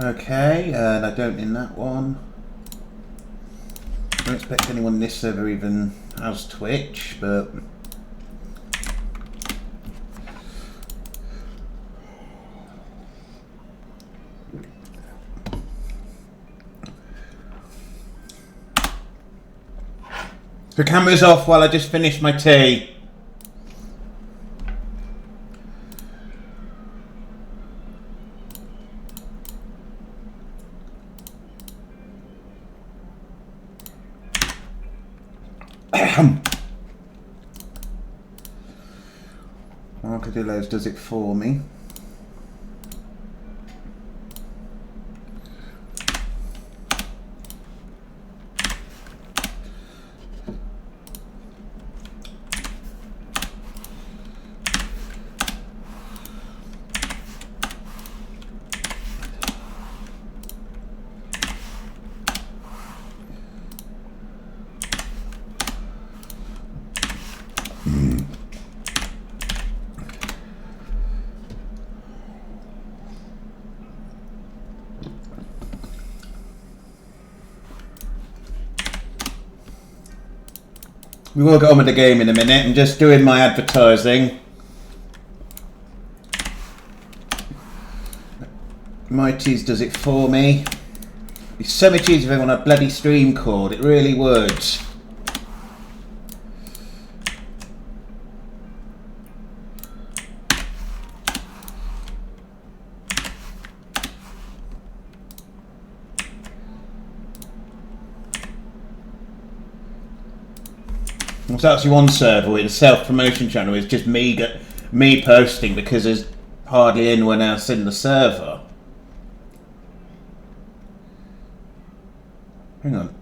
Okay, and I don't in that one. I don't expect anyone in this server even has Twitch, but... The camera's off while I just finish my tea. Armadillos does it for me. We will get on with the game in a minute. I'm just doing my advertising. Mighty's does it for me. It'd be so much easier if everyone had bloody stream cord. It really would. It's actually one server with a self-promotion channel. It's just me posting because there's hardly anyone else in the server. Hang on.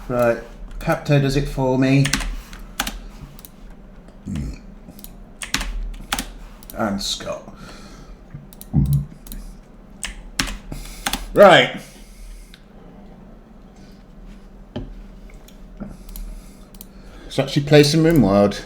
Right, Capto does it for me. And Scott. Right. Let's actually play some RimWorld.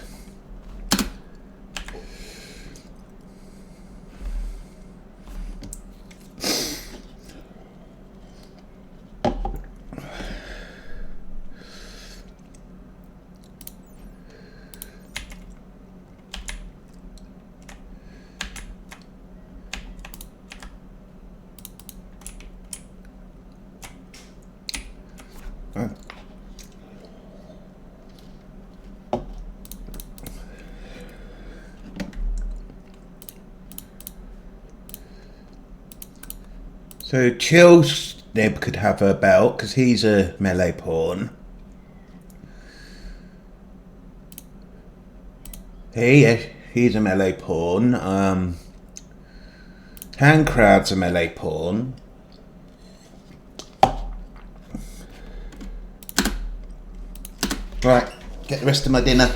So Chill Snib could have a belt because he's a melee pawn. He's a melee pawn. Handcrowd's a melee pawn. Right, get the rest of my dinner.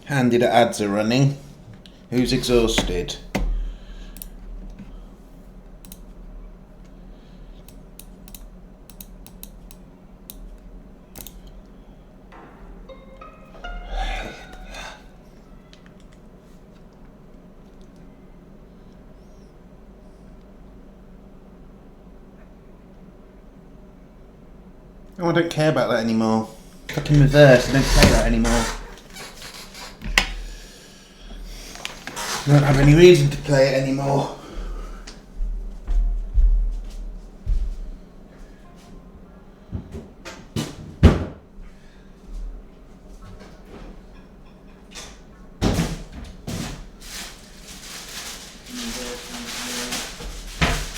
Handy that ads are running. Who's exhausted? Oh, I don't care about that anymore. Fucking reverse, I don't play that anymore. I don't have any reason to play it anymore.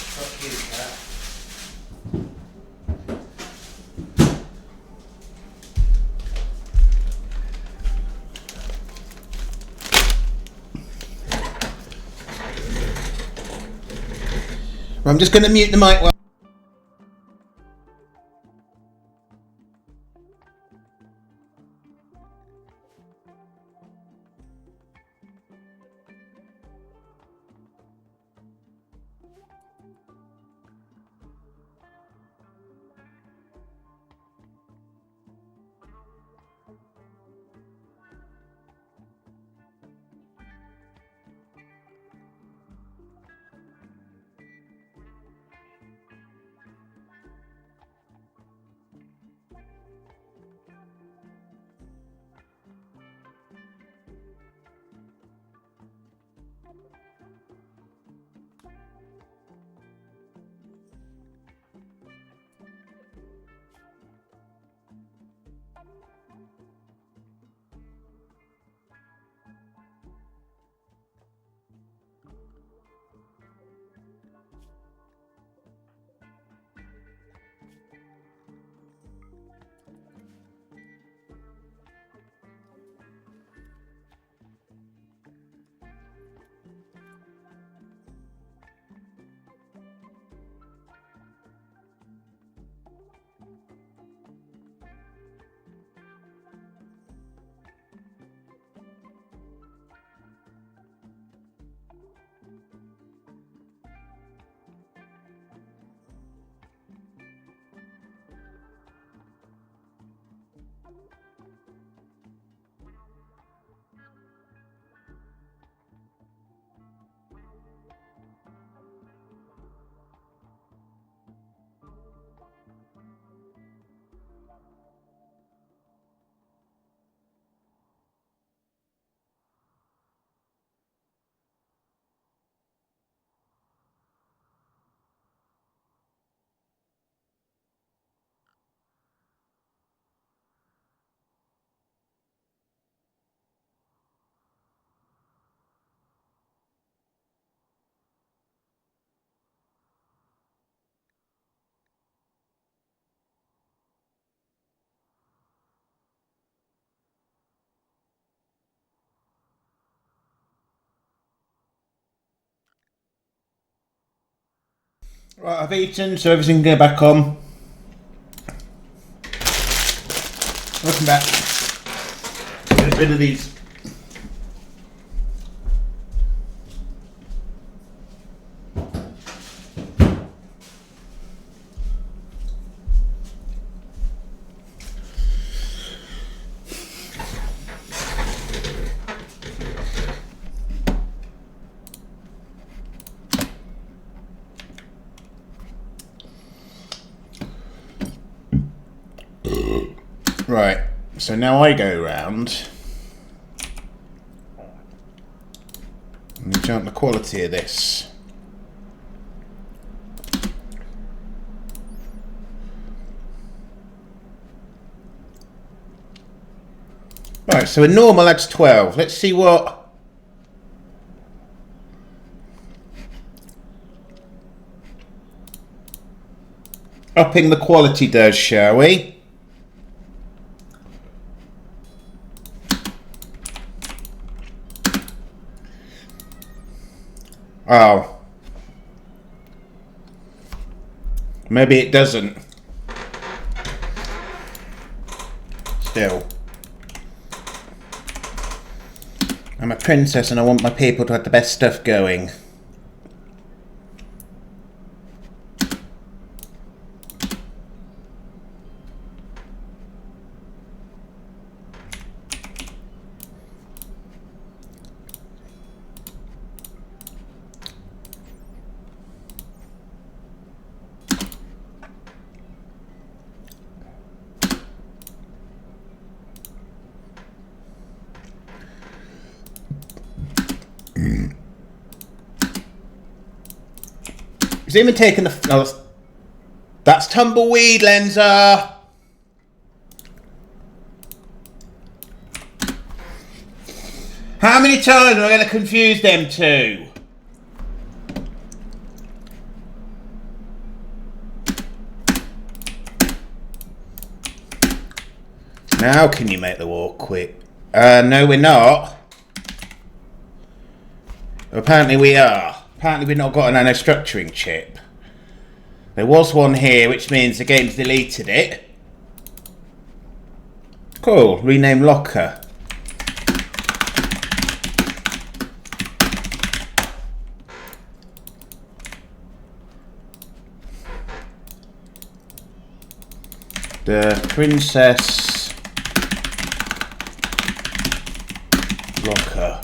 Fuck you, cat. I'm just going to mute the mic while Right, I've eaten, so everything can go back on. Welcome back. Get rid of these. Right, so now I go round and you jump the quality of this. Right, so a normal adds 12. Let's see what upping the quality does, shall we? Oh. Maybe it doesn't. Still. I'm a princess and I want my people to have the best stuff going. He's even taken the... Oh, that's tumbleweed, Lenza! How many times am I going to confuse them two? Now can you make the walk quick? No, we're not. Apparently we are. Apparently we've not got a nanostructuring chip. There was one here, which means the game's deleted it. Cool. Rename locker. The princess locker.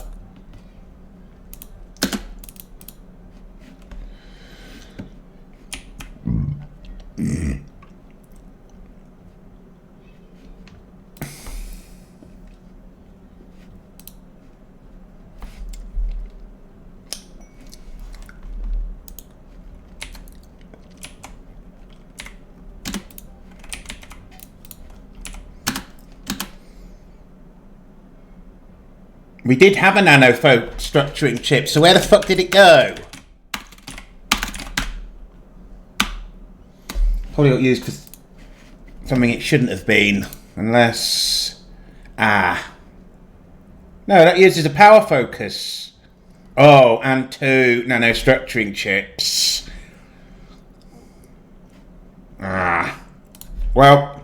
We did have a nano-structuring chip, so where the fuck did it go? Probably got used for something it shouldn't have been, unless... Ah. No, that uses a power focus. Oh, and 2 nano-structuring chips. Ah. Well...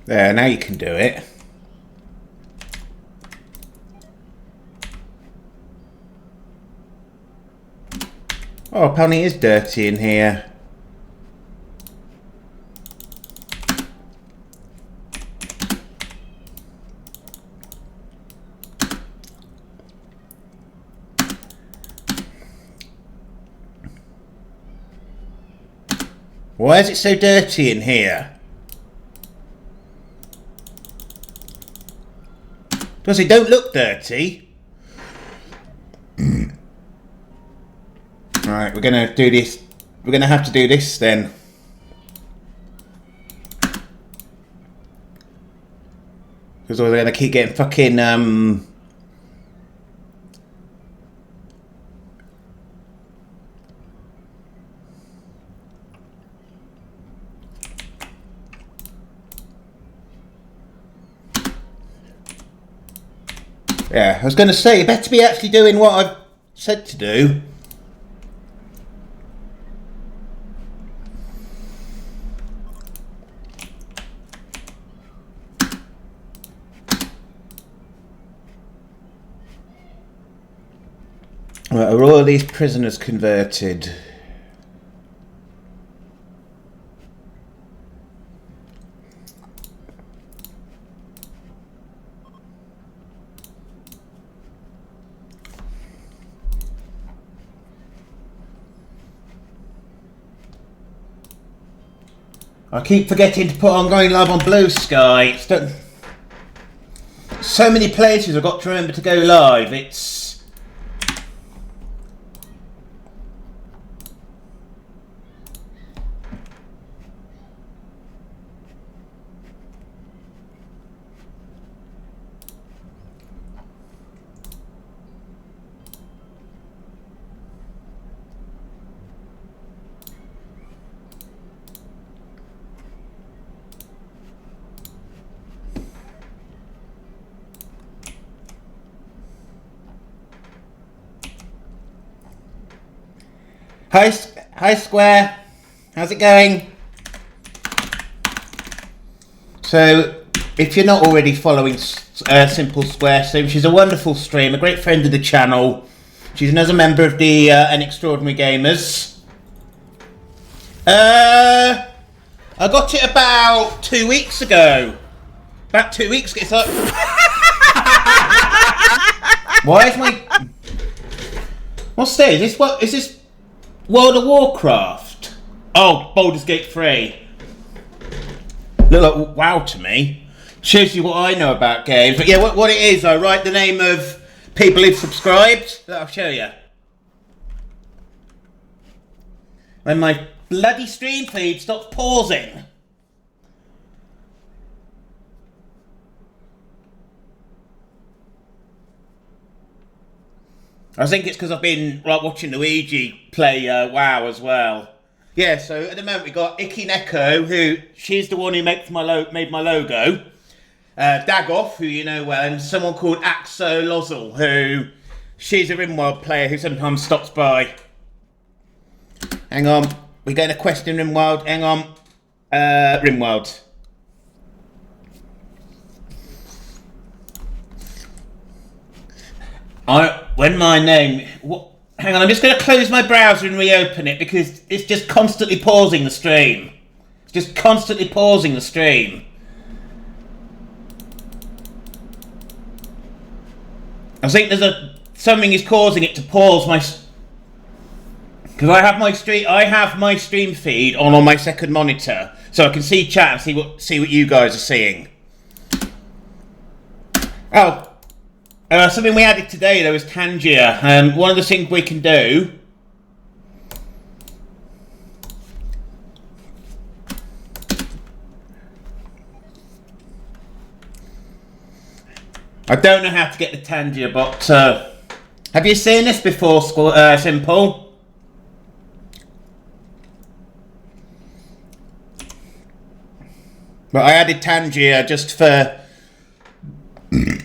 There, now you can do it. Oh, apparently it is dirty in here. Why is it so dirty in here? Does it don't look dirty? Right, we're gonna do this. We're gonna have to do this then. Because we're going to keep getting fucking... Yeah, I was going to say, you better be actually doing what I've said to do. Right, are all these prisoners converted? I keep forgetting to put on going live on Blue Sky. So many places I've got to remember to go live. It's... Hi Square, how's it going? So, if you're not already following Simple Square Sim, she's a wonderful streamer, a great friend of the channel. She's another member of the An Extraordinary Gamers. I got it about 2 weeks ago. About 2 weeks ago. So... Why is my... What's this? Is this World of Warcraft? Oh, Baldur's Gate 3. Look like WoW to me. Shows you what I know about games. But yeah, what it is, I write the name of people who've subscribed. I'll show you. When my bloody stream feed stops pausing. I think it's because I've been watching Luigi play WoW as well. Yeah, so at the moment we got Icky Neko, who she's the one who made my logo. Dagoff, who you know well, and someone called Axo Lozel, who she's a RimWorld player who sometimes stops by. Hang on, we're going to question RimWorld. Hang on, RimWorld. When my name... Hang on, I'm just going to close my browser and reopen it because it's just constantly pausing the stream. It's just constantly pausing the stream. I think something is causing it to pause my... Because I have my stream feed on my second monitor, so I can see chat and see what you guys are seeing. Oh. Something we added today, though, is Tangier. One of the things we can do... I don't know how to get the Tangier, but... have you seen this before, Simple? But I added Tangier just for...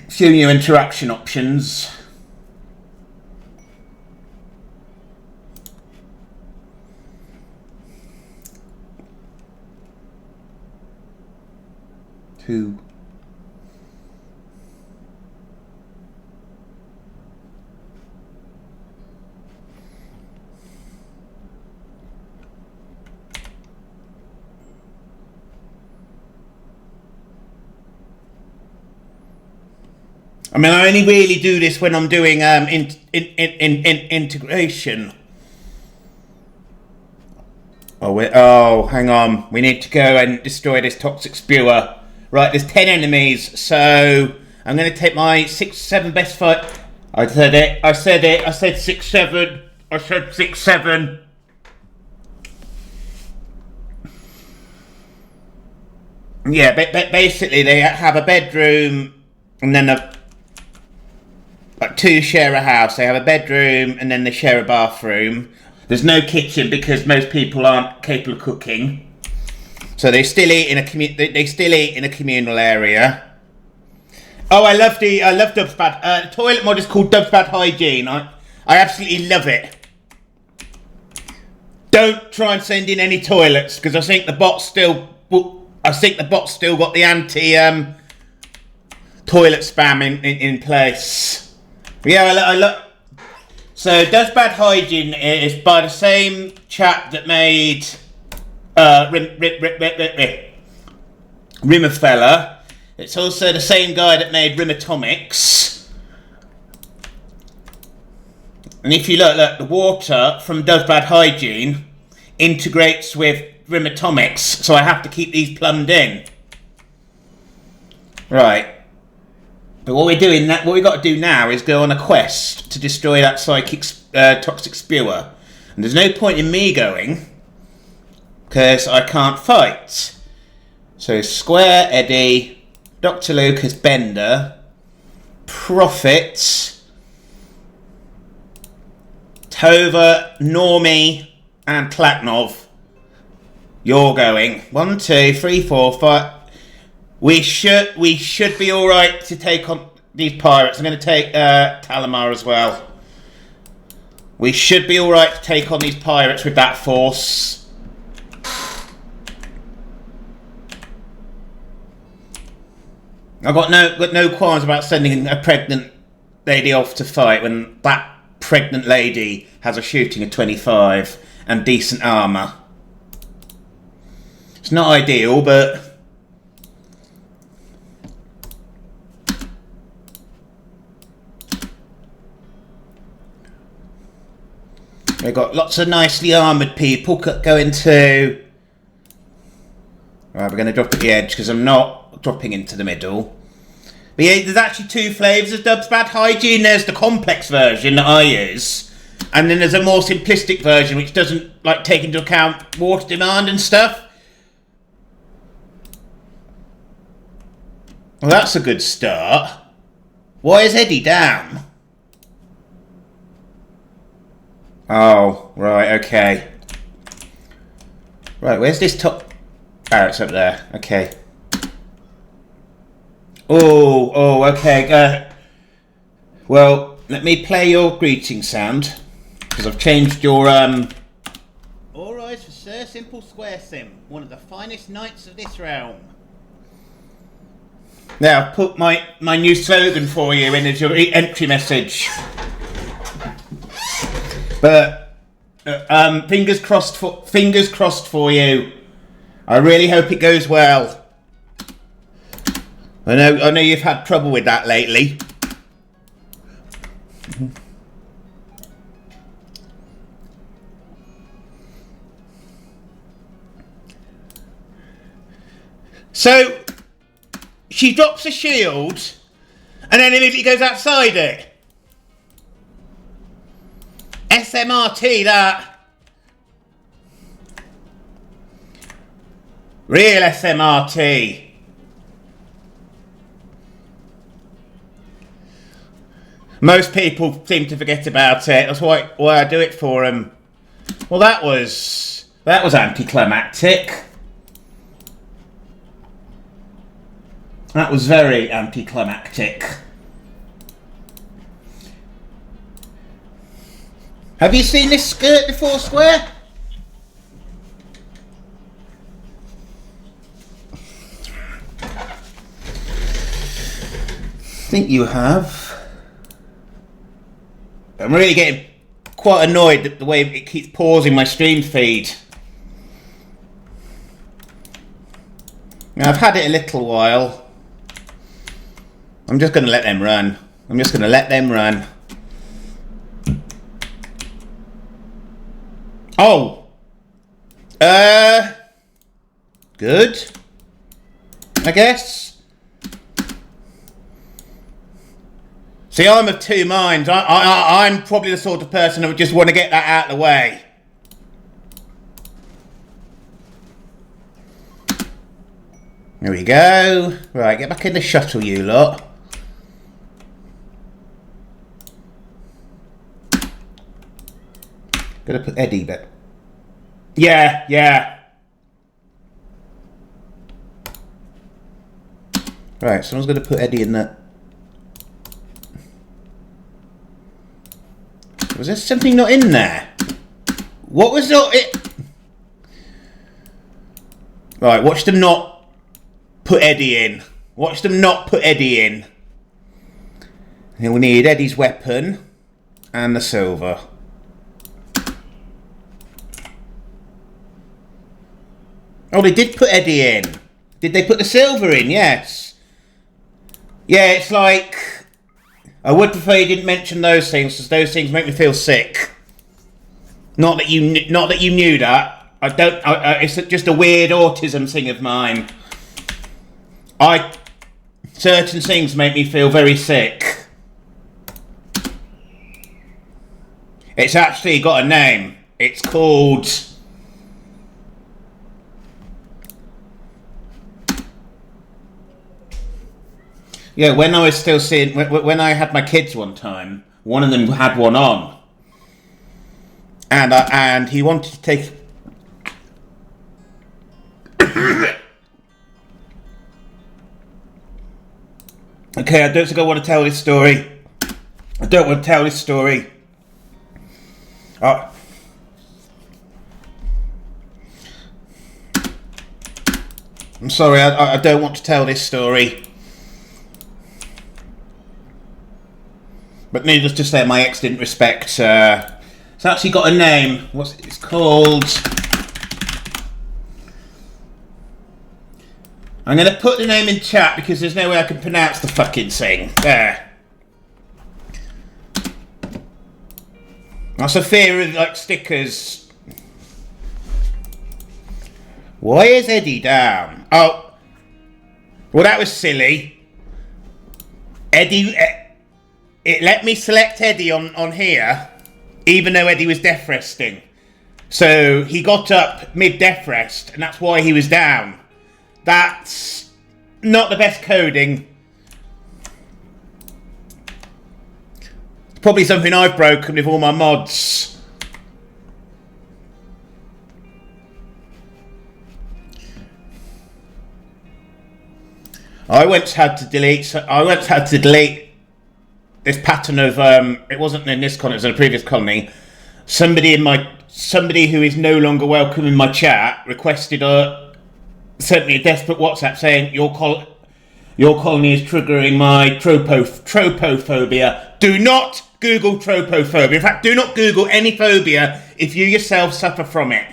few new interaction options. Two. I mean, I only really do this when I'm doing integration. Oh, hang on. We need to go and destroy this toxic spewer. Right, there's 10 enemies, so I'm going to take my 6-7 best fight. I said it. I said 6-7. I said 6-7. Yeah, basically they have a bedroom and then like two share a house. They have a bedroom and then they share a bathroom. There's no kitchen because most people aren't capable of cooking, so they still eat in a communal area. Oh, I love Dub's Bad. The toilet mod is called Dub's Bad Hygiene. I absolutely love it. Don't try and send in any toilets because I think the bot's still got the anti toilet spam in place. But yeah, I look. So Dub's Bad Hygiene is by the same chap that made Rimmerfella. It's also the same guy that made Rimatomics. And if you look, the water from Dub's Bad Hygiene integrates with Rimatomics, so I have to keep these plumbed in. Right. But what we got to do now is go on a quest to destroy that toxic spewer. And there's no point in me going, because I can't fight. So Square, Eddie, Dr. Lucas, Bender, Prophet, Tova, Normie, and Klaknov. You're going. 1, 2, 3, 4, 5. We should be all right to take on these pirates. I'm going to take Talamar as well. We should be all right to take on these pirates with that force. I've got no qualms about sending a pregnant lady off to fight when that pregnant lady has a shooting of 25 and decent armour. It's not ideal, but we've got lots of nicely armoured people going to. Right, we're going to drop at the edge because I'm not dropping into the middle. But yeah, there's actually two flavours of Dub's Bad Hygiene. There's the complex version that I use, and then there's a more simplistic version which doesn't take into account water demand and stuff. Well, that's a good start. Why is Eddie down? Oh, right, okay. Right, where's this top? Oh, it's up there. Okay. Oh, okay. Well, let me play your greeting sound, because I've changed your, All rise for Sir Simple Square Sim, one of the finest knights of this realm. Now, I've put my new slogan for you in as your entry message. But, fingers crossed for you. I really hope it goes well. I know you've had trouble with that lately. So she drops a shield and then immediately goes outside it. SMRT, that. Real SMRT. Most people seem to forget about it. That's why I do it for them. Well, that was anticlimactic. That was very anticlimactic. Have you seen this skirt before, Square? I think you have. I'm really getting quite annoyed at the way it keeps pausing my stream feed. Now, I've had it a little while. I'm just going to let them run. Oh! Good. I guess. See, I'm of two minds. I'm probably the sort of person who would just want to get that out of the way. There we go. Right, get back in the shuttle, you lot. gonna put Eddie, but yeah. Right, someone's gonna put Eddie in that. Was there something not in there? What was not it? Right, watch them not put Eddie in. Watch them not put Eddie in. And we need Eddie's weapon and the silver. Oh, they did put Eddie in. Did they put the silver in? Yes. Yeah, it's like... I would prefer you didn't mention those things, because those things make me feel sick. Not that you knew that. I don't... it's just a weird autism thing of mine. Certain things make me feel very sick. It's actually got a name. It's called... Yeah, when I was still seeing... When I had my kids one time, one of them had one on. And he wanted to take... Okay, I don't think I want to tell this story. I don't want to tell this story. I'm sorry, I don't want to tell this story. But needless to say, my ex didn't respect... it's actually got a name. It's called... I'm going to put the name in chat because there's no way I can pronounce the fucking thing. There. That's a fear of, like, stickers. Why is Eddie down? Oh. Well, that was silly. Eddie... It let me select Eddie on here, even though Eddie was death resting. So he got up mid-death rest, and that's why he was down. That's not the best coding. It's probably something I've broken with all my mods. I once had to delete this pattern of it wasn't in this colony, it was in a previous colony. Somebody who is no longer welcome in my chat requested sent me a desperate WhatsApp saying your colony is triggering my tropophobia. Do not Google tropophobia. In fact, do not Google any phobia if you yourself suffer from it.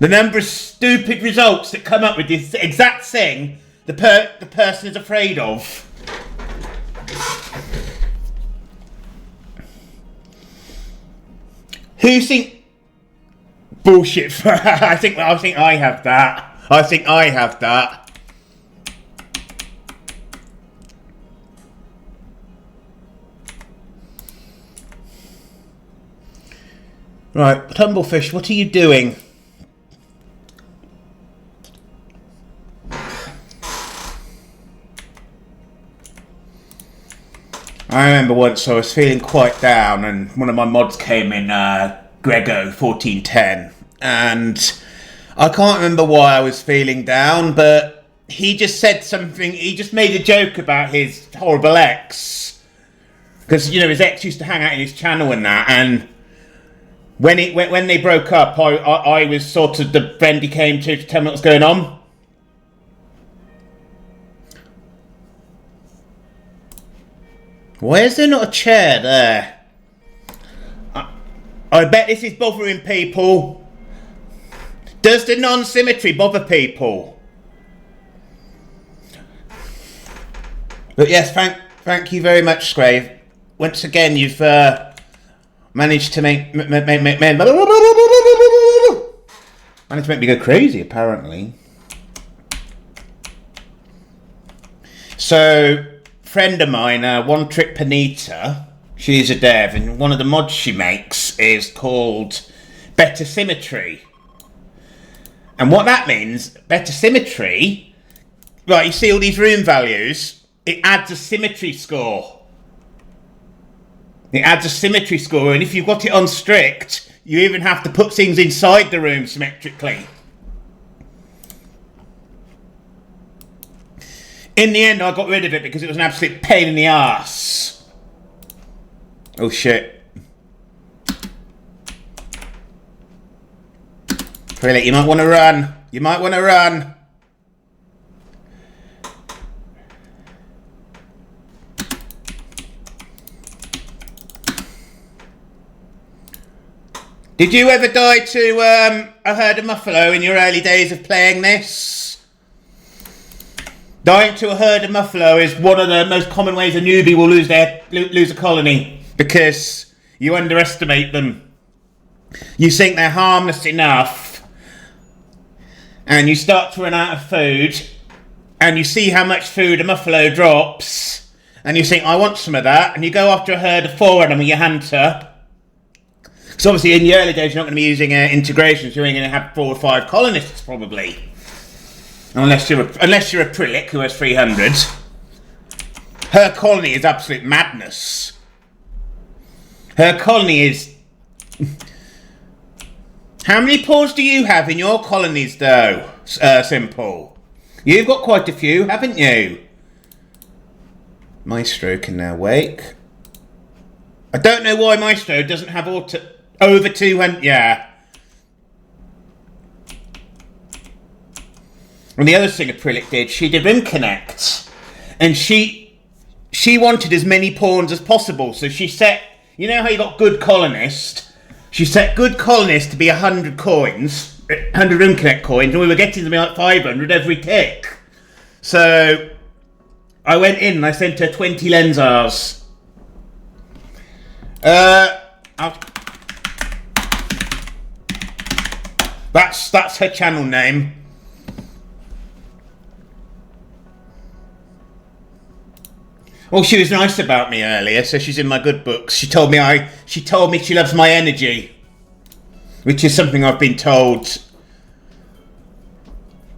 The number of stupid results that come up with this exact thing the person is afraid of. Who think bullshit? I think I have that. I think I have that. Right, Tumblefish, what are you doing? I remember once I was feeling quite down and one of my mods came in, Grego1410, and I can't remember why I was feeling down, but he just said something, he just made a joke about his horrible ex, because, you know, his ex used to hang out in his channel and that, and when they broke up, I was sort of the friend he came to tell me what was going on. Why is there not a chair there? I bet this is bothering people. Does the non-symmetry bother people? But yes, thank you very much, Scrave. Once again, you've managed to managed to make me go crazy, apparently. So, friend of mine, One Trick Panita, she's a dev, and one of the mods she makes is called Better Symmetry. And what that means, better symmetry, right, you see all these rune values, it adds a symmetry score. It adds a symmetry score, and if you've got it on strict, you even have to put things inside the room symmetrically. In the end, I got rid of it because it was an absolute pain in the arse. Oh shit. Really, you might want to run. You might want to run. Did you ever die to a herd of buffalo in your early days of playing this? Dying to a herd of buffalo is one of the most common ways a newbie will lose a colony, because you underestimate them. You think they're harmless enough, and you start to run out of food, and you see how much food a buffalo drops, and you think, I want some of that, and you go after a herd of 4 of them with your hunter. So obviously in the early days you're not going to be using integrations, you're only going to have 4 or 5 colonists probably. Unless you're a Prilic who has 300. Her colony is absolute madness. Her colony is... How many pawns do you have in your colonies though, Simple? You've got quite a few, haven't you? Maestro can now wake. I don't know why Maestro doesn't have over 200, yeah. And the other thing a Prilic did, she did Rim Connect. And she wanted as many pawns as possible. So she set, you know how you got good colonist? She set good colonist to be 100 coins, 100 Rim Connect coins, and we were getting them like 500 every tick. So I went in and I sent her 20 Lensars. That's her channel name. Well, she was nice about me earlier, so she's in my good books. She told me she loves my energy, which is something I've been told.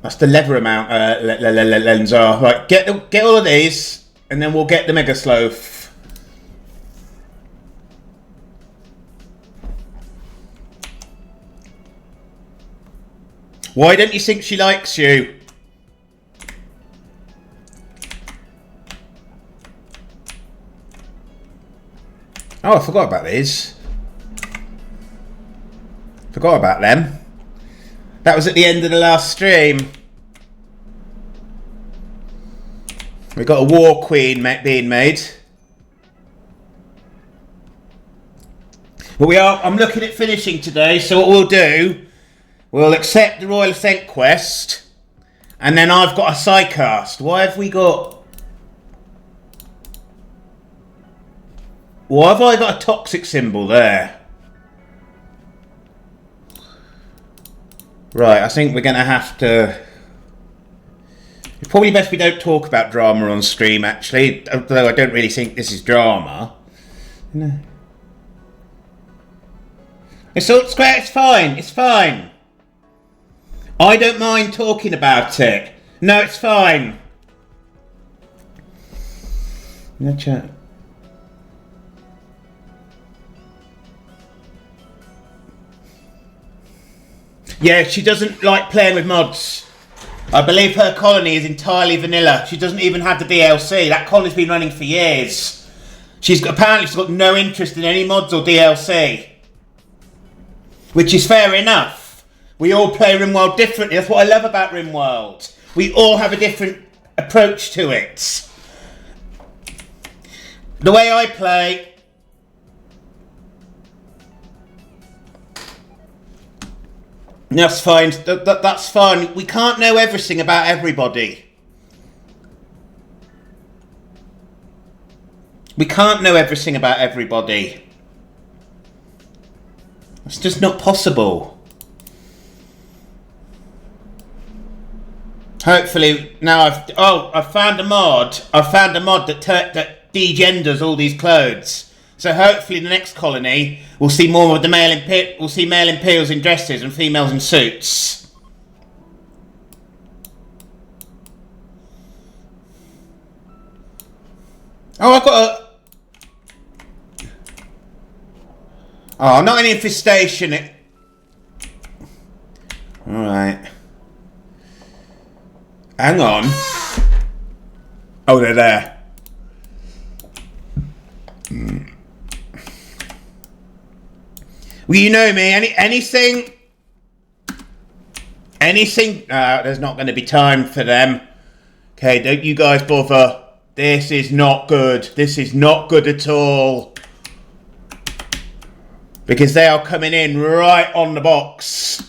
That's the lever amount. Lensar. Right, get all of these, and then we'll get the Mega Sloth. Why don't you think she likes you? Oh, I forgot about these. Forgot about them. That was at the end of the last stream. We got a War Queen being made. But I'm looking at finishing today, so what we'll do, we'll accept the Royal Ascent quest, and then I've got a sidecast. Why have I got a toxic symbol there? Right, I think we're going to have to... It's probably best we don't talk about drama on stream, actually, although I don't really think this is drama. No. It's all square, it's fine, it's fine. I don't mind talking about it. No, it's fine. No chat. Yeah, she doesn't like playing with mods. I believe her colony is entirely vanilla. She doesn't even have the DLC. That colony's been running for years. Apparently she's got no interest in any mods or DLC. Which is fair enough. We all play RimWorld differently. That's what I love about RimWorld. We all have a different approach to it. The way I play... That's fine. That's fine. We can't know everything about everybody. We can't know everything about everybody. It's just not possible. Hopefully now I've found a mod. I've found a mod that degenders all these clothes. So hopefully the next colony we'll see more of the male Imperials in dresses and females in suits. Oh, Oh, not an infestation. Alright. Hang on. Oh, they're there. Well, you know me. Anything. There's not going to be time for them. Okay, don't you guys bother. This is not good. This is not good at all. Because they are coming in right on the box.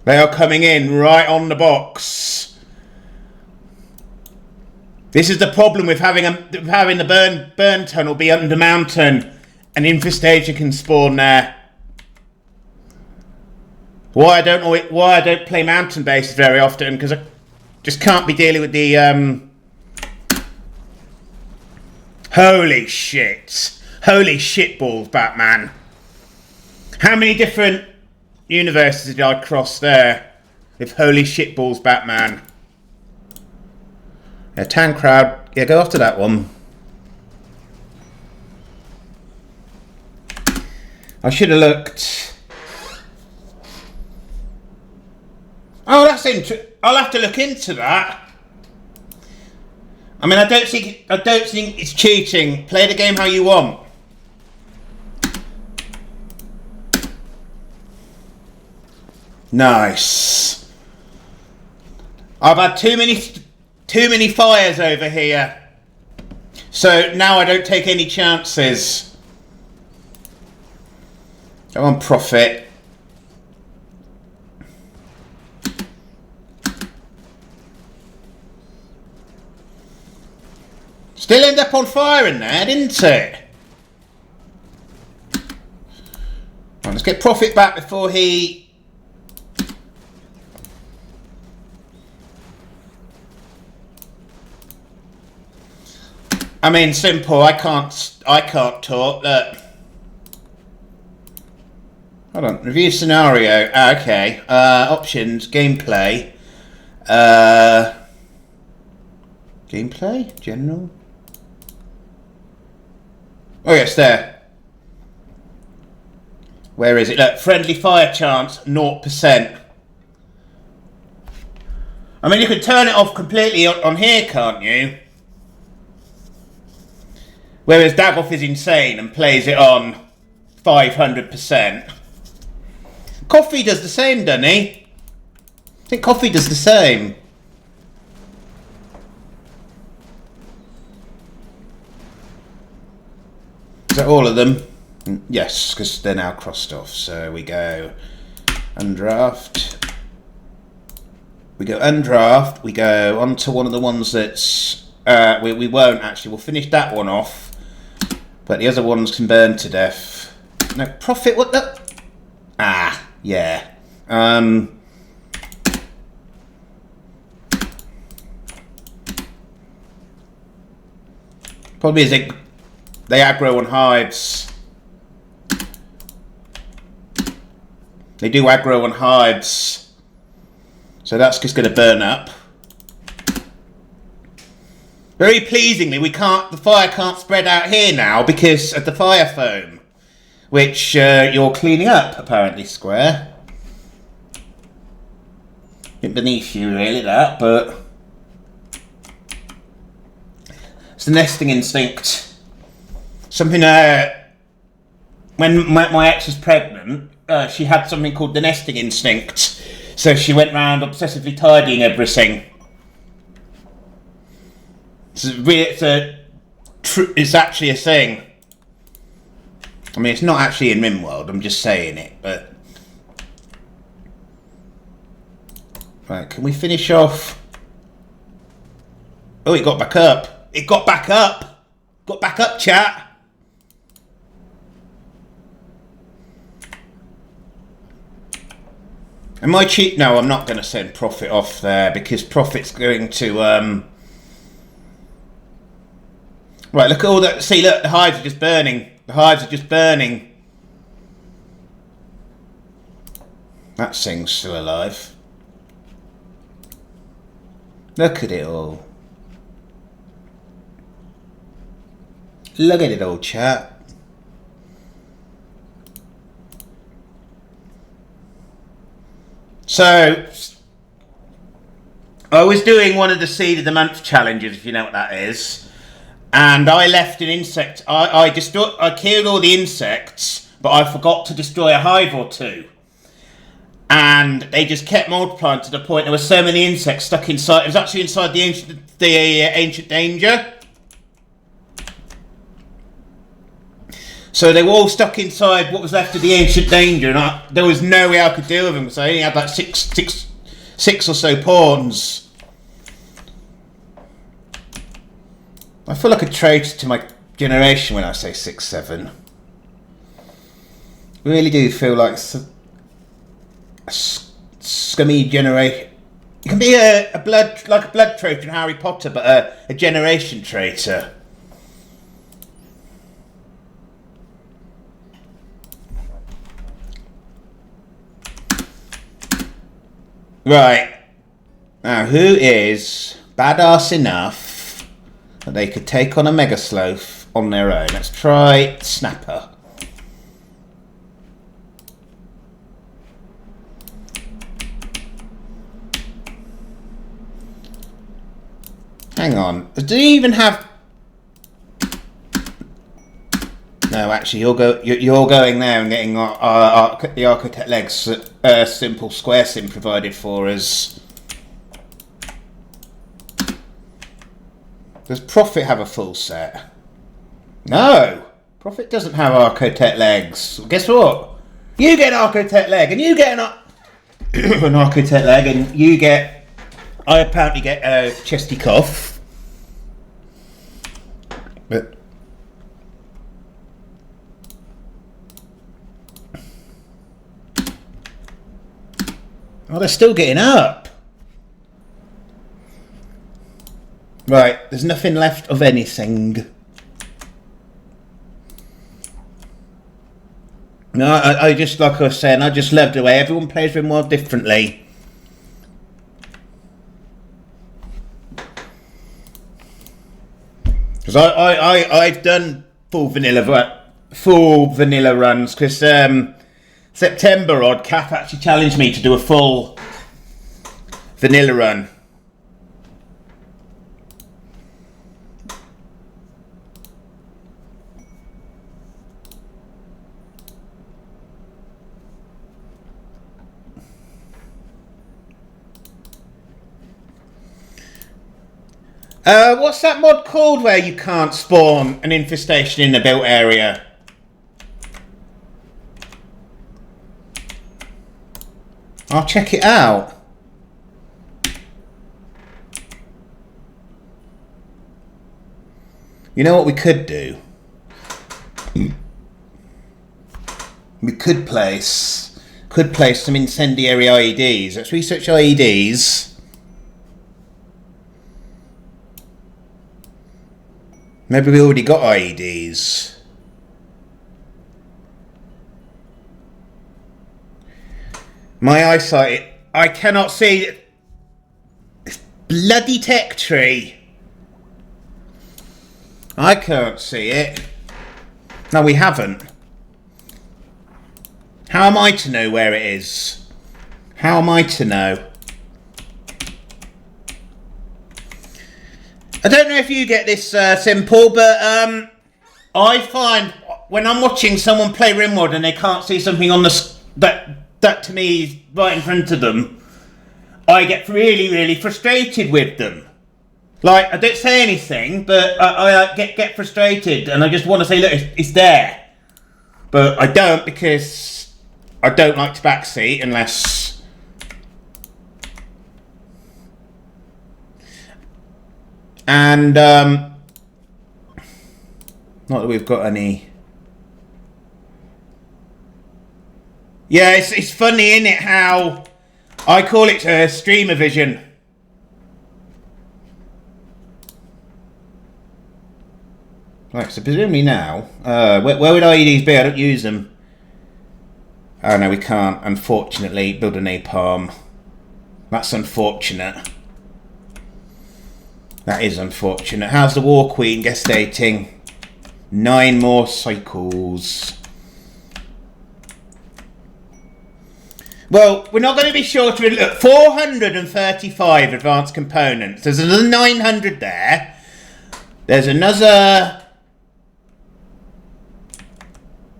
They are coming in right on the box. This is the problem with having the burn tunnel be under mountain. An infestation can spawn there. Why I don't play mountain bases very often, because I just can't be dealing with the holy shit. Holy shit balls, Batman. How many different universes did I cross there with holy shit balls, Batman? Yeah, Town Crowd. Yeah, go after that one. I should have looked. Oh, that's interesting. I'll have to look into that. I mean, I don't think it's cheating. Play the game how you want. Nice. I've had too many fires over here, so now I don't take any chances. Go on, Prophet. Still end up on fire in there, didn't it? Right, let's get Prophet back before he... I mean, simple. I can't talk. Look. Hold on. Review scenario. Okay. Options. Gameplay. Gameplay. General. Oh yes, there. Where is it? Look, friendly fire chance, 0%. I mean, you could turn it off completely on here, can't you? Whereas Dagoff is insane and plays it on 500%. Coffee does the same, doesn't he? I think Coffee does the same. Is that all of them? Yes, because they're now crossed off. So we go undraft. We go undraft. We go on to one of the ones that's... we won't actually. We'll finish that one off. But the other ones can burn to death. No, Prophet, what the... Ah, yeah. Problem is they aggro on hives. They do aggro on hives. So that's just going to burn up. Very pleasingly, the fire can't spread out here now because of the fire foam. Which you're cleaning up, apparently, Square. Bit beneath you, really, that, but... It's the nesting instinct. Something, when my ex was pregnant, she had something called the nesting instinct. So she went round obsessively tidying everything. It's actually a thing. I mean, it's not actually in RimWorld, I'm just saying it, but... Right, can we finish off? Oh, it got back up. It got back up! Got back up, chat! Am I cheap? No, I'm not going to send Prophet off there, because Prophet's going to... Right, look at all that... See, look, the hives are just burning. The hives are just burning. That thing's still alive. Look at it all. Look at it all, chat. So, I was doing one of the Seed of the Month challenges, if you know what that is. And I left an insect. I killed all the insects, but I forgot to destroy a hive or two. And they just kept multiplying to the point there were so many insects stuck inside. It was actually inside the ancient danger. So they were all stuck inside what was left of the ancient danger, and there was no way I could deal with them. So I only had like six or so pawns. I feel like a traitor to my generation when I say 6, 7. I really do feel like a scummy generation. You can be a blood traitor in Harry Potter, but a generation traitor. Right. Now, who is badass enough that they could take on a Mega Sloth on their own? Let's try Snapper. Hang on. Do you even have... No, actually, you're going there and getting the Architect Legs simple square sim provided for us. Does Prophet have a full set? No! Prophet doesn't have Architect Legs. Well, guess what? You get an Architect Leg, and you get an Architect Leg, and you get... I apparently get a chesty cough. But... Oh, they're still getting up. Right, there's nothing left of anything. No, I just, like I was saying, I just love the way everyone plays RimWorld differently. Because I've done full vanilla runs, because September odd, Kath actually challenged me to do a full vanilla run. What's that mod called where you can't spawn an infestation in the built area? I'll check it out. You know what we could do? We could place some incendiary IEDs. Let's research IEDs. Maybe we already got IEDs. My eyesight, I cannot see this bloody tech tree. I can't see it. No, we haven't. How am I to know where it is? How am I to know? I don't know if you get this simple, but I find when I'm watching someone play RimWorld and they can't see something on the that to me is right in front of them, I get really, really frustrated with them. Like, I don't say anything, but I get frustrated, and I just want to say, look, it's there. But I don't, because I don't like to backseat unless... And, not that we've got any... Yeah, it's funny, isn't it, how I call it streamer vision. Right, so presumably now, where would IEDs be? I don't use them. Oh no, we can't, unfortunately, build a napalm. That's unfortunate. That is unfortunate. How's the War Queen gestating? 9 more cycles. Well, we're not going to be short of it. Look, 435 advanced components. There's another 900 there. There's another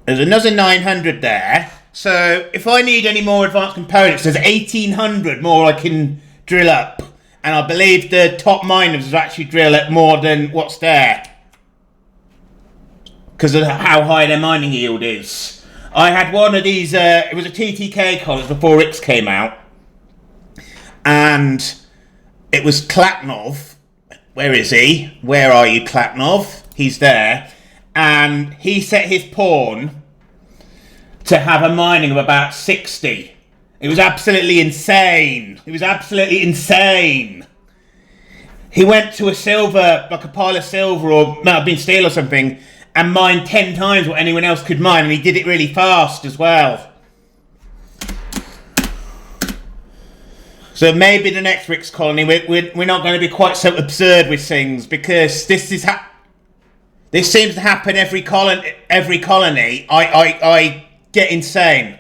900 there. So if I need any more advanced components, there's 1,800 more I can drill up. And I believe the top miners will actually drill at more than what's there, because of how high their mining yield is. I had one of these, it was a TTK college before RICS came out. And it was Klatnov. Where is he? Where are you, Klatnov? He's there. And he set his pawn to have a mining of about 60. It was absolutely insane. It was absolutely insane. He went to a silver, like a pile of silver, or might have been steel or something, and mined 10 times what anyone else could mine, and he did it really fast as well. So maybe the next RICS colony, we're not going to be quite so absurd with things, because this seems to happen every colony. I get insane.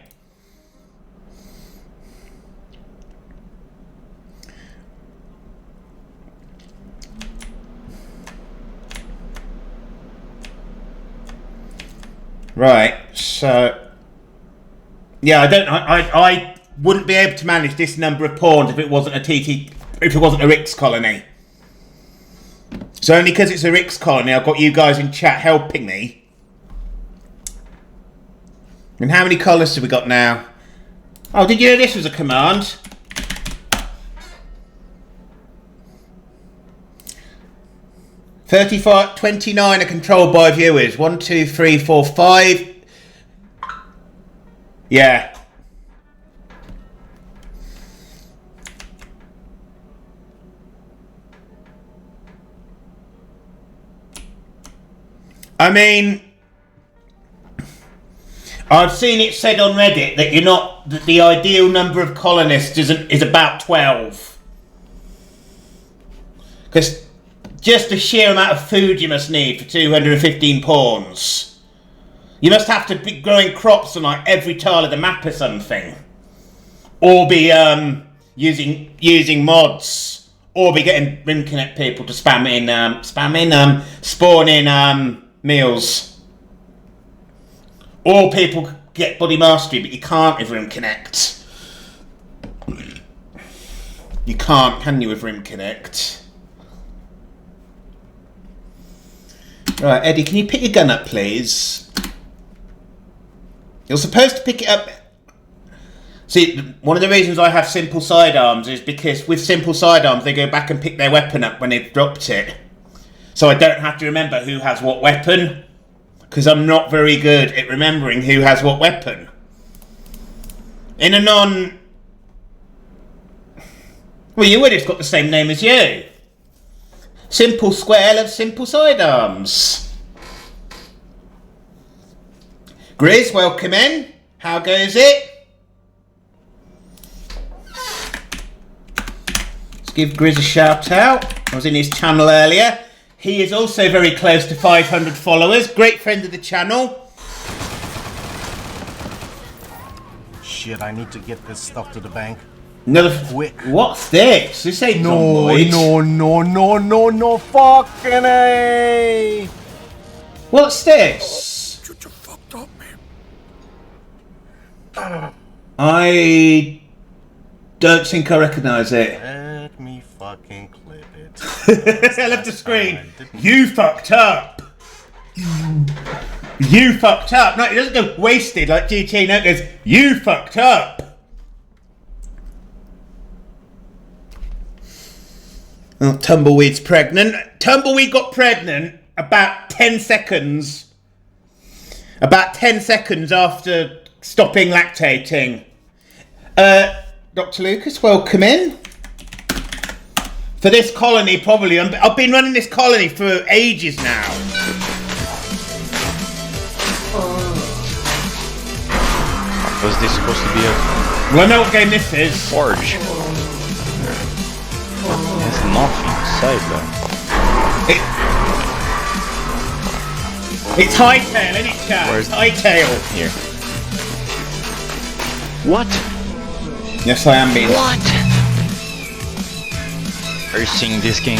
Right, so yeah, I wouldn't be able to manage this number of pawns if it wasn't a RICS colony. So only because it's a RICS colony, I've got you guys in chat helping me. And how many colours have we got now? Oh, did you know this was a command? $35, 29 are controlled by viewers. 1, 2, 3, 4, 5. Yeah. I mean, I've seen it said on Reddit that the ideal number of colonists is about 12. Because just the sheer amount of food you must need for 215 pawns. You must have to be growing crops on like every tile of the map or something. Or be using mods. Or be getting RimConnect people to spawn in meals. Or people get body mastery, but you can't with RimConnect. You can't, can you, with RimConnect? Right, Eddie, can you pick your gun up, please? You're supposed to pick it up. See, one of the reasons I have simple sidearms is because with simple sidearms, they go back and pick their weapon up when they've dropped it. So I don't have to remember who has what weapon, because I'm not very good at remembering who has what weapon. In a non... Well, you would have got the same name as you. Simple Square loves simple sidearms. Grizz, welcome in. How goes it? Let's give Grizz a shout out. I was in his channel earlier. He is also very close to 500 followers. Great friend of the channel. Shit, I need to get this stuff to the bank. Another quick. What's this? This ain't No, fucking A! What's this? You fucked up, man. I don't think I recognise it. Let me fucking clip it. I left the screen. You fucked up. You fucked up. No, it doesn't go wasted like GTA. No, it goes, you fucked up. Oh, Tumbleweed's pregnant. Tumbleweed got pregnant about 10 seconds. About 10 seconds after stopping lactating. Dr. Lucas, welcome in. For this colony, probably. I've been running this colony for ages now. Was this supposed to be a... Well, I know what game this is. Forge? There's nothing inside there. It's Hightail, isn't it, chat? Where's- It's Hightail. Here. What? Yes, I am being. What? Are you seeing this game?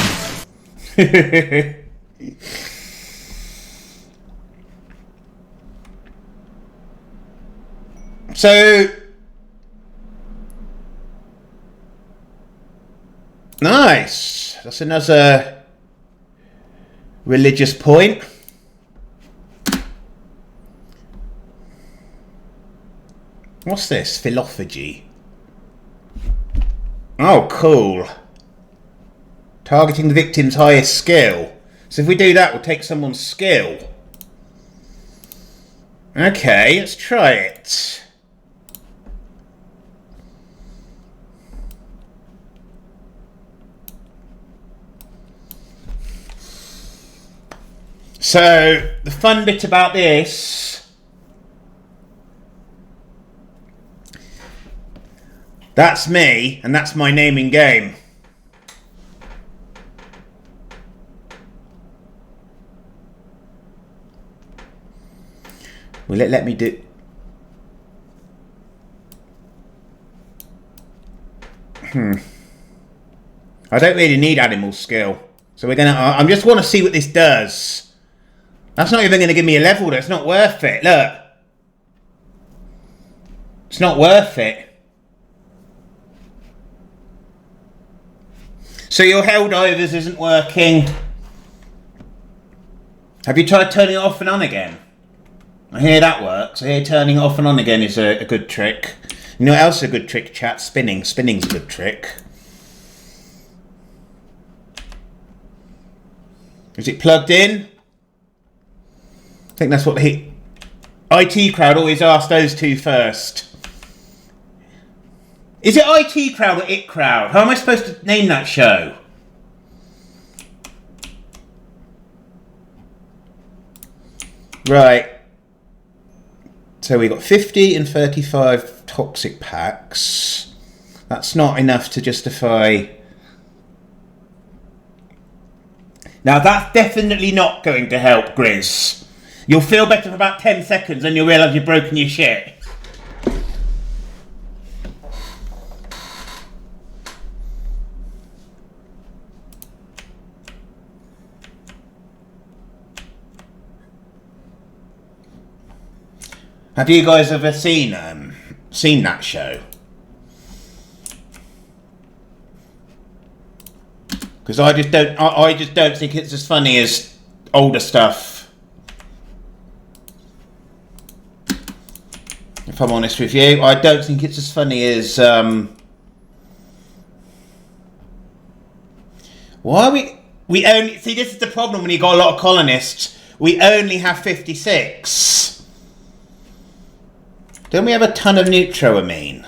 So nice. That's another religious point. What's this? Philophagy. Oh, cool. Targeting the victim's highest skill. So if we do that, we'll take someone's skill. Okay, let's try it. So, the fun bit about this, that's me, and that's my name in game. Will it let me do... I don't really need animal skill. So we're gonna... I just want to see what this does. That's not even going to give me a level though. It's not worth it. Look. It's not worth it. So your Helldivers isn't working. Have you tried turning it off and on again? I hear that works. I hear turning it off and on again is a good trick. You know what else is a good trick, chat? Spinning. Spinning's a good trick. Is it plugged in? I think that's what the IT crowd always ask those two first. Is it IT crowd or IT crowd? How am I supposed to name that show? Right. So we got 50 and 35 toxic packs. That's not enough to justify... Now that's definitely not going to help, Grizz. You'll feel better for about 10 seconds and you'll realise you've broken your shit. Have you guys ever seen that show? Because I just don't think it's as funny as older stuff. If I'm honest with you, I don't think it's as funny as why we only see, this is the problem when you got a lot of colonists. We only have 56. Don't we have a ton of neutroamine?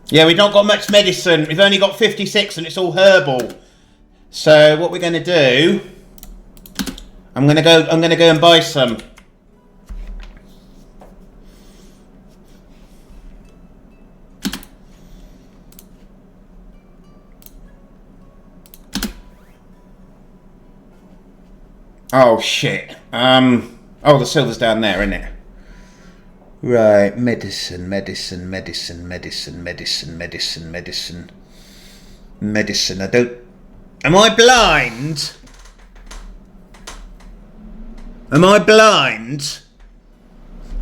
Yeah, we've not got much medicine. We've only got 56 and it's all herbal. So what we're going to do, I'm going to go and buy some. Oh shit. Oh, the silver's down there, isn't it? Right, medicine. I don't... Am I blind? Am I blind?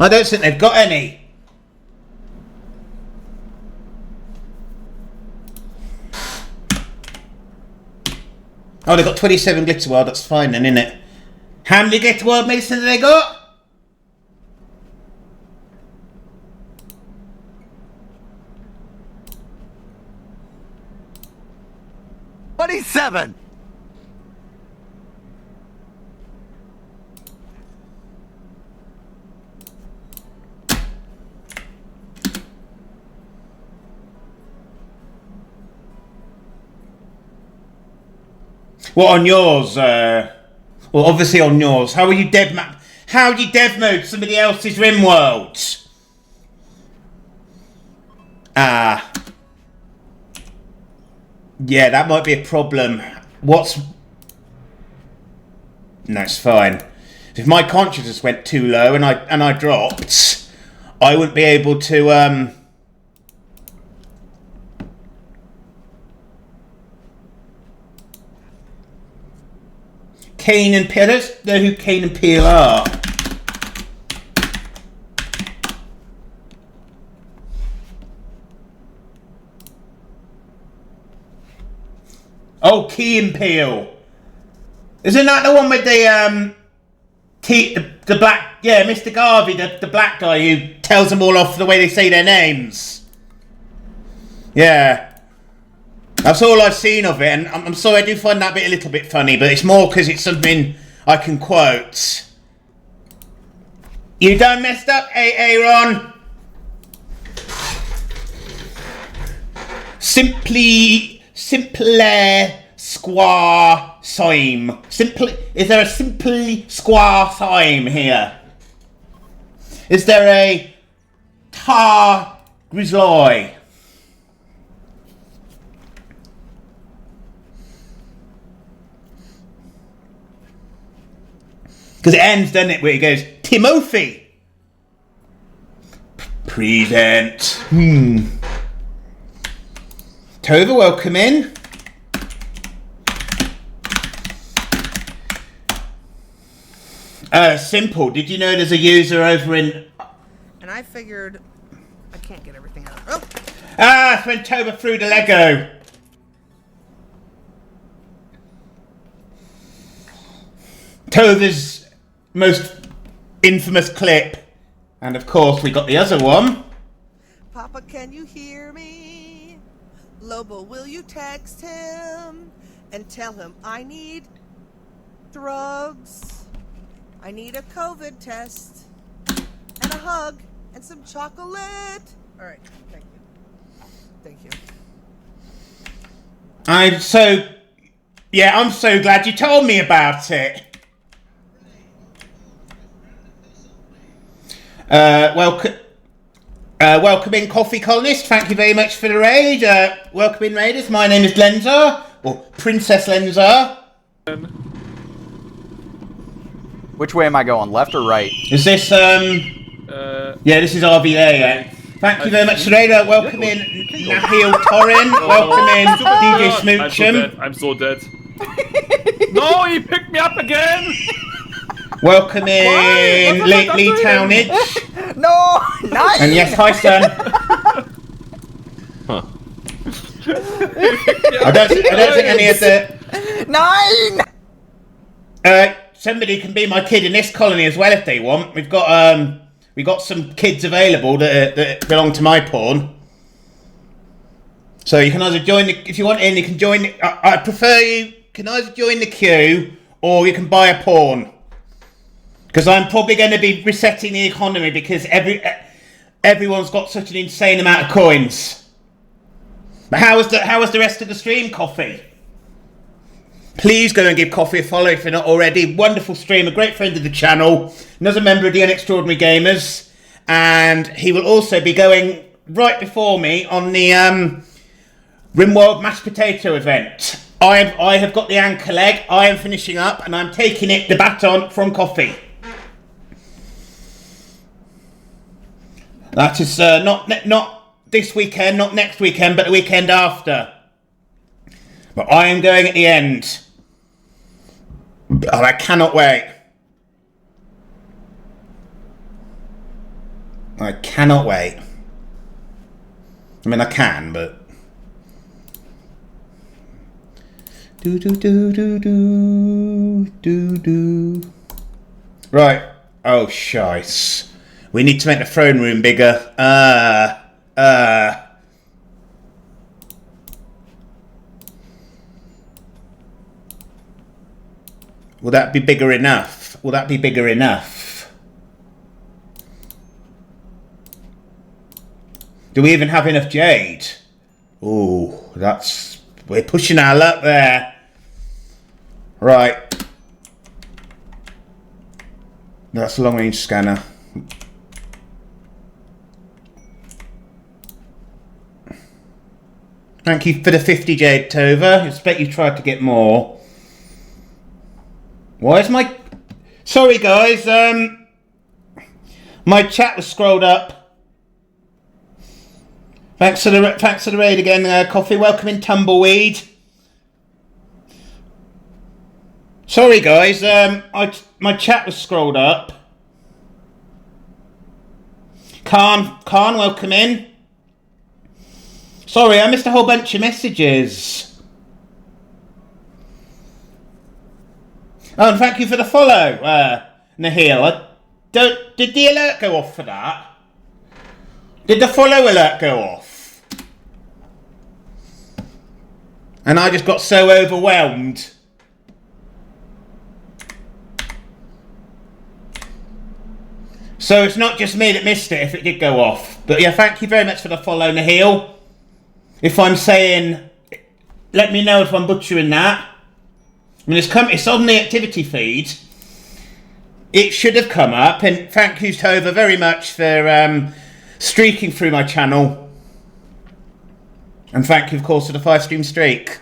I don't think they've got any. Oh, they've got 27 Glitterwild, that's fine then, innit? How many Glitterwild medicine have they got? Seven. What on yours? Well, obviously on yours. How are you dev mode somebody else's RimWorld? Yeah, that might be a problem. that's fine. If my consciousness went too low and I dropped, I wouldn't be able to Kane and Peel. I don't know who Kane and Peel are. Oh, Key and Peel. Isn't that the one with the the black, yeah, Mr. Garvey, the black guy who tells them all off the way they say their names? Yeah. That's all I've seen of it, and I'm sorry, I do find that bit a little bit funny, but it's more because it's something I can quote. You done messed up, Aaron? Simpler square sime. Is there a simply square sime here? Is there a tar grizzly? Because it ends, doesn't it, where it goes, Timothy! Present. Tova, welcome in. Simple. Did you know there's a user over in... And I figured... I can't get everything out. Oh! Ah, it's when Tova threw the Lego. Tova's most infamous clip. And of course, we got the other one. Papa, can you hear me? Lobo, will you text him and tell him I need drugs? I need a COVID test and a hug and some chocolate. All right, thank you. Thank you. I'm so glad you told me about it. Welcome in, Coffee Colonist. Thank you very much for the raid. Welcome in, raiders. My name is Lenza, or Princess Lenza. Which way am I going, left or right? Is this, yeah, this is RVA, yeah. Thank you very much for the raid. Welcome in, Nahil Torrin. Welcome in, DJ Smoochum. I'm so dead. No, he picked me up again! Welcome in, Lee Townage. No, nice. And yes, hi, son. I don't think any of the... 9! Somebody can be my kid in this colony as well if they want. We've got some kids available that belong to my pawn. So you can either join if you want in, you can join. I prefer you can either join the queue or you can buy a pawn. Because I'm probably going to be resetting the economy because everyone's got such an insane amount of coins. But how was the rest of the stream, Coffee? Please go and give Coffee a follow if you're not already. Wonderful stream, a great friend of the channel, another member of the Unextraordinary Gamers, and he will also be going right before me on the RimWorld mashed potato event. I have got the anchor leg. I am finishing up, and I'm taking the baton from Coffee. That is not this weekend, not next weekend, but the weekend after. But I am going at the end. And I cannot wait. I cannot wait. I mean, I can, but... Right. Oh, shice. We need to make the throne room bigger. Will that be bigger enough? Will that be bigger enough? Do we even have enough jade? Ooh, we're pushing our luck there. Right. That's a long range scanner. Thank you for the 50 jade, Tova. I expect you tried to get more. Why is my... Sorry, guys. My chat was scrolled up. Thanks for the raid again, Coffee. Welcome in, Tumbleweed. Sorry, guys. My chat was scrolled up. Khan, welcome in. Sorry, I missed a whole bunch of messages. Oh, and thank you for the follow, Nahil. Did the alert go off for that? Did the follow alert go off? And I just got so overwhelmed. So it's not just me that missed it if it did go off. But yeah, thank you very much for the follow, Nahil. If I'm saying, let me know if I'm butchering that. I mean, it's on the activity feed. It should have come up. And thank you, Tova, very much for streaking through my channel. And thank you, of course, for the 5-stream streak.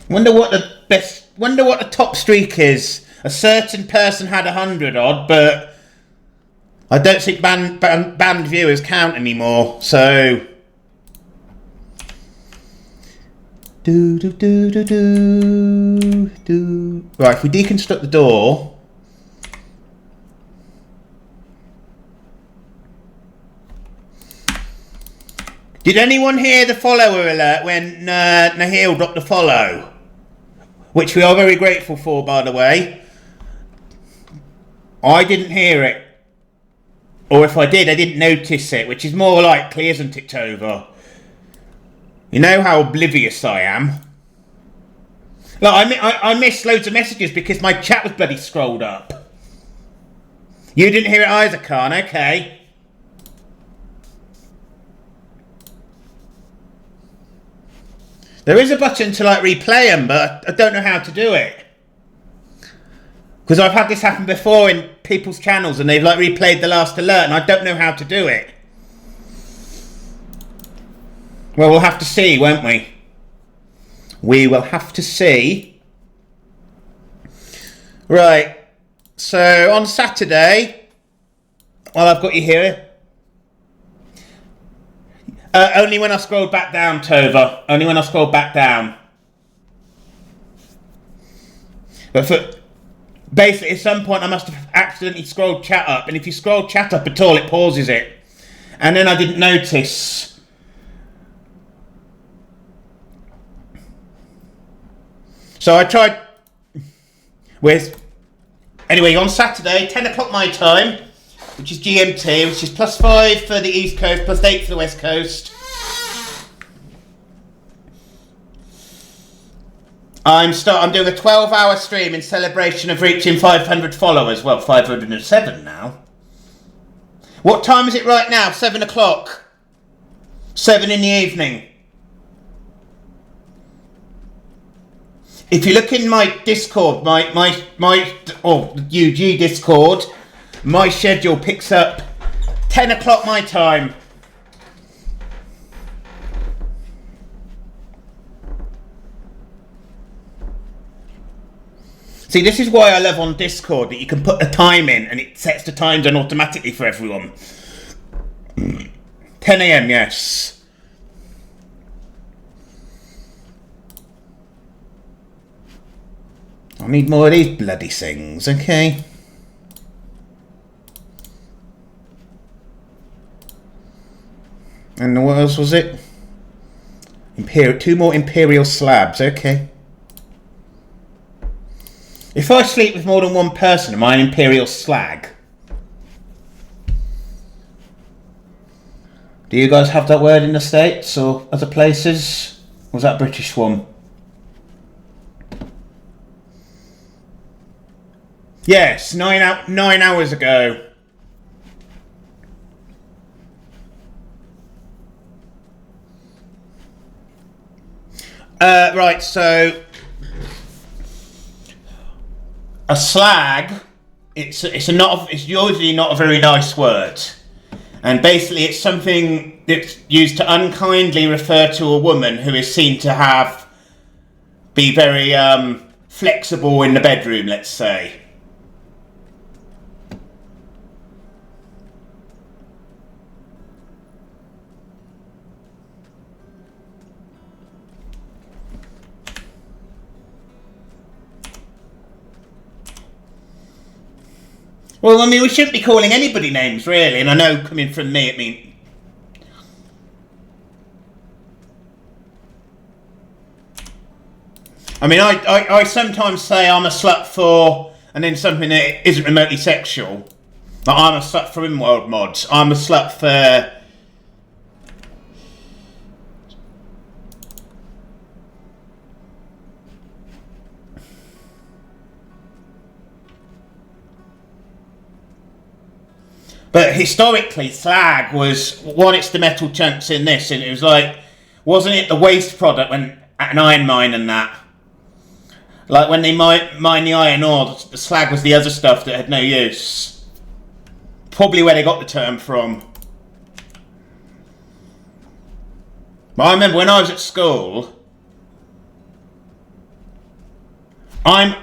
Wonder what the top streak is. A certain person had 100 odd, but I don't think banned viewers count anymore. So right, if we deconstruct the door. Did anyone hear the follower alert when Nahil dropped the follow? Which we are very grateful for, by the way. I didn't hear it. Or if I did, I didn't notice it, which is more likely, isn't it, Tova? You know how oblivious I am. Look, I missed loads of messages because my chat was bloody scrolled up. You didn't hear it either, Khan, okay. There is a button to like replay them, but I don't know how to do it. Because I've had this happen before in people's channels and they've like replayed the last alert and I don't know how to do it. Well, we'll have to see, won't we? We will have to see. Right. So on Saturday, well, I've got you here. Only when I scrolled back down, Tova. Only when I scrolled back down. But basically, at some point, I must have accidentally scrolled chat up. And if you scroll chat up at all, it pauses it. And then I didn't notice. So I tried with... Anyway, on Saturday, 10 o'clock my time, which is GMT, which is +5 for the East Coast, +8 for the West Coast. I'm doing a 12-hour stream in celebration of reaching 500 followers. Well, 507 now. What time is it right now? 7 o'clock. 7 in the evening. If you look in my Discord, my UG Discord, my schedule picks up 10 o'clock my time. See, this is why I love on Discord that you can put a time in and it sets the time done automatically for everyone. 10 AM, yes. I need more of these bloody things, okay? And what else was it? Two more Imperial slabs, okay. If I sleep with more than one person, am I an Imperial slag? Do you guys have that word in the States or other places? Or was that a British one? Yes, 9 hours ago. Right, so a slag, it's usually not a very nice word, and basically it's something that's used to unkindly refer to a woman who is seen to have be very flexible in the bedroom, let's say. Well, I mean, we shouldn't be calling anybody names, really, and I know coming from me, I sometimes say I'm a slut for, and then something that isn't remotely sexual. Like, I'm a slut for RimWorld mods. I'm a slut for... But historically, slag was, one, it's the metal chunks in this, and it was like, wasn't it the waste product when at an iron mine and that? Like when they mine the iron ore, the slag was the other stuff that had no use. Probably where they got the term from. But I remember when I was at school, I'm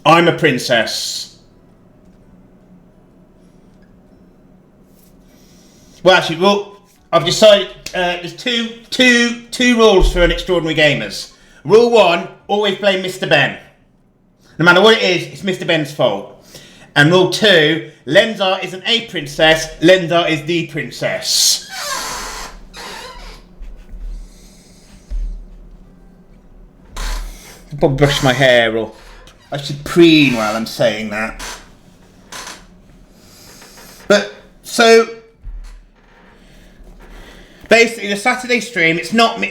a princess. Well, actually, I've decided there's two rules for an extraordinary gamers. Rule 1: always blame Mr. Ben. No matter what it is, it's Mr. Ben's fault. And rule 2: Lenzar isn't a princess, Lenzar is the princess. I'll probably brush my hair, or I should preen while I'm saying that. But so. Basically, the Saturday stream, it's not me,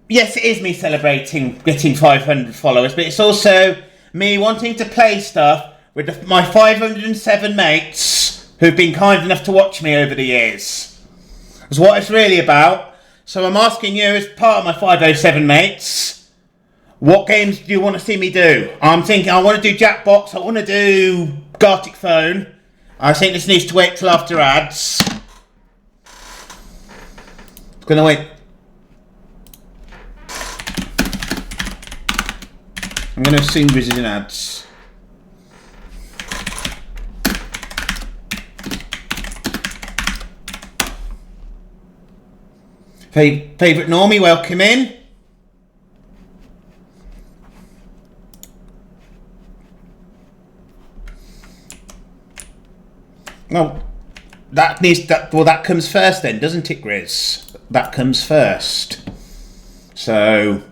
yes, it is me celebrating getting 500 followers, but it's also me wanting to play stuff with my 507 mates who've been kind enough to watch me over the years. That's what it's really about. So I'm asking you, as part of my 507 mates, what games do you want to see me do? I'm thinking I want to do Jackbox, I want to do Gartic Phone. I think this needs to wait till after ads. Gonna wait. I'm gonna assume this is in ads. Favourite normie, welcome in. Well, that comes first then, doesn't it, Grizz? That comes first. So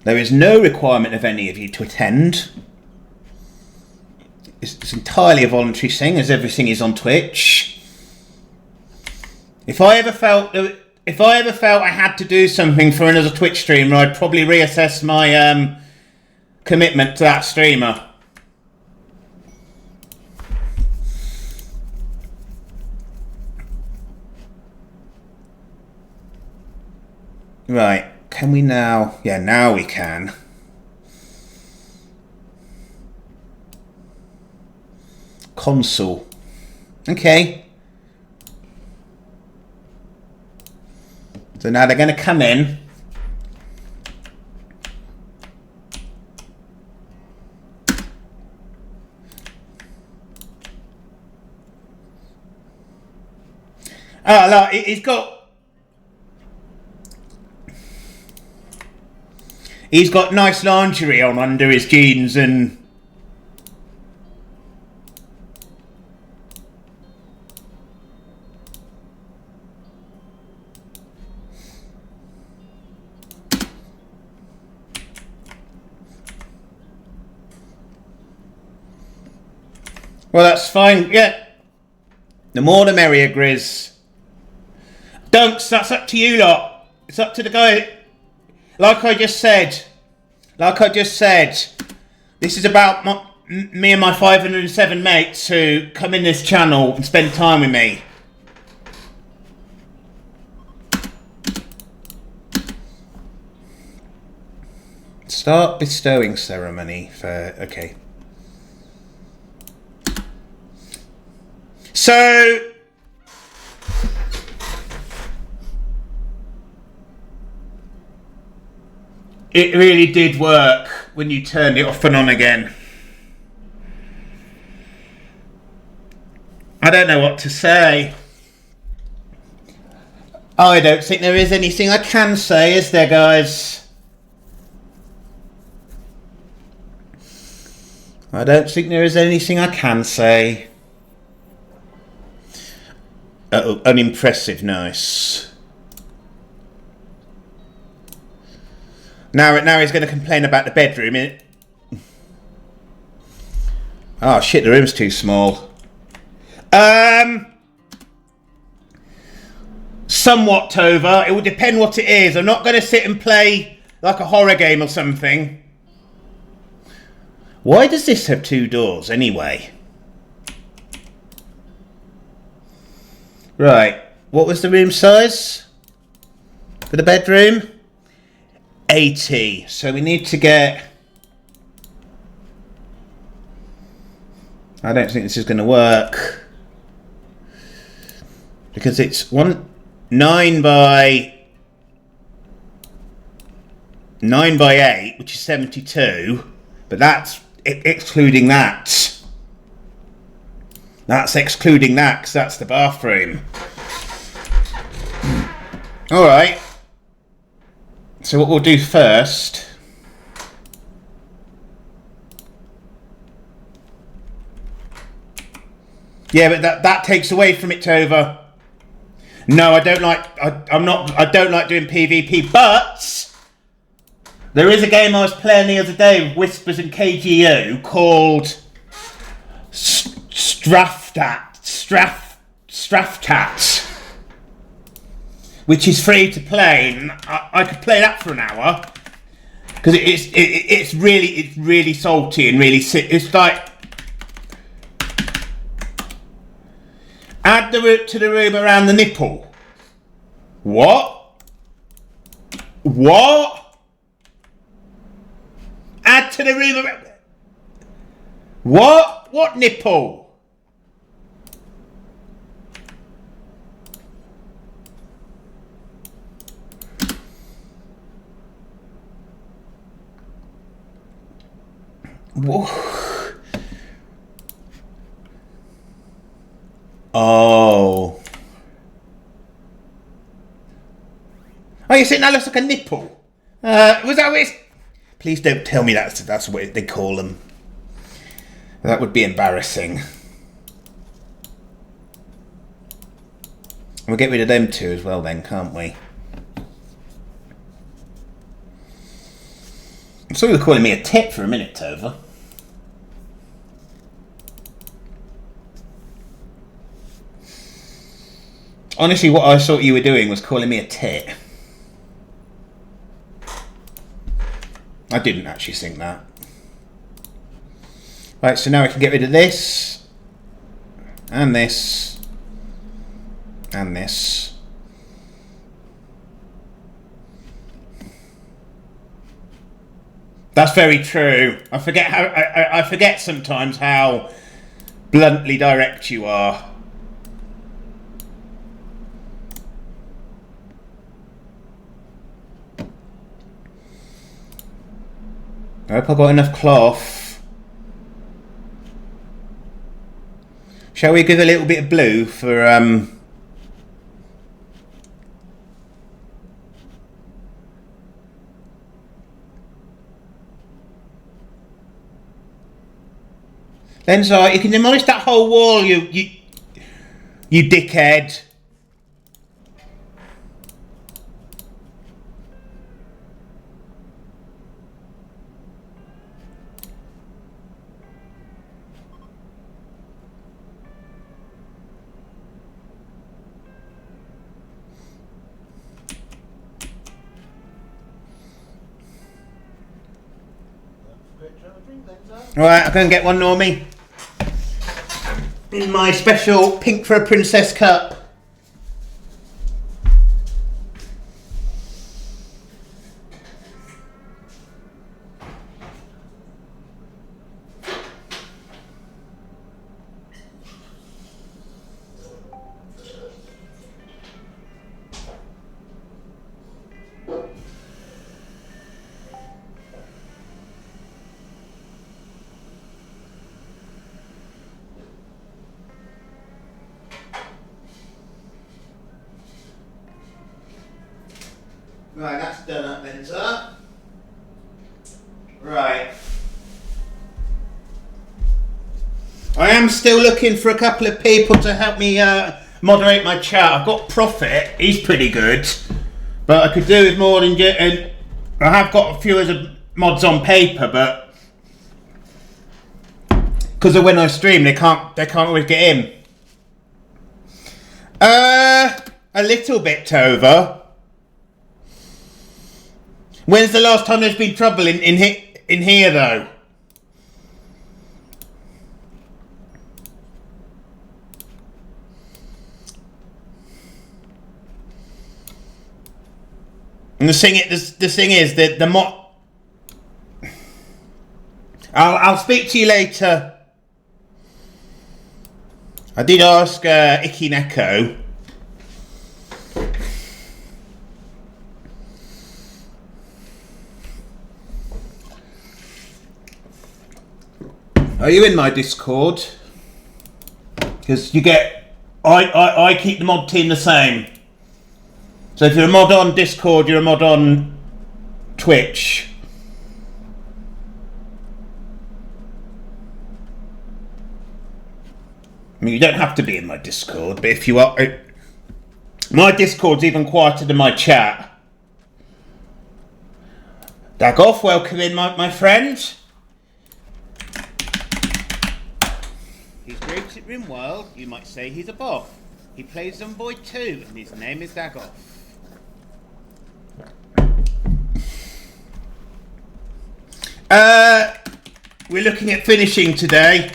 there is no requirement of any of you to attend. It's entirely a voluntary thing, as everything is on Twitch. If I ever felt I had to do something for another Twitch streamer, I'd probably reassess my commitment to that streamer. Right, can we now? Yeah, now we can. Console. Okay. So now they're going to come in. Oh, look, he's got nice lingerie on under his jeans and... Well, that's fine, yeah. The more the merrier, Grizz. Dunks, that's up to you lot. It's up to the guy... Like I just said, this is about me and my 507 mates who come in this channel and spend time with me. Start bestowing ceremony for, okay. So, It really did work when you turned it off and on again. I don't know what to say. I don't think there is anything I can say, is there, guys? I don't think there is anything I can say. Oh, unimpressive, nice. Now he's going to complain about the bedroom, innit? Oh shit, the room's too small. Somewhat, Tova. It will depend what it is. I'm not going to sit and play like a horror game or something. Why does this have 2 doors anyway? Right. What was the room size for the bedroom? 80. So we need to get... I don't think this is going to work. Because it's 9 by 8, which is 72. But that's excluding that. That's excluding that, because that's the bathroom. Alright. So what we'll do first... Yeah, but that takes away from it, Tova. No, I don't like... I don't like doing PvP, but... There is a game I was playing the other day with Whispers and KGU called... Straftat, which is free to play, and I could play that for an hour because it's really salty and really it's like add the root to the room around the nipple. What? Add to the room around... What nipple? Whoa. Oh, you think that looks like a nipple? Was that what it's... Please don't tell me that's what they call them. That would be embarrassing. We'll get rid of them too as well then, can't we? I saw you were calling me a tit for a minute, Tova. Honestly, what I thought you were doing was calling me a tit. I didn't actually think that. Right, so now we can get rid of this. And this. And this. That's very true. I forget sometimes how bluntly direct you are. I hope I got enough cloth. Shall we give a little bit of blue for Lenzar, you can demolish that whole wall, you dickhead. Alright, I'm going to get one, Normie. In my special Pink for a Princess cup. Right, that's done up then, sir. Right. I am still looking for a couple of people to help me moderate my chat. I've got Prophet, he's pretty good. But I could do with more than and I have got a few other mods on paper, but because of when I stream, they can't always get in. A little bit, Tova. When's the last time there's been trouble in here, though? And the thing is that the mod. I'll speak to you later. I did ask Icky Neko. Are you in my Discord? Because you get... I keep the mod team the same. So if you're a mod on Discord, you're a mod on Twitch. I mean, you don't have to be in my Discord, but if you are... My Discord's even quieter than my chat. Dagoff, welcome in, my friend. He's great at RimWorld. You might say he's a buff. He plays Zomboid too, and his name is Dagoff. We're looking at finishing today.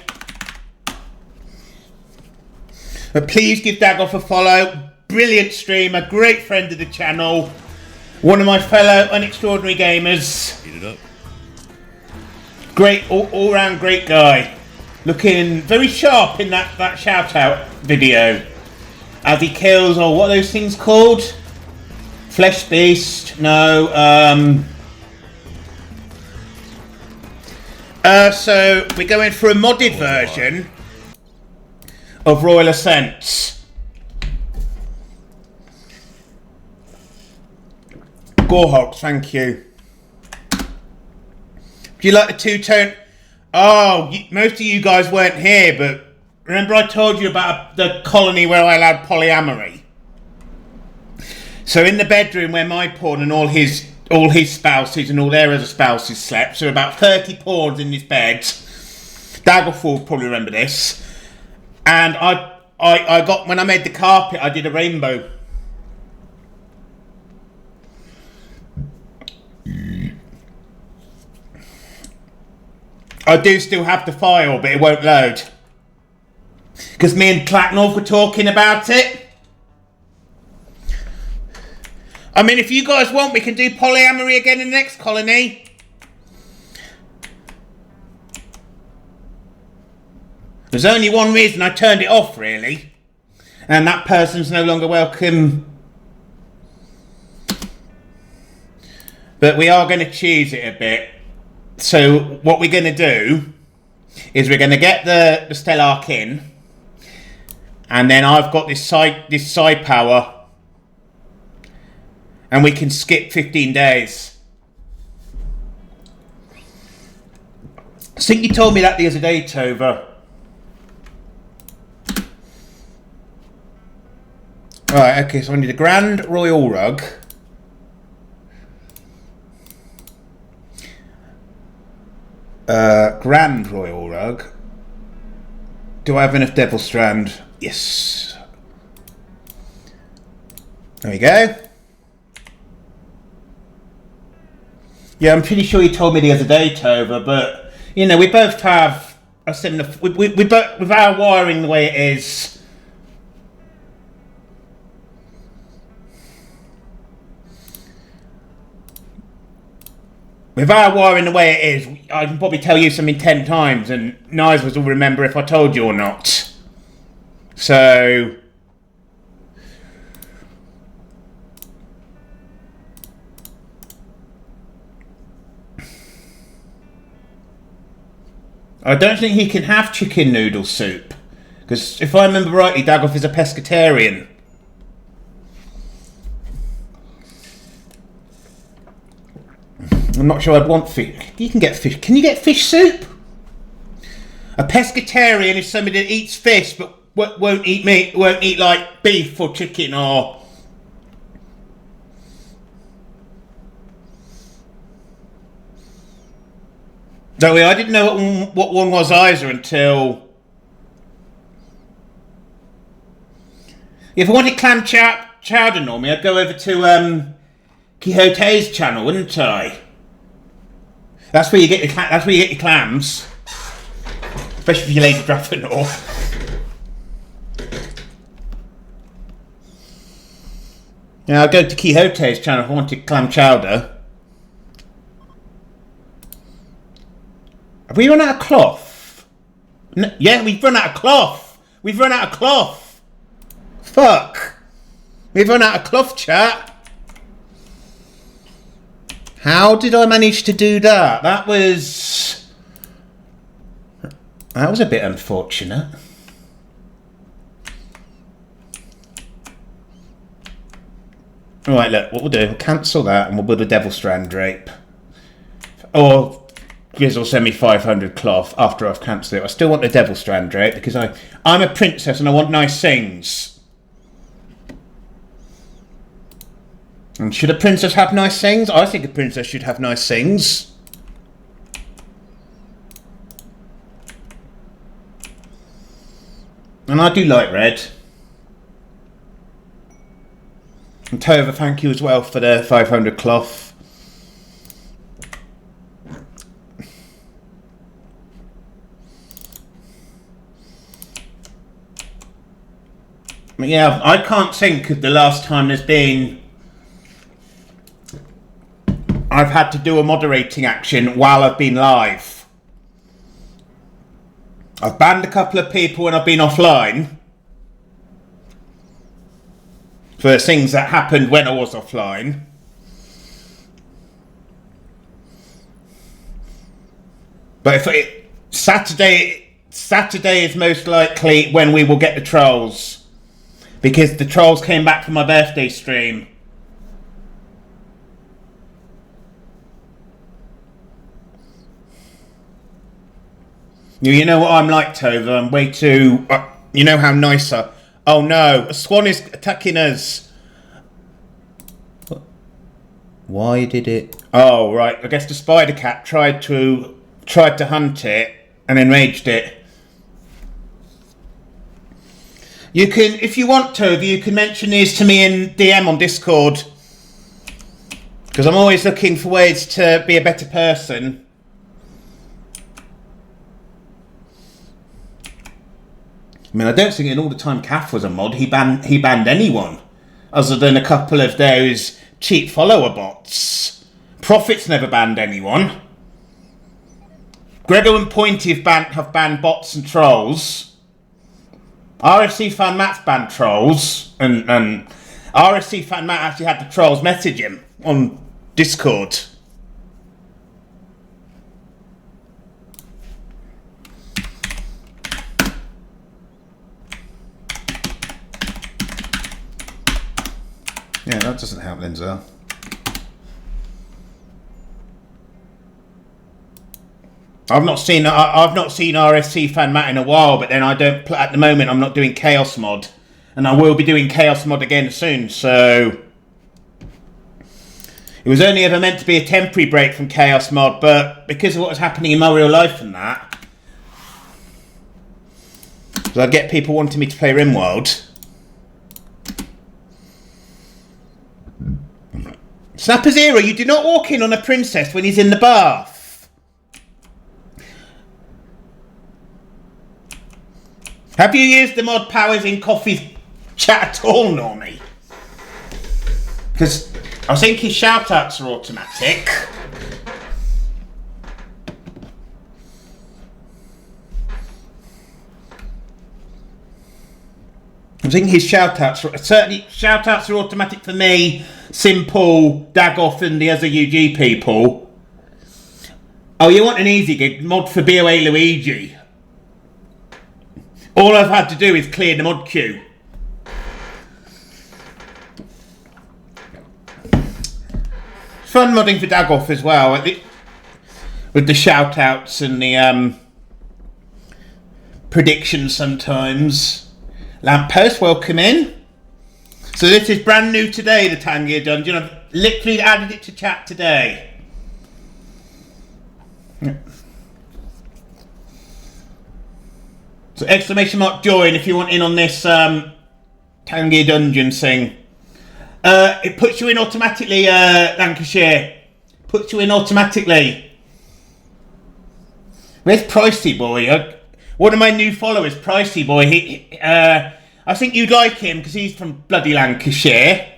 But please give Dagoff a follow. Brilliant streamer, great friend of the channel. One of my fellow unextraordinary gamers. Eat it up. Great, all-round great guy. Looking very sharp in that shout-out video. As he kills, or what are those things called? Flesh Beast, no, so we're going for a modded version of Royal Ascent. Gorehawks, thank you. Do you like the two-tone? Oh, most of you guys weren't here, but remember I told you about the colony where I allowed polyamory? So in the bedroom where my pawn and all his spouses and all their other spouses slept, so about 30 pawns in this bed. Daggerfall will probably remember this. And I got, when I made the carpet, I did a rainbow. I do still have the file, but it won't load. Because me and Clacknorth were talking about it. I mean, if you guys want, we can do polyamory again in the next colony. There's only one reason I turned it off, really. And that person's no longer welcome. But we are going to choose it a bit. So what we're going to do is we're going to get the Stellark in. And then I've got this side power. And we can skip 15 days. I think you told me that the other day, Tova. Right, okay, so I need a Grand Royal Rug. Grand Royal Rug. Do I have enough Devil Strand? Yes. There we go. Yeah, I'm pretty sure you told me the other day, Tova, but, you know, we both have a similar... We both, with our wiring the way it is... With our wiring the way it is, I can probably tell you something 10 times and neither of us will remember if I told you or not. So... I don't think he can have chicken noodle soup. Because if I remember rightly, Dagoff is a pescatarian. I'm not sure I'd want fish. You can get fish. Can you get fish soup? A pescatarian is somebody that eats fish but won't eat meat, won't eat like beef or chicken or... Zoe, I didn't know what one was either until... If I wanted clam chowder normally, I'd go over to Quixote's channel, wouldn't I? That's where you get your clams. Especially if you're Lady Draffenor. Now I'll go to Quixote's channel if I wanted clam chowder. Have we run out of cloth? No, yeah, we've run out of cloth. We've run out of cloth. Fuck. We've run out of cloth, chat. How did I manage to do that? That was a bit unfortunate. Alright, look, what we'll do, we'll cancel that and we'll build a Devil Strand drape. Or Grizz will send me 500 cloth after I've cancelled it. I still want the Devil Strand drape because I'm a princess and I want nice things. And should a princess have nice things? I think a princess should have nice things. And I do like red. And Tova, thank you as well for the 500 cloth. But yeah, I can't think of the last time there's been... I've had to do a moderating action while I've been live. I've banned a couple of people when I've been offline for things that happened when I was offline. But Saturday is most likely when we will get the trolls. Because the trolls came back for my birthday stream. You know what I'm like, Tova. I'm way too... you know how nice I... Oh no, a swan is attacking us. Why did it... Oh, right. I guess the spider cat tried to hunt it and enraged it. You can, if you want, Tova, you can mention these to me in DM on Discord. Because I'm always looking for ways to be a better person. I mean, I don't think in all the time Kath was a mod, he banned anyone. Other than a couple of those cheap follower bots. Prophet's never banned anyone. Gregor and Pointy have banned bots and trolls. RSC fan Matt's banned trolls, and RSC fan Matt actually had the trolls message him on Discord. Yeah, that doesn't help, Lindsay. I've not seen RSC fan Matt in a while, but then I don't at the moment. I'm not doing Chaos Mod, and I will be doing Chaos Mod again soon. So it was only ever meant to be a temporary break from Chaos Mod, but because of what was happening in my real life and that, so I get people wanting me to play RimWorld. Snapper Zero, you do not walk in on a princess when he's in the bath. Have you used the mod powers in Coffee's chat at all, Normie? Because I think his shout-outs are automatic. I think his shout-outs are... Certainly, shout-outs are automatic for me, Simple, Dagoff and the other UG people. Oh, you want an easy gig? Mod for BOA Luigi. All I've had to do is clear the mod queue. fun modding for Dagoff as well, with the shout outs and the predictions sometimes. Lamppost, welcome in. So this is brand new today, the Tangier Dungeon. I've literally added it to chat today. So exclamation mark join if you want in on this Tangier Dungeon thing. It puts you in automatically, Lancashire. Puts you in automatically. Where's Pricey Boy? One of my new followers, Pricey Boy. I think you'd like him because he's from bloody Lancashire.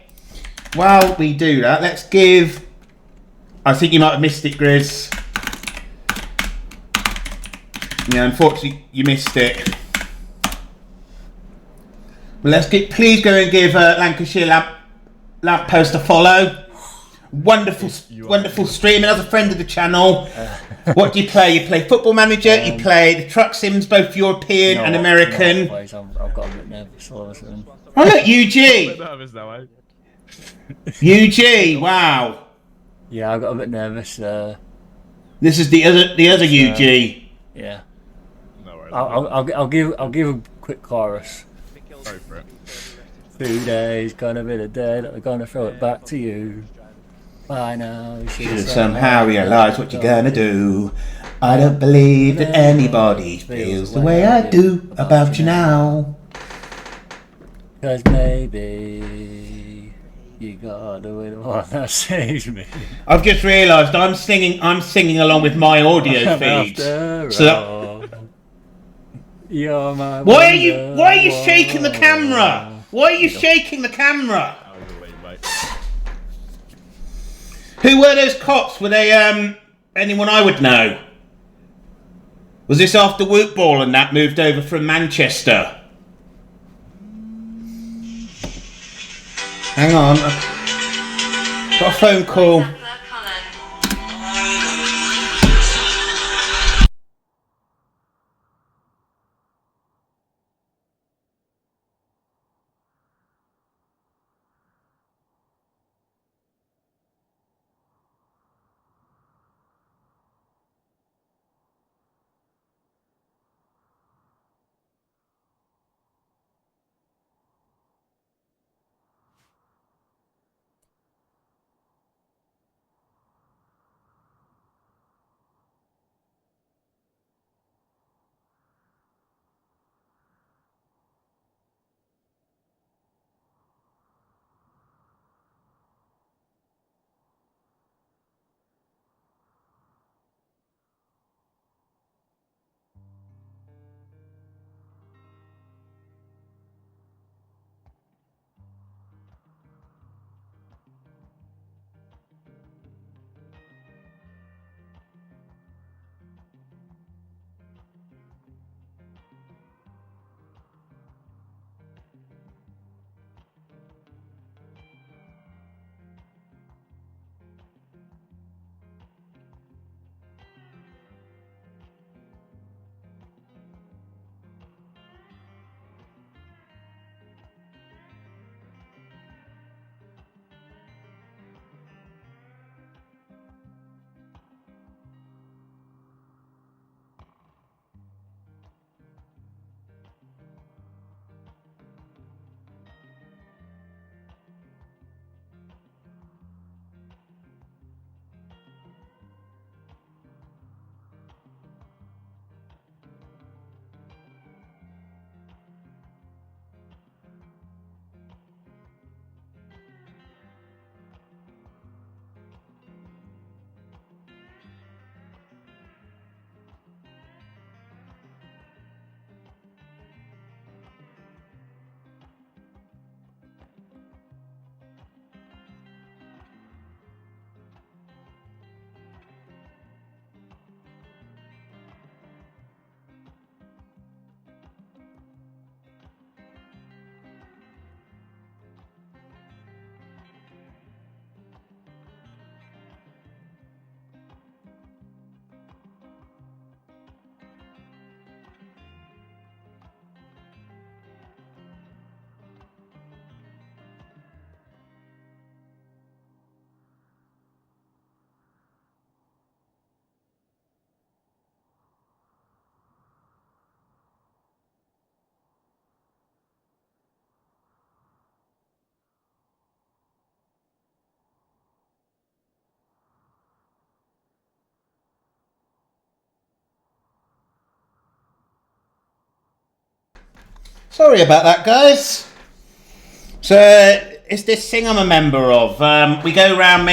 While we do that, let's give... I think you might have missed it, Grizz. Yeah, unfortunately, you missed it. Well, please go and give Lancashire Lamppost a follow. Wonderful stream. Another friend of the channel. What do you play? You play Football Manager. You play the Truck Sims, both European and American. I've got a bit nervous all of a sudden. Oh look, UG. UG. Wow. Yeah, I got a bit nervous. This is the other UG. Yeah. No worries. I'll give a quick chorus. Go for it. 2 days, gonna be the day that they're gonna throw it back to you. By now, you should somehow realise what you're gonna do. I don't believe that anybody feels the way I do about you now. Cause maybe you gotta be the one that saves me. I've just realised I'm singing along with my audio feeds. You're my why are you shaking the camera? Why are you shaking the camera? Who were those cops? Were they anyone I would know? Was this after Woot Ball and that moved over from Manchester? Hang on. Got a phone call. Sorry about that, guys. So it's this thing I'm a member of. We go around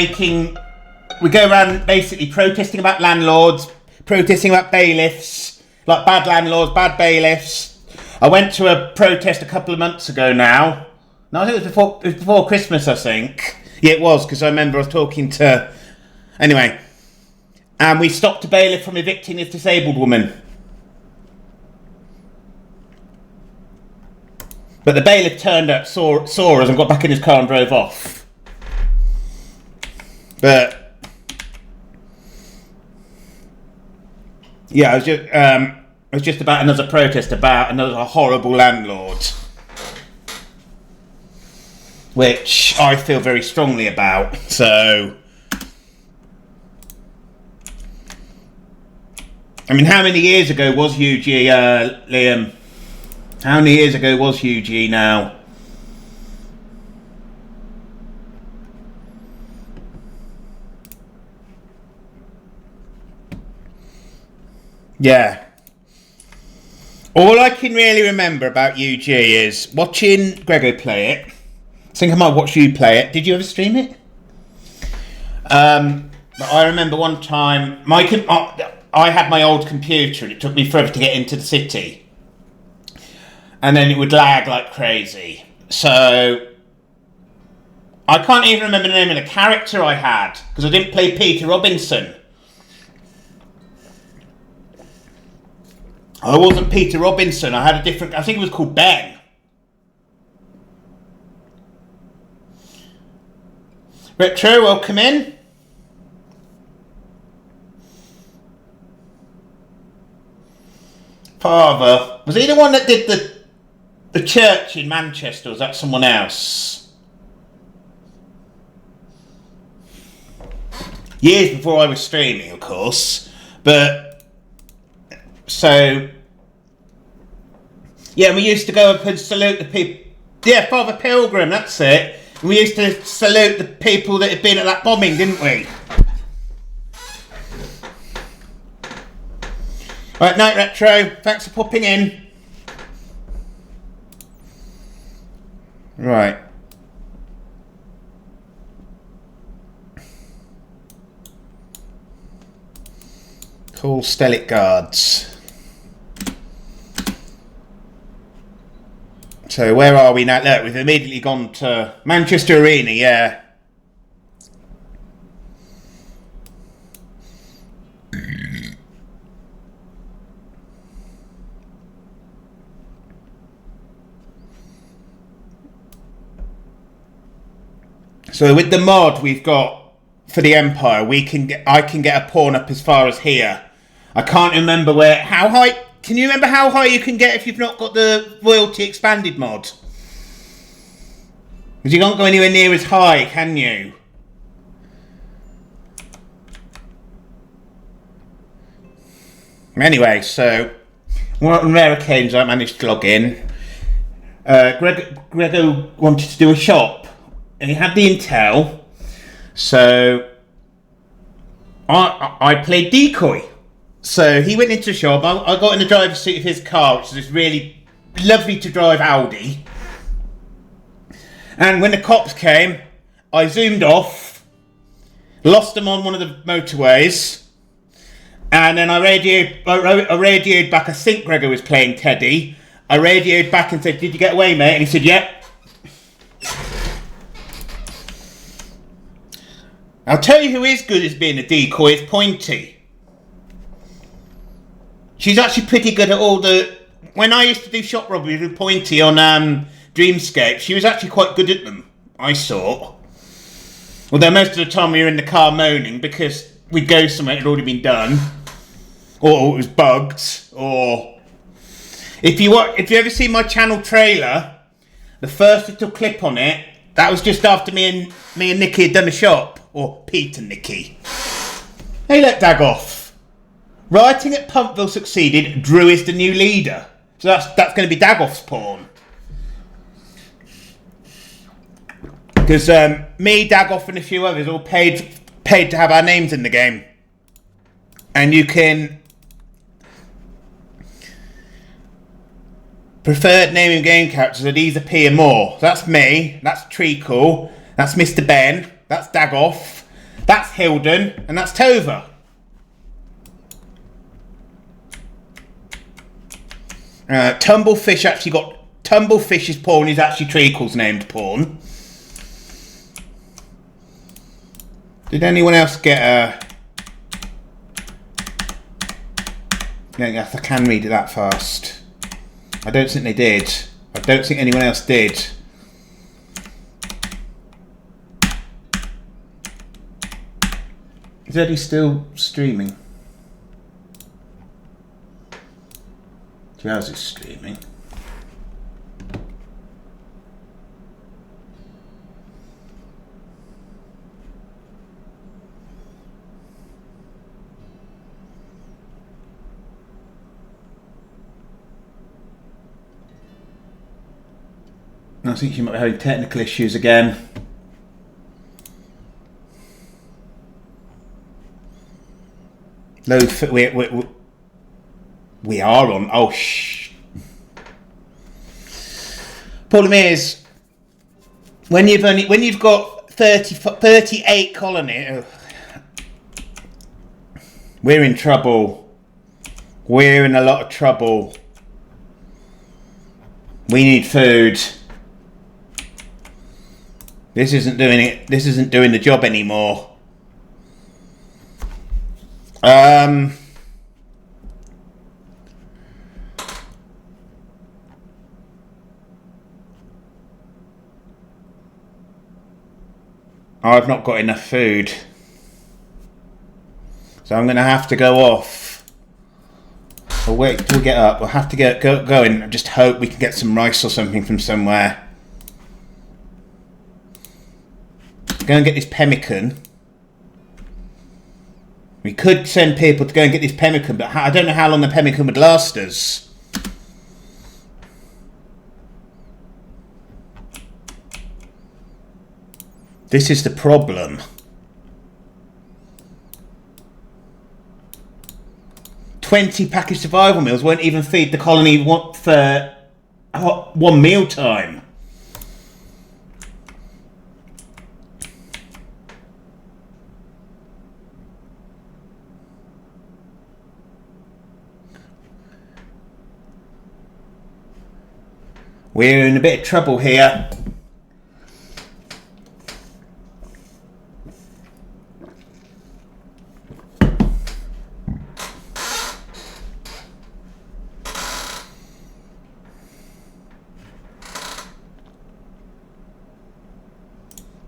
basically protesting about landlords, protesting about bailiffs, like bad landlords, bad bailiffs. I went to a protest a couple of months ago now. No, I think it was before Christmas, I think. Yeah, it was, because I remember I was talking to... Anyway. And we stopped a bailiff from evicting this disabled woman. But the bailiff turned up, saw us and got back in his car and drove off. But... Yeah, it was just about another protest about another horrible landlord. Which I feel very strongly about, so... I mean, how many years ago was UG, Liam? How many years ago was UG now? Yeah. All I can really remember about UG is watching Grego play it. I think I might watch you play it. Did you ever stream it? But I remember one time, I had my old computer and it took me forever to get into the city. And then it would lag like crazy. So, I can't even remember the name of the character I had, because I didn't play Peter Robinson. I wasn't Peter Robinson, I had a different, I think it was called Ben. Retro, welcome in. Father, was he the one that did the church in Manchester, or was that someone else? Years before I was streaming, of course. But, so, yeah, we used to go up and salute the people. Yeah, Father Pilgrim, that's it. We used to salute the people that had been at that bombing, didn't we? Right, Night Retro, thanks for popping in. Right. Call Stellic Guards. So where are we now? Look, we've immediately gone to Manchester Arena, yeah. So with the mod we've got for the Empire, I can get a pawn up as far as here. I can't remember how high. Can you remember how high you can get if you've not got the Royalty Expanded mod? Because you can't go anywhere near as high, can you? Anyway, so on rare occasions I managed to log in. Grego wanted to do a shop. And he had the intel, so I played decoy. So he went into the shop. I got in the driver's seat of his car, which is this really lovely to drive Audi. And when the cops came, I zoomed off, lost them on one of the motorways, and then I radioed back. I think Gregor was playing Teddy. I radioed back and said, "Did you get away, mate?" And he said, "Yep." I'll tell you who is good as being a decoy is Pointy. She's actually pretty good at all the... When I used to do shop robberies with Pointy on Dreamscape, she was actually quite good at them, I thought. Although most of the time we were in the car moaning because we'd go somewhere that had already been done. Or it was bugged. Or... If you ever see my channel trailer, the first little clip on it, that was just after me and Nikki had done a shop. Or Pete and Nikki. Hey, let Dagoff. Rioting at Pumpville succeeded. Drew is the new leader. So that's going to be Dagoff's pawn. Because me, Dagoff and a few others all paid to have our names in the game. And you can... Preferred naming game characters are these appear more. That's me, that's Treacle, that's Mr. Ben, that's Dagoff, that's Hilden, and that's Tova. Tumblefish actually got... Tumblefish's pawn is actually Treacle's named pawn. Did anyone else get a... Yes, I can read it that fast. I don't think they did. I don't think anyone else did. Is Eddie still streaming? Jazz is streaming. I think you might be having technical issues again. We are on. Oh shh. Problem is, when you've got 38 colonies, we're in trouble. We're in a lot of trouble. We need food. This isn't doing it. This isn't doing the job anymore. I've not got enough food, so I'm going to have to go off. I'll wait till we get up. We'll have to go in and just hope we can get some rice or something from somewhere. Go and get this pemmican. We could send people to go and get this pemmican, but I don't know how long the pemmican would last us. This is the problem. 20 packaged survival meals won't even feed the colony for one meal time. We're in a bit of trouble here.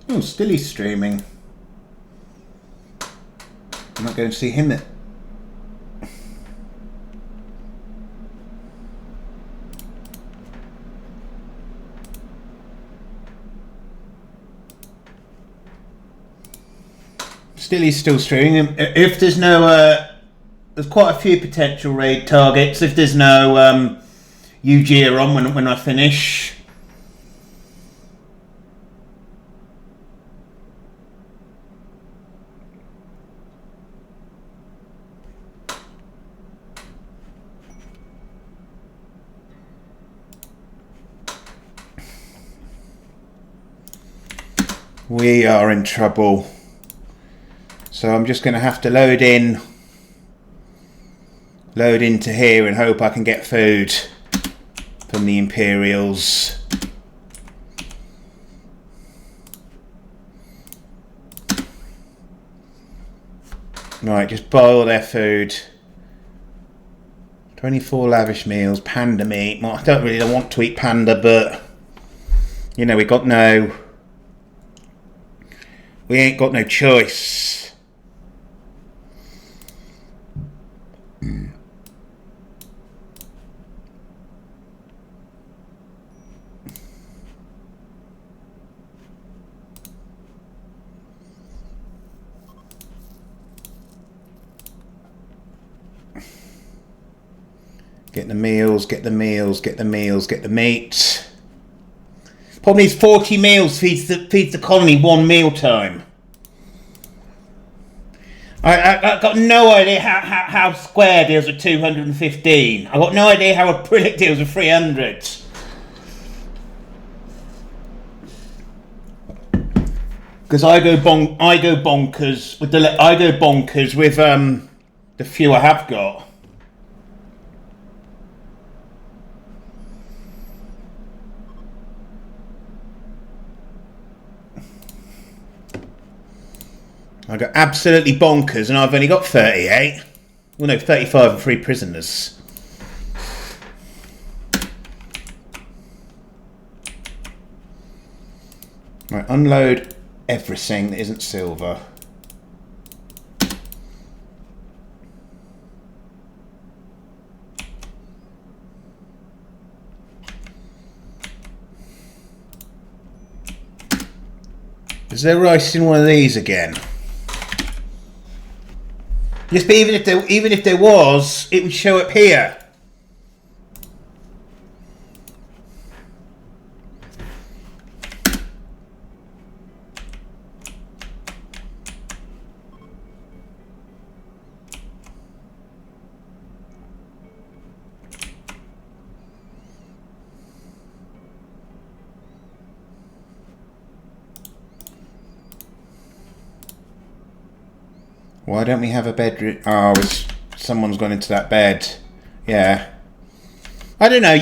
Oh, still he's streaming. I'm not going to see him. Still he's still streaming. If there's no... there's quite a few potential raid targets. If there's no UG on when I finish... We are in trouble. So I'm just going to have to load into here and hope I can get food from the Imperials. Right, just buy all their food. 24 lavish meals, panda meat. Well, I don't really want to eat panda, but you know, we ain't got no choice. Get the meals, get the meals, get the meals, get the meat. Problem is 40 meals feeds the colony one meal time. I got no idea how square deals with 215. I got no idea how a acrylic deals with 300. Because I go bonkers with the few I have got. I got absolutely bonkers, and I've only got 38. Well, no, 35 and 3 prisoners. Right, unload everything that isn't silver. Is there rice in one of these again? Yes, but even if there was, it would show up here. Why don't we have a bedroom? Oh, someone's gone into that bed. Yeah. I don't know,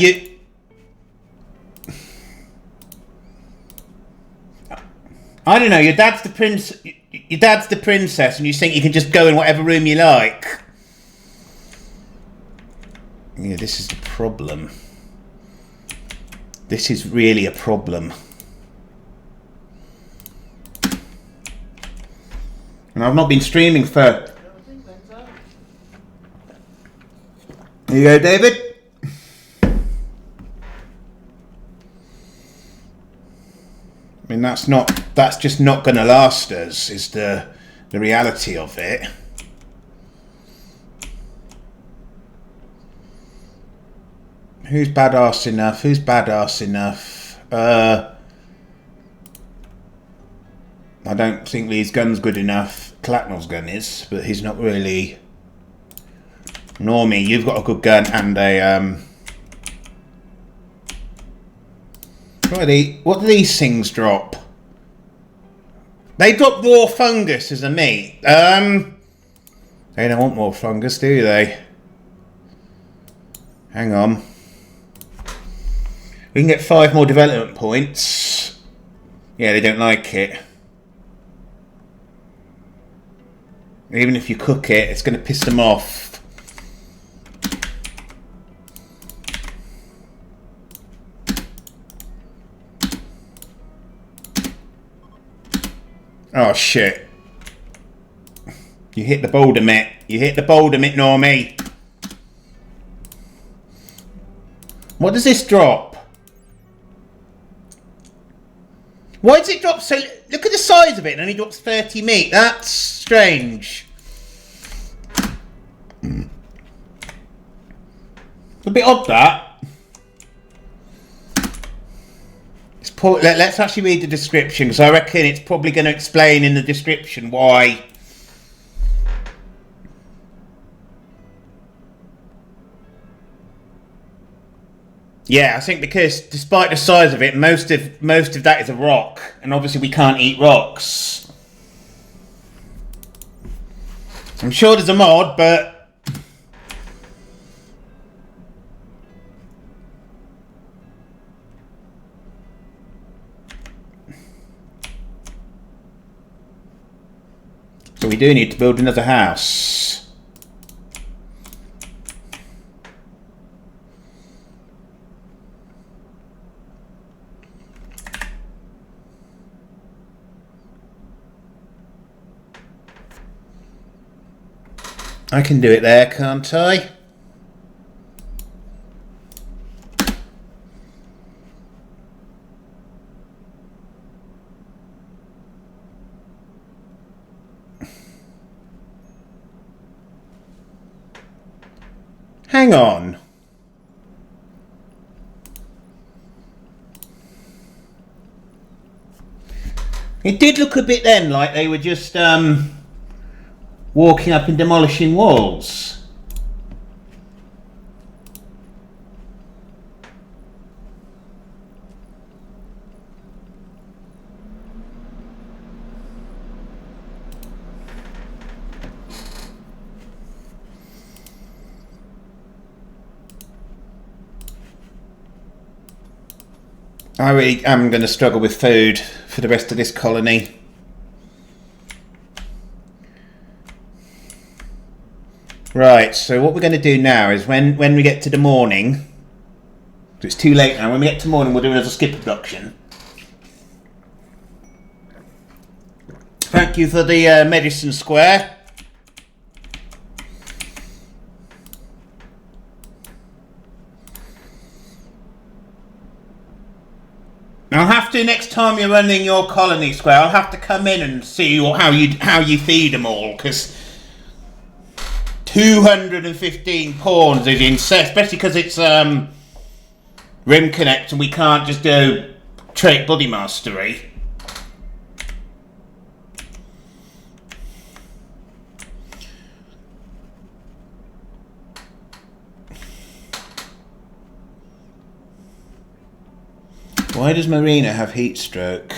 I don't know, your dad's the princess and you think you can just go in whatever room you like. Yeah, this is the problem. This is really a problem. And I've not been streaming for... There you go, David. I mean, that's just not going to last us, is the reality of it. Who's badass enough? Who's badass enough? I don't think Lee's gun's good enough. Clacknell's gun is, but he's not really... Normie, you've got a good gun and a... What do these things drop? They drop raw fungus as a meat. They don't want more fungus, do they? Hang on. We can get 5 more development points. Yeah, they don't like it. Even if you cook it, it's going to piss them off. Oh shit. You hit the boulder, Mitt. You hit the boulder, Mitt, Normie. What does this drop? Why does it drop so... Look at the size of it and only drops 30 meat. That's strange. A bit odd, that. Let's actually read the description, because I reckon it's probably going to explain in the description why. Yeah, I think because despite the size of it, most of that is a rock, and obviously we can't eat rocks. I'm sure there's a mod, but so we do need to build another house. I can do it there, can't I? Hang on. It did look a bit then like they were just walking up and demolishing walls. I really am going to struggle with food for the rest of this colony. Right, so what we're going to do now is when we get to the morning, so it's too late now, when we get to morning we'll do another skip abduction. Thank you for the medicine square. I'll have to, next time you're running your colony square, I'll have to come in and see how you feed them all, because 215 pawns is insane, especially because it's Rim Connect and we can't just do trait body mastery. Why does Marina have heat stroke?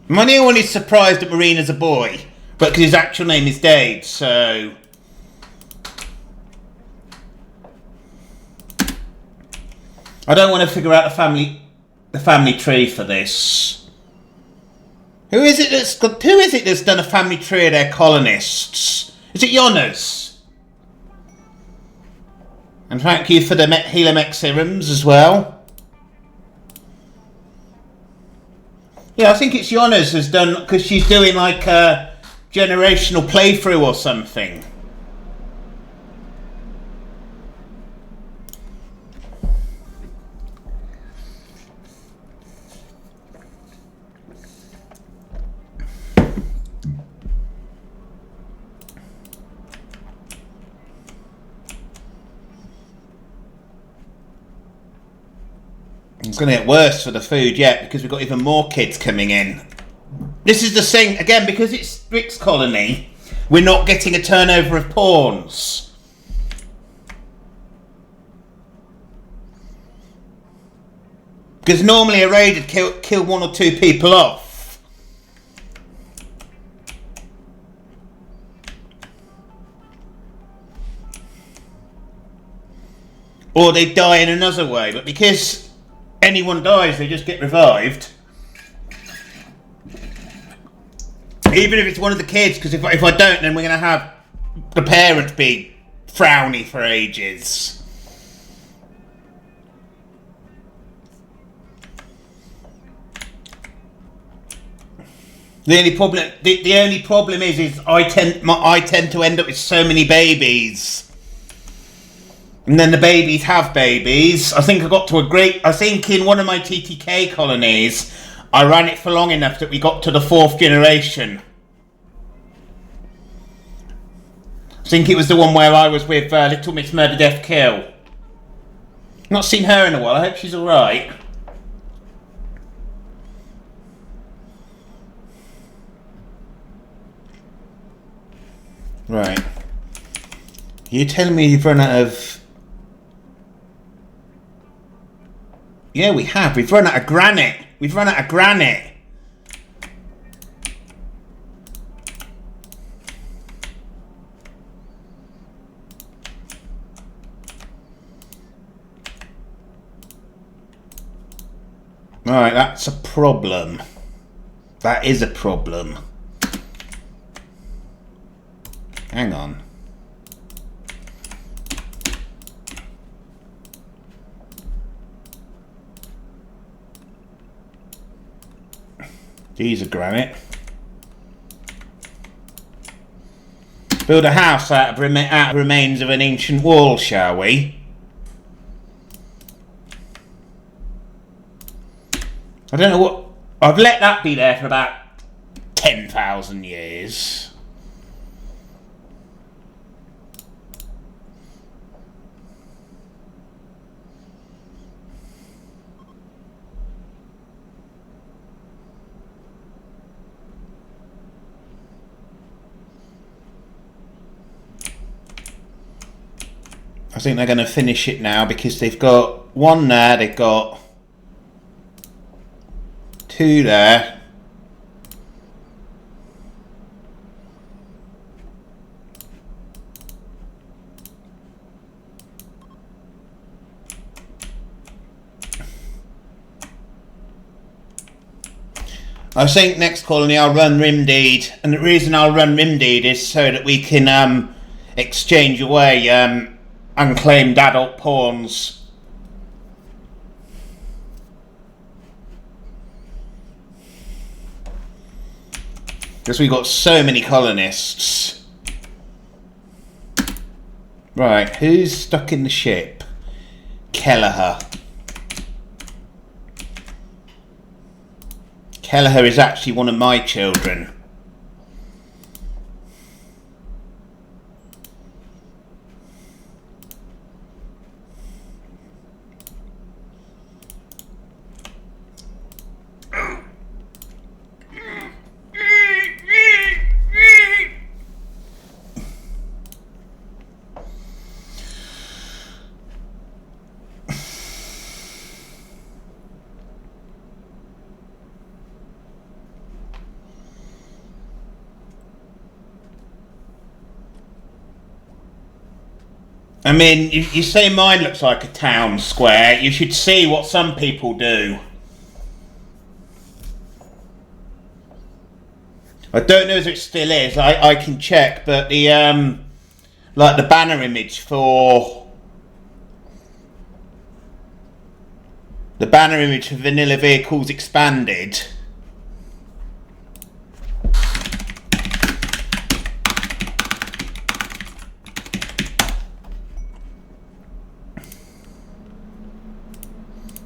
I'm only one is surprised that Marina's a boy, but because his actual name is Dave, so I don't want to figure out the family tree for this. Who is it that's done a family tree of their colonists? Is it Jonas? And thank you for the Helimex serums as well. Yeah, I think it's Jonas has done, because she's doing like a generational playthrough or something. It's going to get worse for the food yet, because we've got even more kids coming in. This is the thing, again, because it's RICS colony, we're not getting a turnover of pawns. Because normally a raid would kill 1 or 2 people off. Or they die in another way, but because anyone dies, they just get revived. Even if it's one of the kids, because if I don't, then we're going to have the parents be frowny for ages. The only problem is I tend to end up with so many babies. And then the babies have babies. I think I think in one of my TTK colonies, I ran it for long enough that we got to the 4th generation. I think it was the one where I was with Little Miss Murder Death Kill. Not seen her in a while, I hope she's alright. Right. You telling me you've run out of... Yeah, we have. We've run out of granite. We've run out of granite. Alright, that's a problem. That is a problem. Hang on. These are granite. Build a house out of remains of an ancient wall, shall we? I don't know what... I've let that be there for about 10,000 years. I think they're going to finish it now because they've got one there, they've got two there. I think next colony I'll run RimDeed, and the reason I'll run RimDeed is so that we can exchange away unclaimed adult pawns. Because we've got so many colonists. Right, who's stuck in the ship? Kelleher. Kelleher is actually one of my children. I mean, you say mine looks like a town square. You should see what some people do. I don't know if it still is. I can check, but the like the banner image for Vanilla Vehicles Expanded.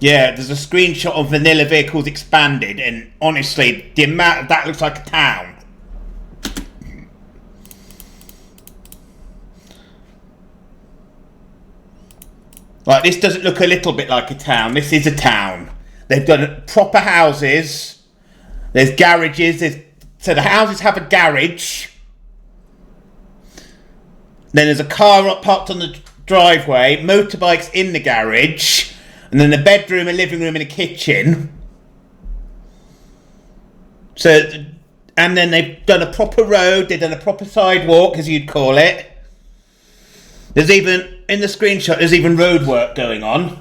Yeah, there's a screenshot of Vanilla Vehicles Expanded, and honestly, the amount of that looks like a town. Like, this doesn't look a little bit like a town. This is a town. They've done proper houses. There's garages. So the houses have a garage. Then there's a car parked on the driveway. Motorbikes in the garage. And then a bedroom, a living room, and a kitchen. So, and then they've done a proper road. They've done a proper sidewalk, as you'd call it. There's even, in the screenshot, there's even road work going on.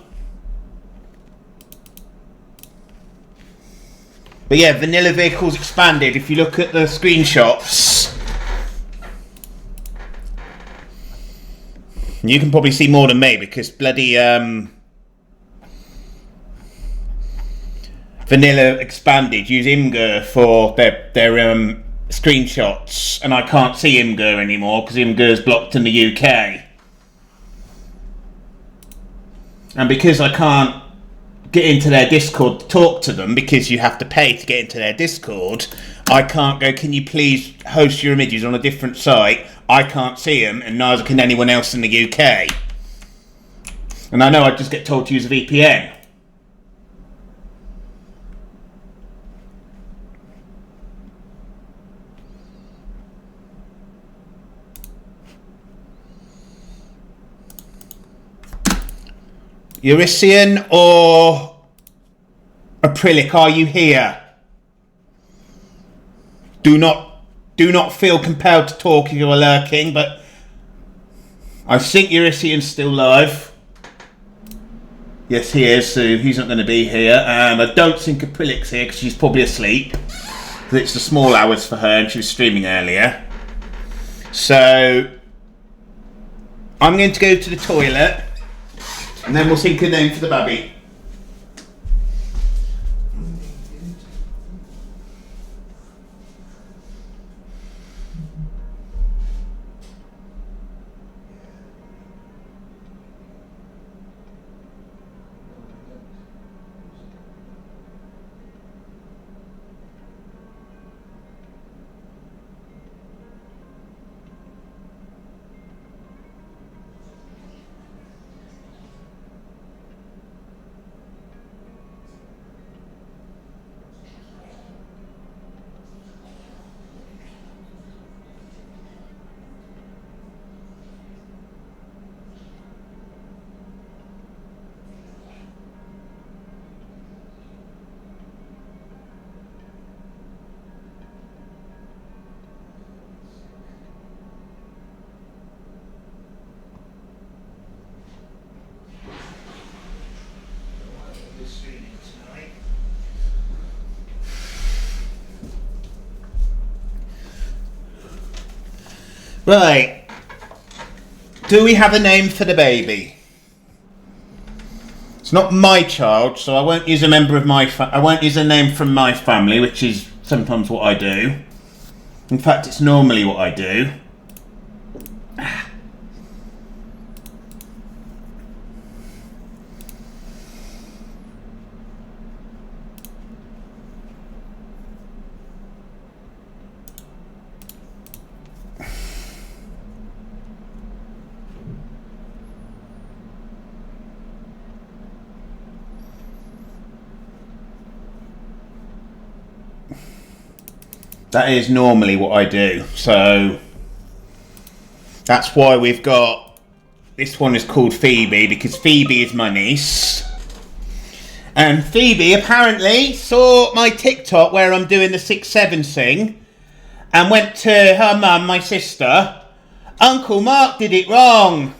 But yeah, Vanilla Vehicles Expanded, if you look at the screenshots. You can probably see more than me, because bloody Vanilla Expanded use Imgur for their screenshots, and I can't see Imgur anymore because Imgur's blocked in the UK. And because I can't get into their Discord to talk to them, because you have to pay to get into their Discord, I can't go, can you please host your images on a different site? I can't see them, and neither can anyone else in the UK. And I know I just get told to use a VPN. Eurasian or Acrylic, are you here? Do not feel compelled to talk if you're lurking, but I think Eurasian's still live. Yes, he is, so he's not going to be here. And I don't think Acrylic's here because she's probably asleep. Because it's the small hours for her and she was streaming earlier. So I'm going to go to the toilet. And then we'll think a name for the baby. Right. Do we have a name for the baby? It's not my child, so I won't use a member of my I won't use a name from my family, which is sometimes what I do. In fact, it's normally what I do. That is normally what I do, so that's why we've got, this one is called Phoebe, because Phoebe is my niece. And Phoebe apparently saw my TikTok where I'm doing the 6-7 thing and went to her mum, my sister, Uncle Mark did it wrong.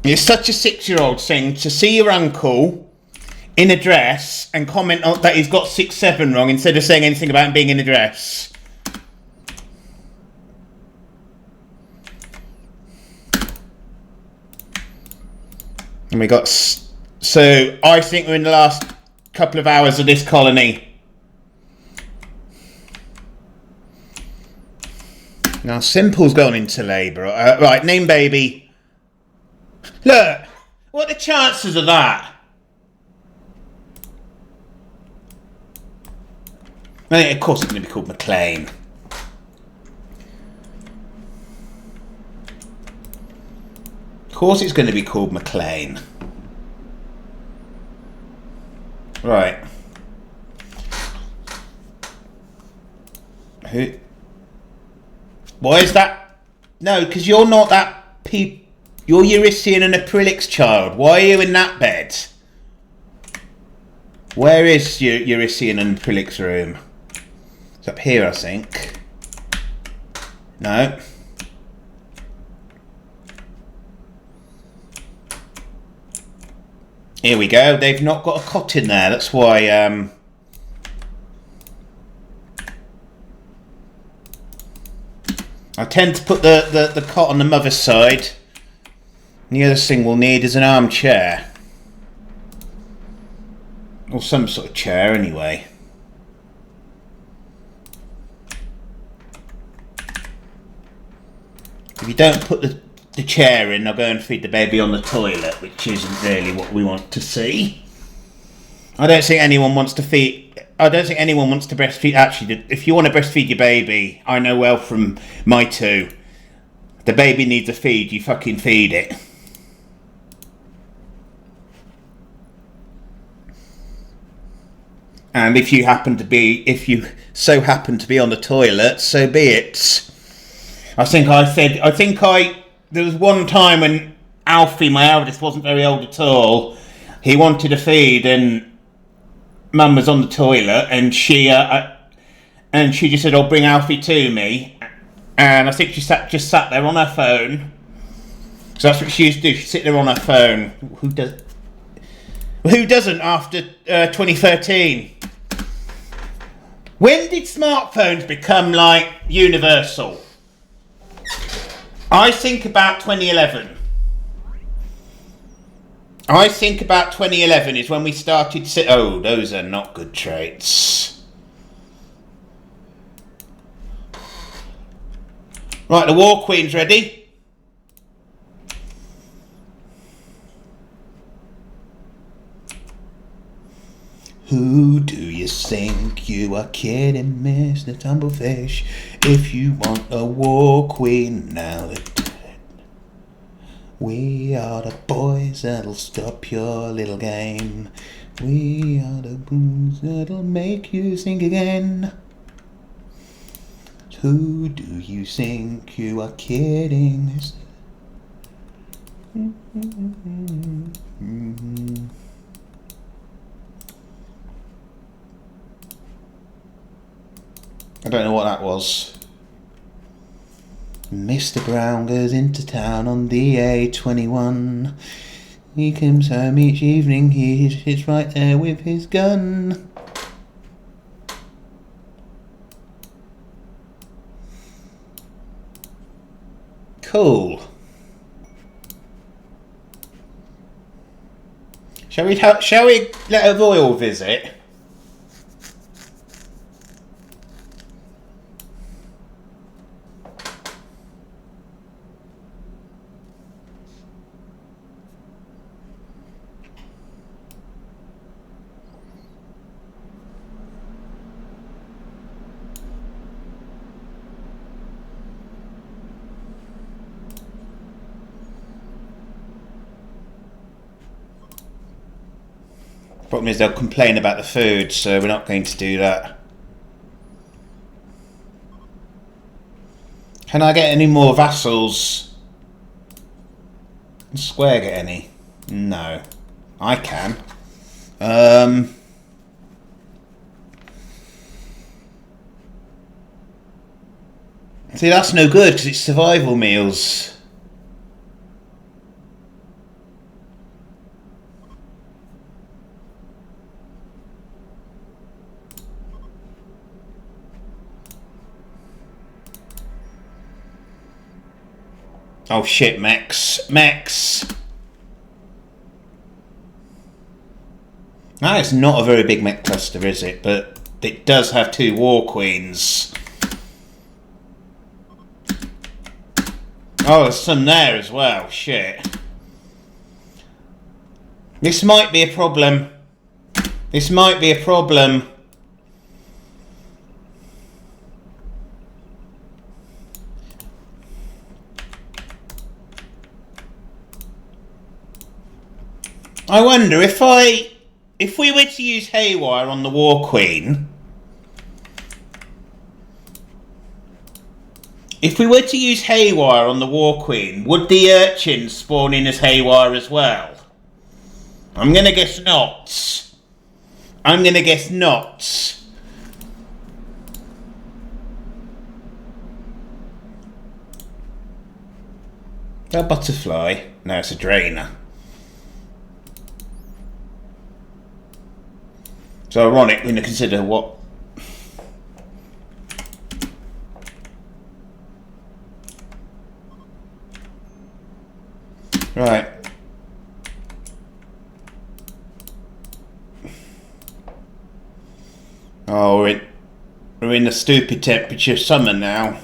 It's such a 6-year-old thing to see your uncle in a dress and comment on that he's got 6-7 wrong instead of saying anything about him being in a dress. And we got... So, I think we're in the last couple of hours of this colony. Now, Simple's gone into labour. Right, name baby... Look, what are the chances of that? Of course it's going to be called McLean. Of course it's going to be called McLean. Right. Who? Why is that? No, because you're not that You're Eurasian and Acrylic's child. Why are you in that bed? Where is Eurasian and Acrylic's room? It's up here, I think. No. Here we go. They've not got a cot in there. That's why... I tend to put the cot on the mother's side. The other thing we'll need is an armchair. Or some sort of chair, anyway. If you don't put the chair in, I'll go and feed the baby on the toilet, which isn't really what we want to see. I don't think anyone wants to breastfeed. Actually, if you want to breastfeed your baby, I know well from my two, the baby needs a feed, you fucking feed it. And if you so happen to be on the toilet, so be it. There was one time when Alfie, my eldest, wasn't very old at all. He wanted a feed and Mum was on the toilet and she just said, "Oh, bring Alfie to me." And I think she just sat there on her phone. So that's what she used to do. She'd sit there on her phone. Who doesn't after 2013? When did smartphones become like universal? I think about 2011. I think about 2011 is when we started to... Oh, those are not good traits. Right, the War Queen's ready. Who do you think you are kidding, Mr. Tumblefish? If you want a War Queen, now they're dead. We are the boys that'll stop your little game. We are the boys that'll make you think again. Who do you think you are kidding? I don't know what that was. Mr. Brown goes into town on the A21. He comes home each evening, he sits right there with his gun. Cool. Shall we let a royal visit? Problem is they'll complain about the food, so we're not going to do that. Can I get any more vassals? Can Square get any? No. I can. See, that's no good because it's survival meals. Oh shit, Mex. That is not a very big mech cluster, is it? But it does have 2 war queens. Oh, there's some there as well. Shit. This might be a problem. I wonder if we were to use Haywire on the War Queen. If we were to use Haywire on the War Queen, would the urchins spawn in as Haywire as well? I'm gonna guess not. A butterfly? No, it's a drainer. It's ironic when you consider what... Right. Oh, we're in the stupid temperature summer now.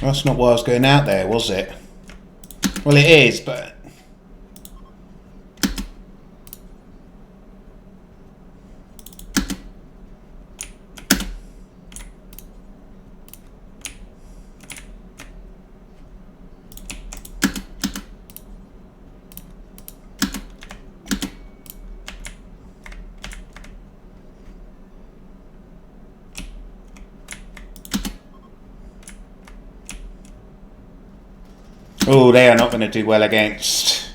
That's not why I was going out there, was it? Well, it is, but... Oh, they are not going to do well against.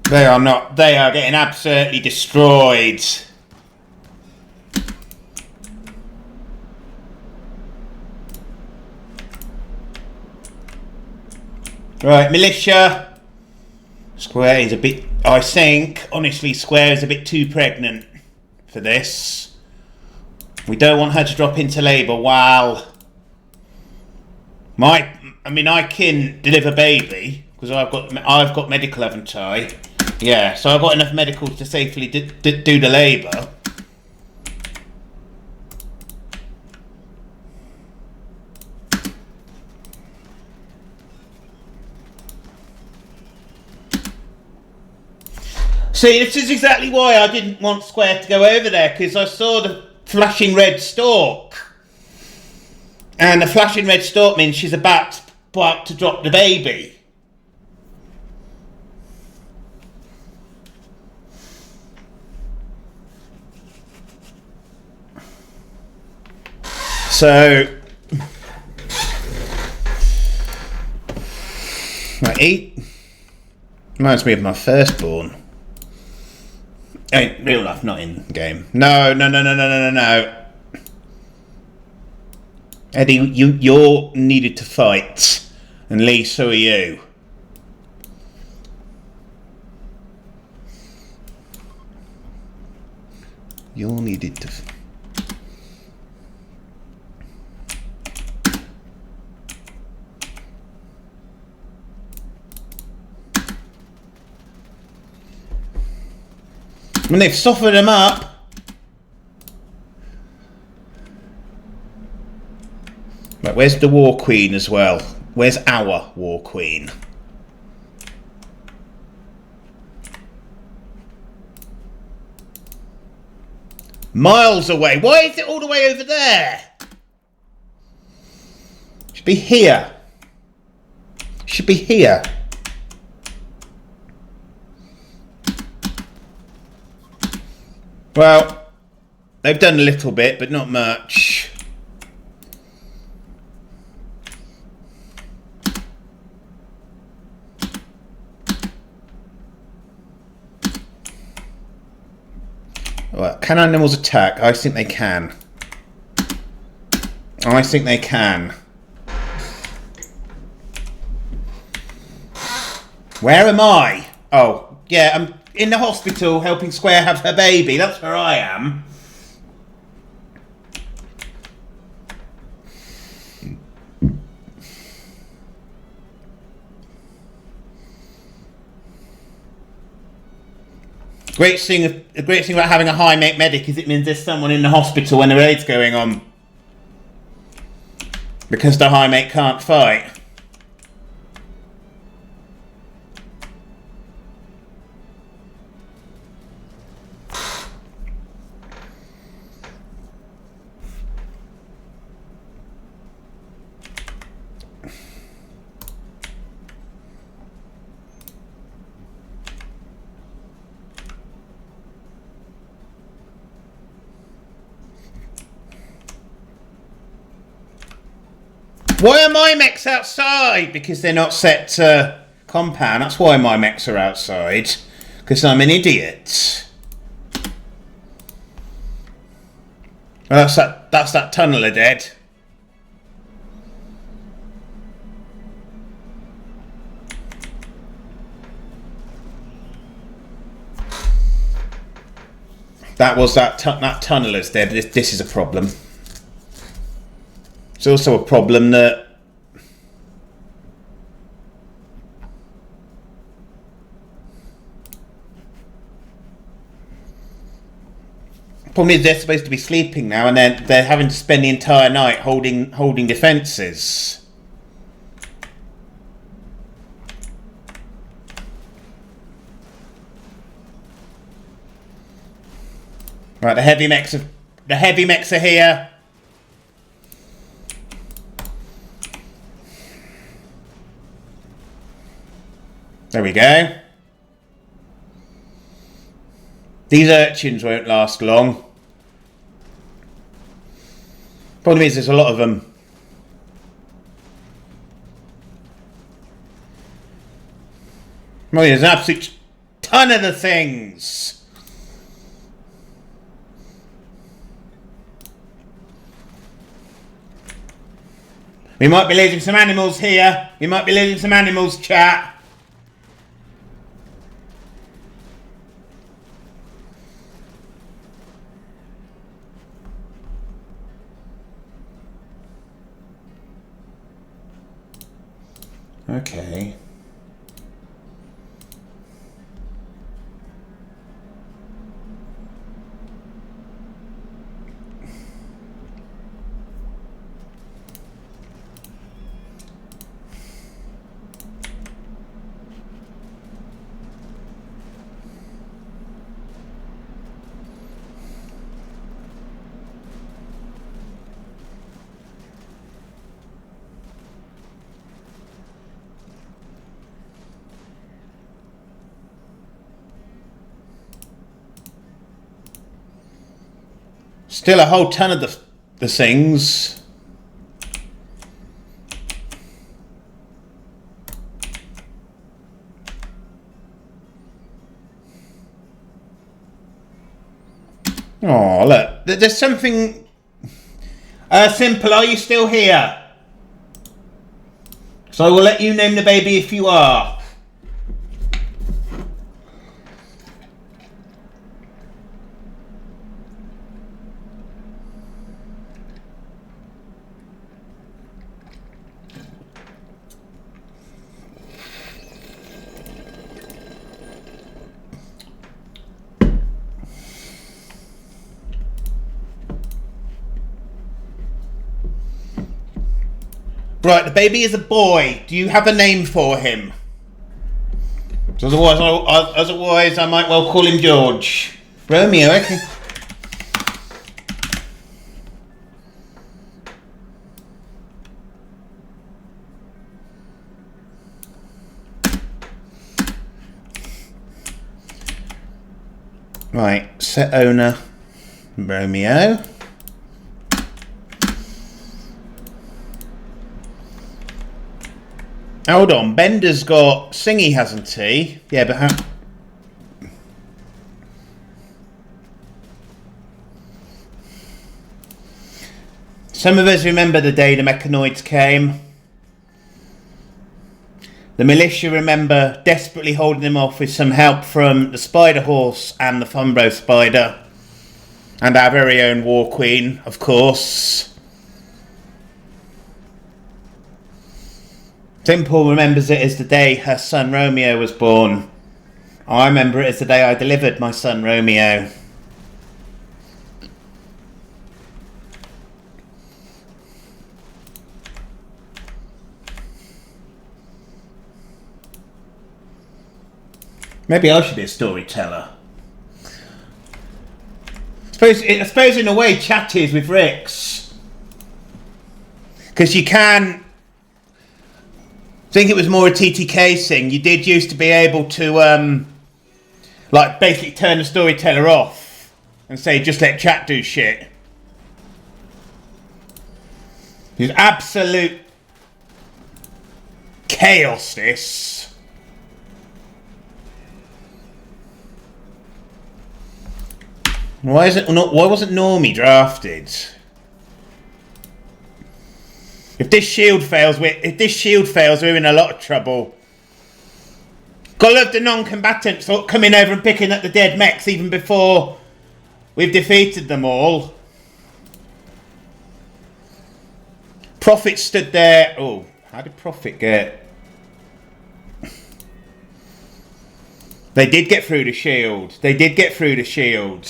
They are not. They are getting absolutely destroyed. Right, militia. Square is a bit... I think, honestly, Square is a bit too pregnant for this. We don't want her to drop into labour while... I can deliver baby, because I've got medical, haven't I? Yeah, so I've got enough medical to safely do the labour. See, this is exactly why I didn't want Square to go over there, because I saw the flashing red stalk. And the flashing red stalk means she's about to drop the baby. So, right, 8 reminds me of my firstborn. In real life, not in game. No. Eddie, you're needed to fight, and Lee, so are you. You're needed to. When they've softened them up. Right, where's the War Queen as well? Where's our War Queen? Miles away. Why is it all the way over there? Should be here. Should be here. Well, they've done a little bit, but not much. Well, can animals attack? I think they can. I think they can. Where am I? Oh, yeah, I'm in the hospital helping Square have her baby. That's where I am. The great thing about having a high mech medic is it means there's someone in the hospital when the raid's going on. Because the high mech can't fight. Why are my mechs outside? Because they're not set to compound. That's why my mechs are outside. Because I'm an idiot. Well, that's that tunneler dead. That tunneler's dead. This is a problem. It's also a problem that problem is they're supposed to be sleeping now, and they're having to spend the entire night holding defences. Right, the heavy mechs are here. There we go. These urchins won't last long. Problem is, there's a lot of them. Well, there's an absolute ton of the things. We might be losing some animals here. We might be losing some animals, chat. Okay. Still a whole ton of the things. Oh, look. There's something... Simple, are you still here? So I will let you name the baby if you are. Right, the baby is a boy. Do you have a name for him? Otherwise, I might well call him George. Romeo, okay. Right, set owner, Romeo. Hold on, Bender's got Singy, hasn't he? Yeah, but how... Some of us remember the day the mechanoids came. The militia remember desperately holding them off with some help from the Spider Horse and the Fumbro Spider. And our very own War Queen, of course. Simple remembers it as the day her son Romeo was born. I remember it as the day I delivered my son Romeo. Maybe I should be a storyteller. I suppose in a way chat is with RICS. Because you can... I think it was more a TTK thing. You did used to be able to, like, basically turn the storyteller off and say, just let chat do shit. It's absolute chaos, this. Why wasn't Normie drafted? If this shield fails, we're in a lot of trouble. Gotta love the non-combatants coming over and picking up the dead mechs even before we've defeated them all. Prophet stood there. Oh, how did Prophet get? They did get through the shield. They did get through the shield.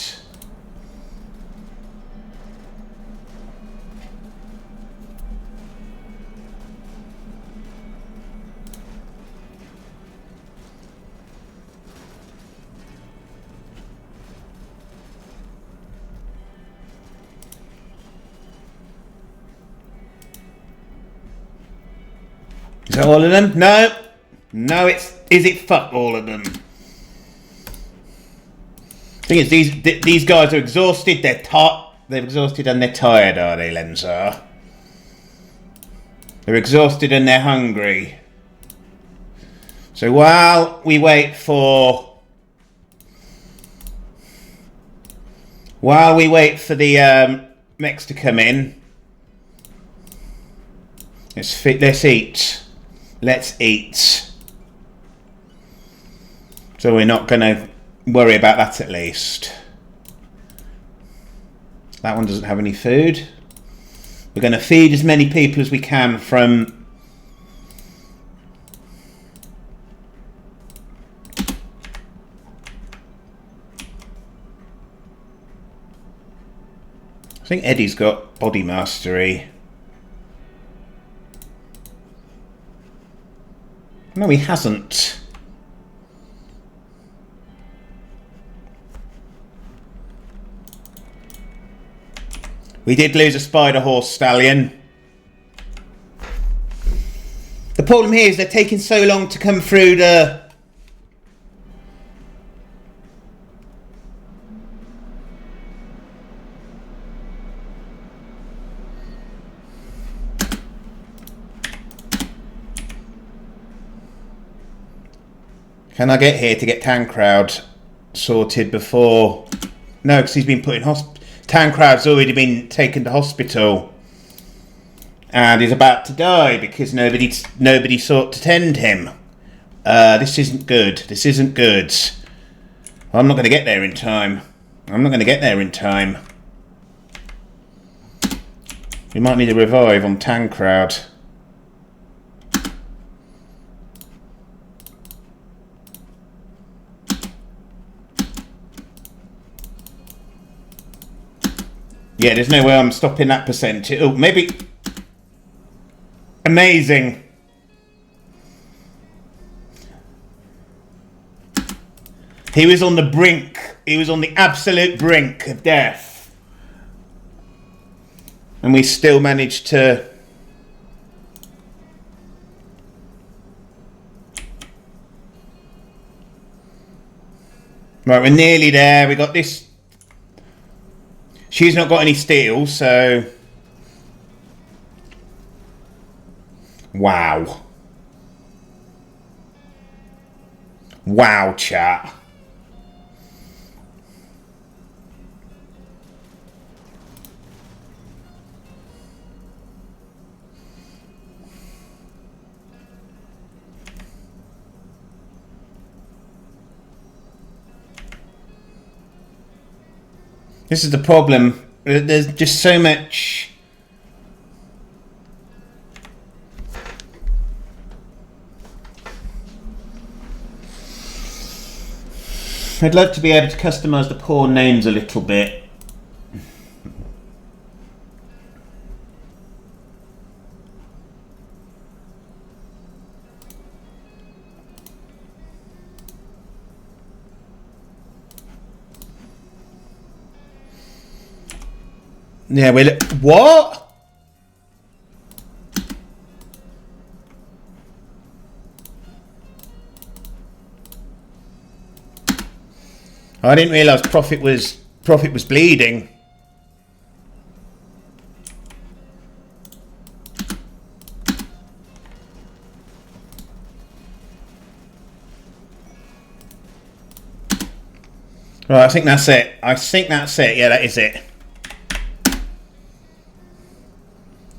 Is that all of them? No. No, is it fuck all of them? Thing is, these guys are exhausted, they're exhausted and they're tired, are they, Lenzar? They're exhausted and they're hungry. So while we wait for the mechs to come in, let's eat. Let's eat. So we're not going to worry about that at least. That one doesn't have any food. We're going to feed as many people as we can from... I think Eddie's got body mastery. No, he hasn't. We did lose a Spider Horse Stallion. The problem here is they're taking so long to come through the... Can I get here to get Tancrowd sorted before... No, because he's been put in hospital. Tancrowd's already been taken to hospital. And he's about to die because nobody sought to tend him. This isn't good. This isn't good. I'm not going to get there in time. I'm not going to get there in time. We might need a revive on Tancrowd. Yeah, there's no way I'm stopping that percentage. Oh, maybe... Amazing. He was on the brink. He was on the absolute brink of death. And we still managed to... Right, we're nearly there. We got this... She's not got any steel, so... Wow. Wow, chat. This is the problem. There's just so much... I'd love to be able to customise the pawn names a little bit. Yeah, we're... What? I didn't realise Prophet was bleeding. Right, I think that's it. I think that's it. Yeah, that is it.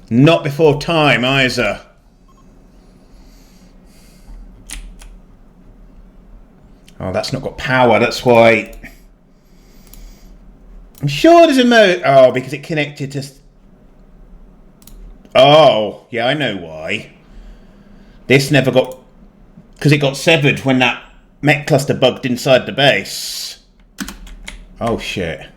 Not before time, either. Oh, that's not got power, that's why... I'm sure there's a mode... Oh, because it connected to... Oh, yeah, I know why. This never got... Because it got severed when that mech cluster bugged inside the base. Oh, shit.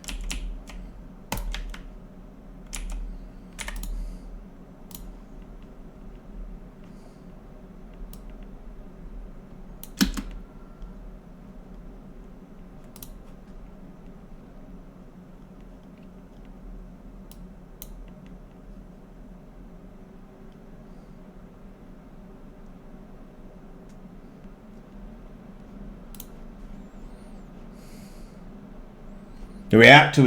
The reactor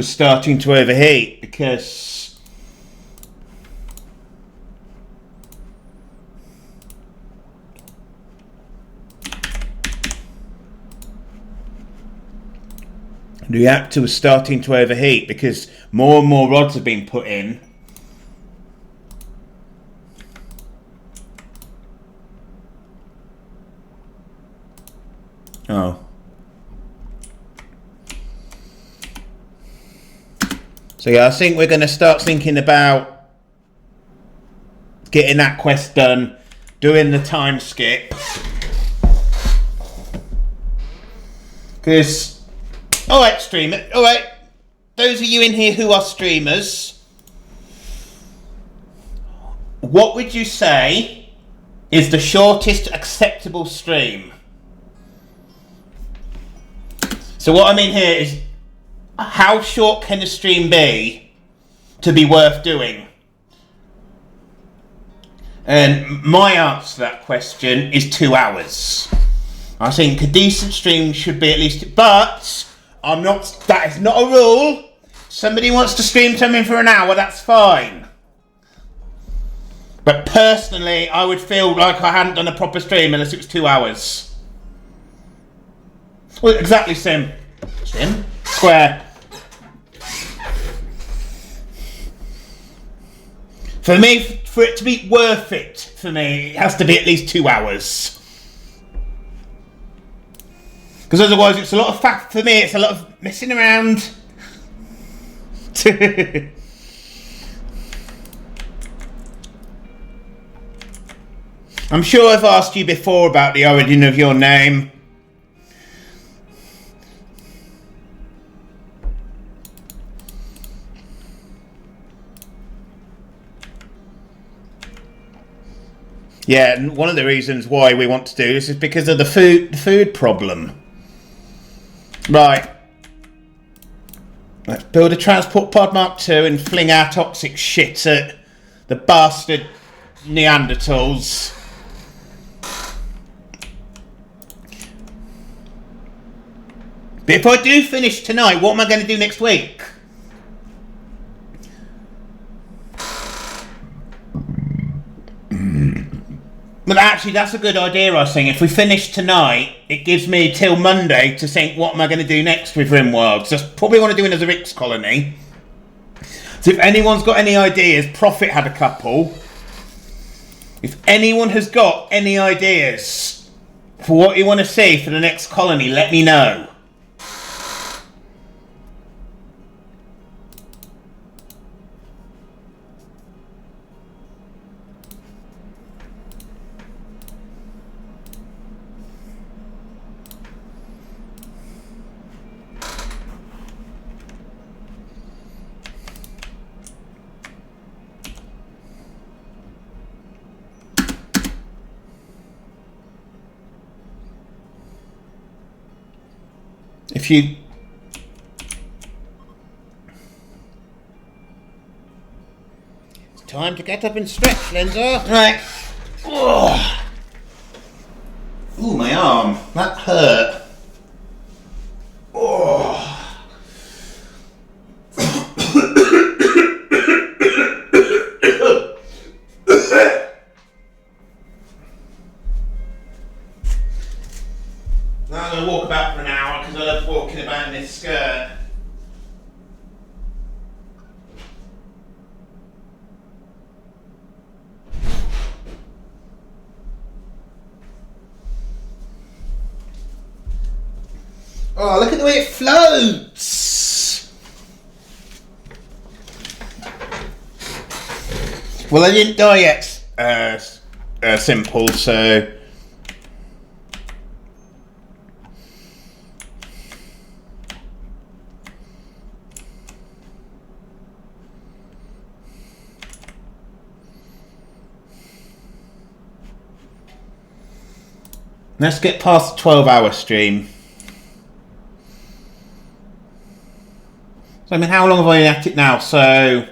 was starting to overheat because more and more rods have been put in. Oh. So yeah, I think we're going to start thinking about getting that quest done, doing the time skip. Because, alright streamer, alright, those of you in here who are streamers, what would you say is the shortest acceptable stream? So what I mean here is, how short can a stream be to be worth doing? And my answer to that question is 2 hours. I think a decent stream should be at least... But, I'm not... That is not a rule. Somebody wants to stream something for an hour, that's fine. But personally, I would feel like I hadn't done a proper stream unless it was 2 hours. Well, exactly, Sim. Sim? Square. For me, for it to be worth it, for me, it has to be at least 2 hours. Because otherwise it's a lot of fact, for me, it's a lot of messing around. I'm sure I've asked you before about the origin of your name. Yeah, and one of the reasons why we want to do this is because of the food problem. Right. Let's build a transport pod Mark II and fling our toxic shit at the bastard Neanderthals. But if I do finish tonight, what am I going to do next week? Well, actually, that's a good idea, I think. If we finish tonight, it gives me till Monday to think, what am I going to do next with RimWorld? So I probably want to do another RICS colony. So if anyone's got any ideas, Prophet had a couple. If anyone has got any ideas for what you want to see for the next colony, let me know. If you... It's time to get up and stretch, Lenza. Right. Oh. Ooh, my arm. That hurt. Oh. Now I'm going to walk about for an hour because I love walking about in this skirt. Oh, look at the way it floats! Well, I didn't die yet, Simple, so... Let's get past the 12-hour stream. So, I mean, how long have I been at it now? So,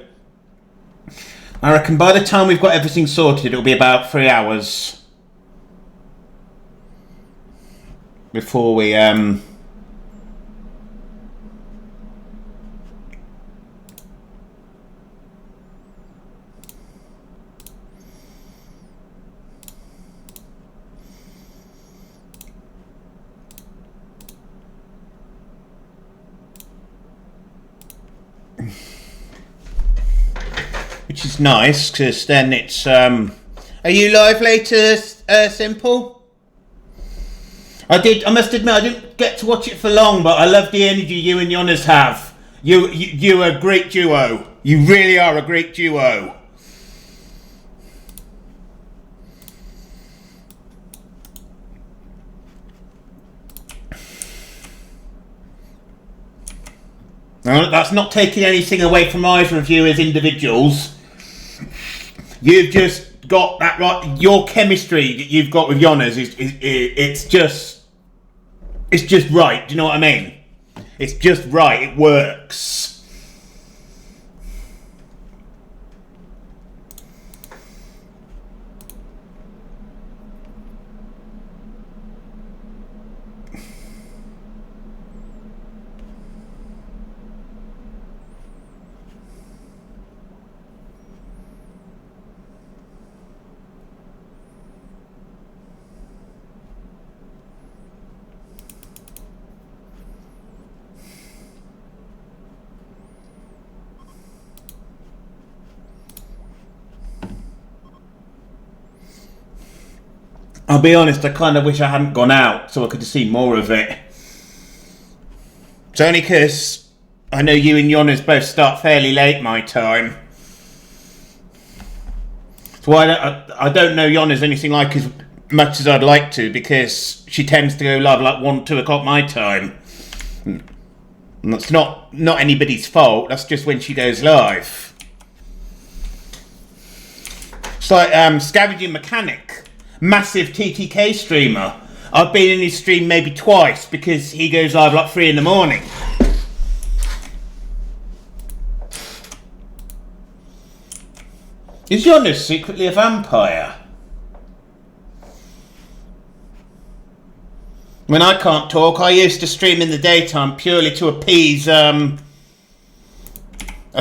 I reckon by the time we've got everything sorted, it'll be about 3 hours. Before we, which is nice, because then it's, Are you live later, Simple? I must admit, I didn't get to watch it for long, but I love the energy you and Jonas have. You are a great duo. You really are a great duo. Now, that's not taking anything away from either of you as individuals. You've just got that right. Your chemistry that you've got with Jonas it's just right. Do you know what I mean? It's just right. It works. I'll be honest, I kind of wish I hadn't gone out so I could have seen more of it. It's only because I know you and Jonas both start fairly late my time. So I don't know Jonas anything like as much as I'd like to, because she tends to go live like 1, 2 o'clock my time. And that's not anybody's fault, that's just when she goes live. It's like Scavenging Mechanic, massive TTK streamer. I've been in his stream maybe twice because he goes live like 3 in the morning. Is Jonas secretly a vampire? When I can't talk, I used to stream in the daytime purely to appease a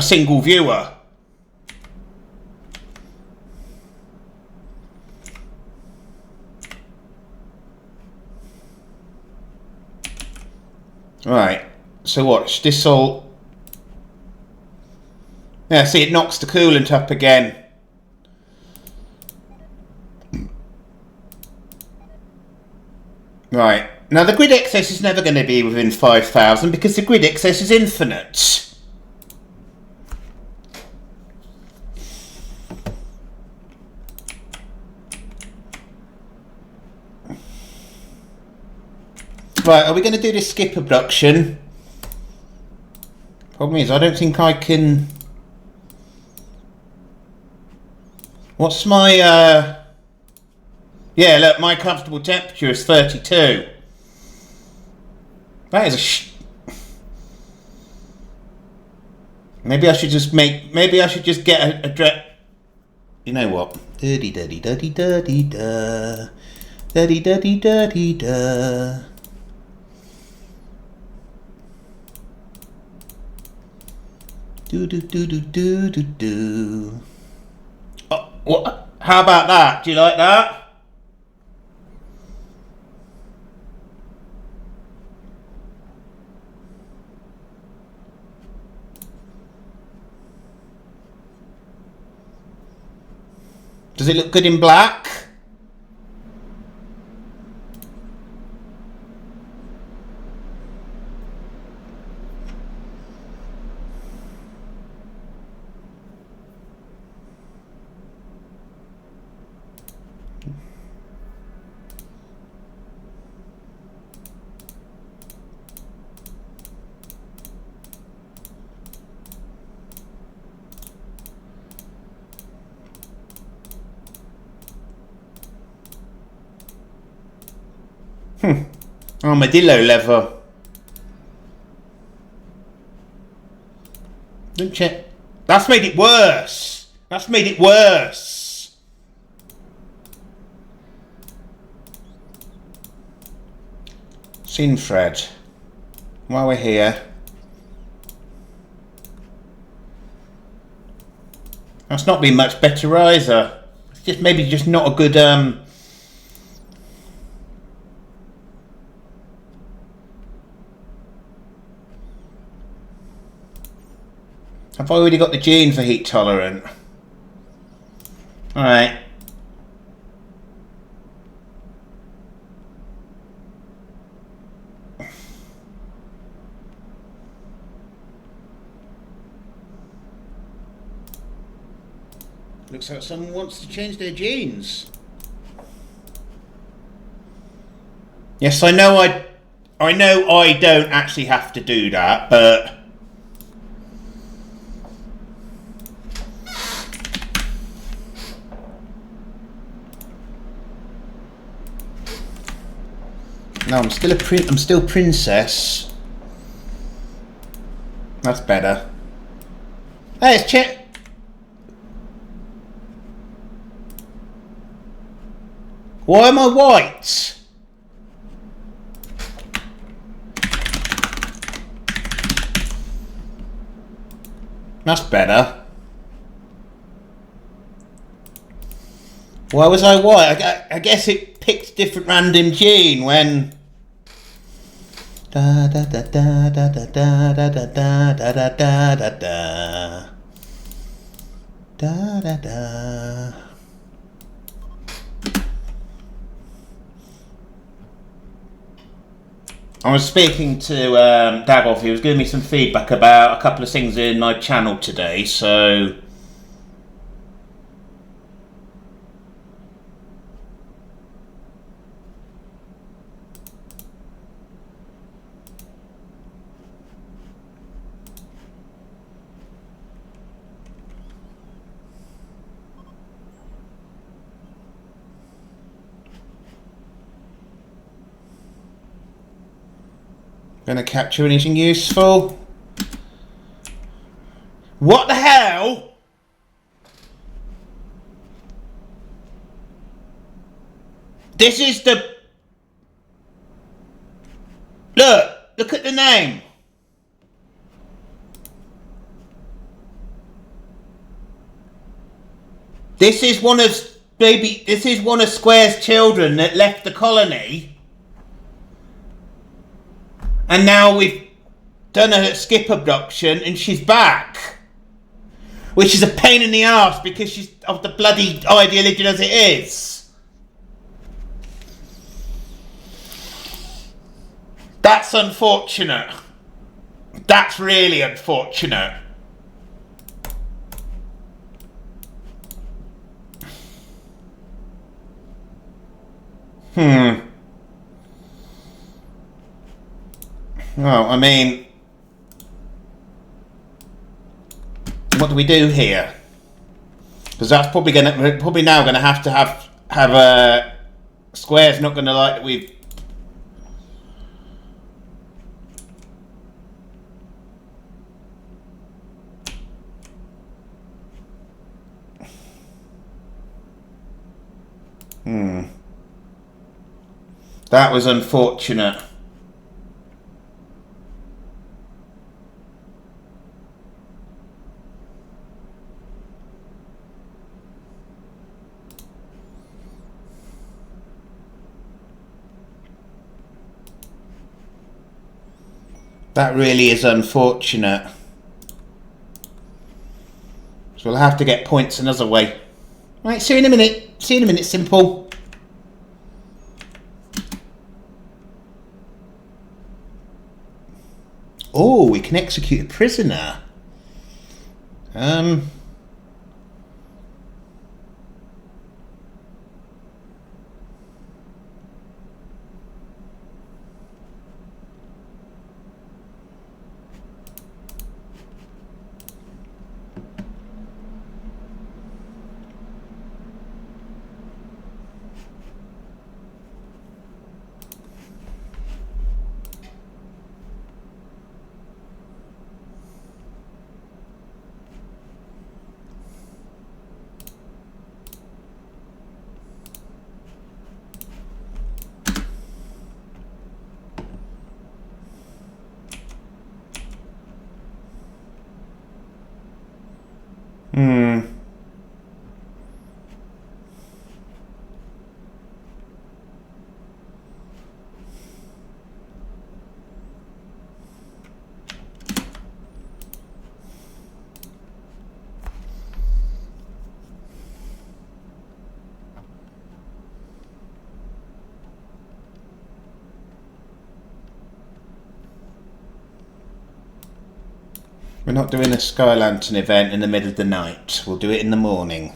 single viewer. Right, so watch, this'll... Yeah, see, it knocks the coolant up again. Right, now the grid excess is never going to be within 5,000 because the grid excess is infinite. Right, are we going to do this skip abduction? Problem is, I don't think I can... What's my... Yeah, look, my comfortable temperature is 32. That is a Maybe I should just make... Maybe I should just get a You know what? Da-dee-da-dee-da-dee-da-dee-da. Da-dee-da-dee-da-dee-da. Do do do do do do do. Oh, what? How about that? Do you like that? Does it look good in black? Armadillo leather. Don't check. That's made it worse. That's made it worse. Sinfred. While we're here. That's not been much better either. It's just maybe just not a good I've already got the gene for heat tolerant. Alright. Looks like someone wants to change their genes. Yes, I know I don't actually have to do that, but no, I'm still princess. That's better. Hey, it's Chet. Why am I white? That's better. Why was I white? I guess it picked different random gene when... Da da da da da da da da da da da da da da da da da. I was speaking to Dagoff. He was giving me some feedback about a couple of things in my channel today, so... Gonna capture anything useful? What the hell? This is the... Look at the name. This is one of Square's children that left the colony. And now we've done a skip abduction and she's back. Which is a pain in the arse because she's of the bloody ideology as it is. That's unfortunate. That's really unfortunate. Well, I mean, what do we do here? Because that's probably now gonna have a Square's not gonna like that we've. That was unfortunate. That really is unfortunate. So we'll have to get points another way. Right, see you in a minute. See you in a minute, Simple. Oh, we can execute a prisoner. We're not doing a Sky Lantern event in the middle of the night. We'll do it in the morning.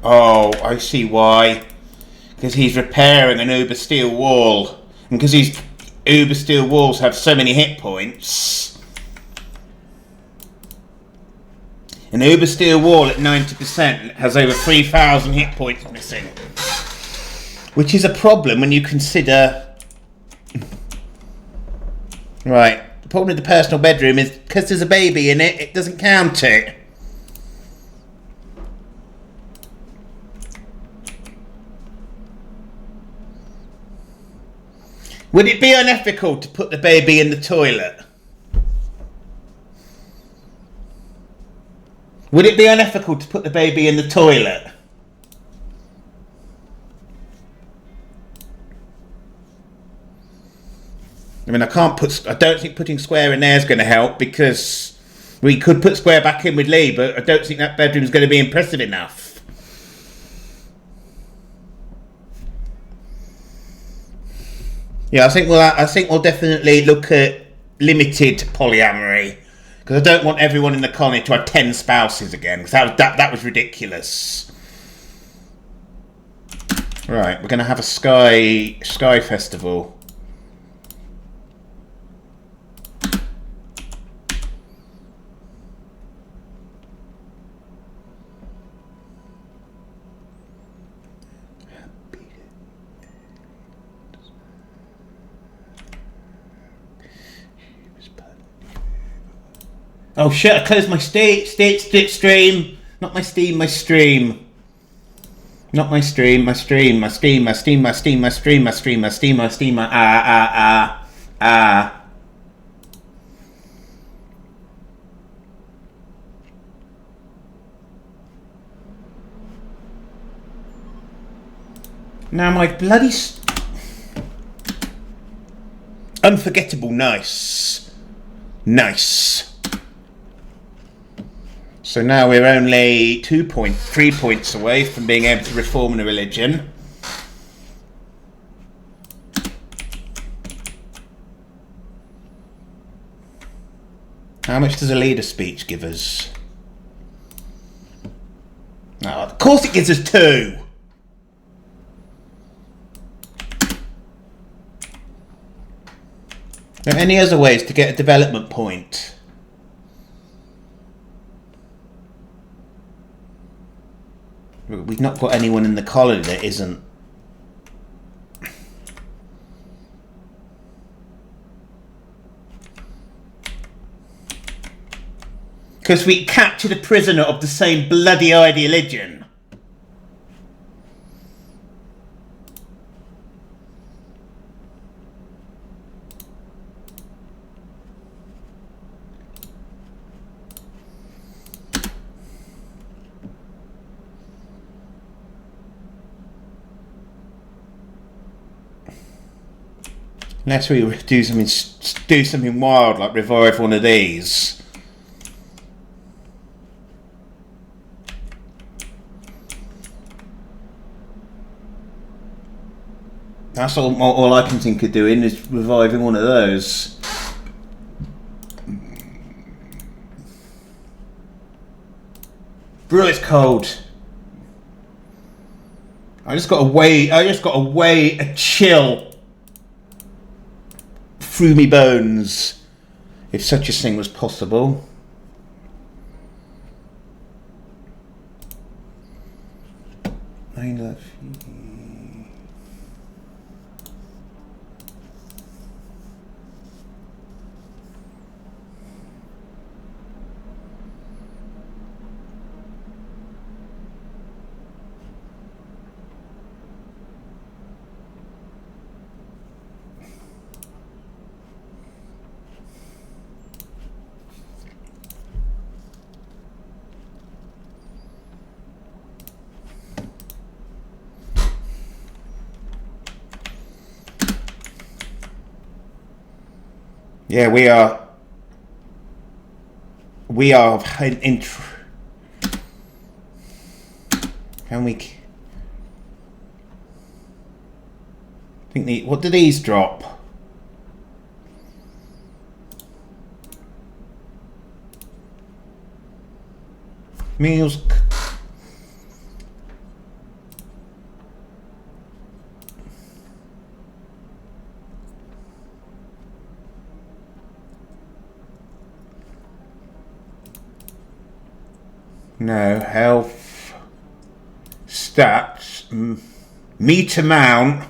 Oh, I see why. Because he's repairing an Uber steel wall. And because these Uber steel walls have so many hit points. An Uber steel wall at 90% has over 3,000 hit points missing. Which is a problem when you consider... Right, problem with the personal bedroom is because there's a baby in it, it doesn't count it. Would it be unethical to put the baby in the toilet? Would it be unethical to put the baby in the toilet? I mean, I don't think putting Square in there is going to help, because we could put Square back in with Lee, but I don't think that bedroom is going to be impressive enough. Yeah, I think we'll definitely look at limited polyamory, because I don't want everyone in the colony to have 10 spouses again, because that was ridiculous. Right, we're going to have a sky festival. Oh shit, I closed my stream. Not my Steam, my stream. Not my stream, my stream. Now my bloody... Unforgettable nice. Nice. So now we're only 3 points away from being able to reform the religion. How much does a leader speech give us? Oh, of course it gives us 2! Are there any other ways to get a development point? We've not got anyone in the colony that isn't. Because we captured a prisoner of the same bloody ideology. Unless we do something wild, like revive one of these. That's all I can think of doing, is reviving one of those. Bro, it's cold. I just got a way a chill through me bones, if such a thing was possible. I love you. Yeah, we are in can we think what do these drop? Meals. No, health, stats, meter mount,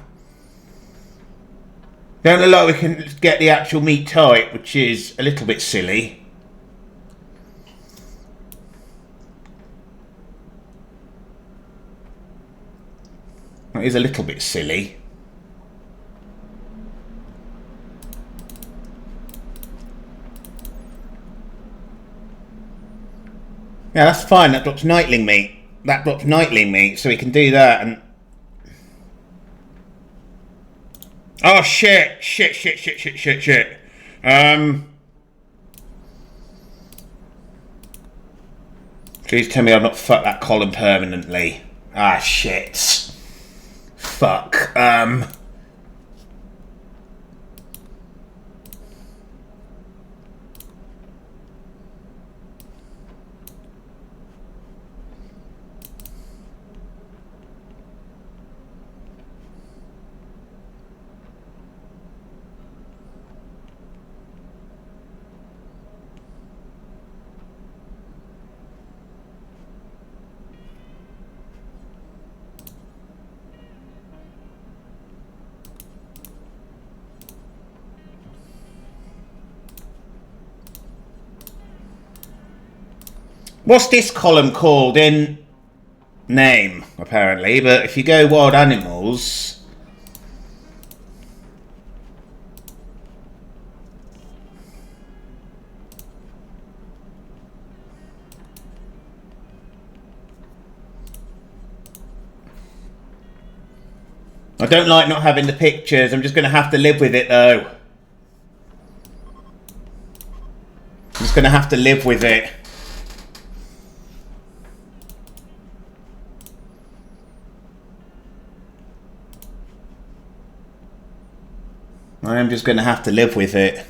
Don't look like we can get the actual meat type, which is a little bit silly. That is a little bit silly. Yeah, that's fine. That drops nightling meat. That drops nightling meat, so we can do that. And oh shit! Shit! Please tell me I've not fucked that column permanently. Ah shit! Fuck. What's this column called in name, apparently, but if you go wild animals... I don't like not having the pictures, I'm just going to have to live with it though. I'm just going to have to live with it. I am just going to have to live with it.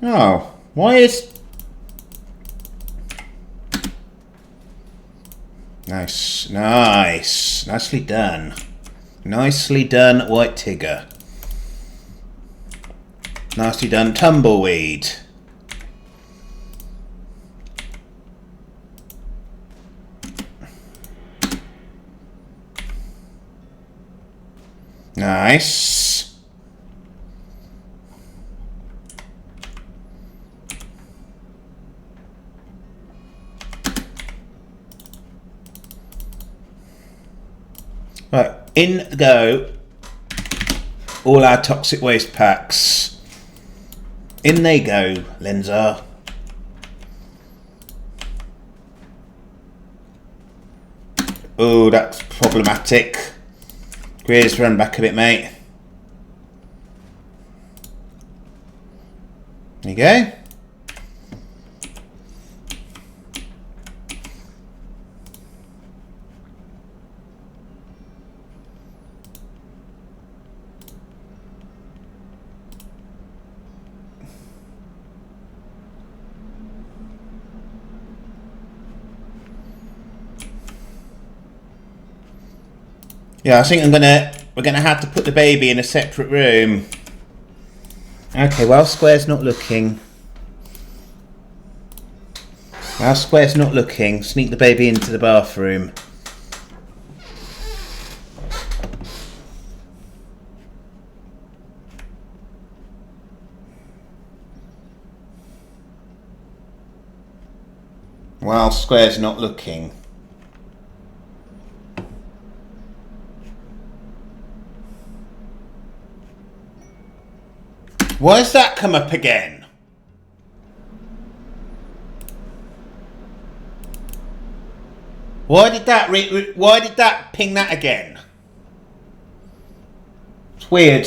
Oh, why is... Nice. Nicely done. Nicely done, White Tigger. Nicely done, Tumbleweed. Nice. Right, in go all our toxic waste packs. In they go, Lenza. Oh, that's problematic. Greers, run back a bit, mate. There you go. Yeah, I think we're gonna have to put the baby in a separate room. Okay, well, Square's not looking. Well, Square's not looking. Sneak the baby into the bathroom. Well, Square's not looking. Why has that come up again? Why did that ping that again? It's weird.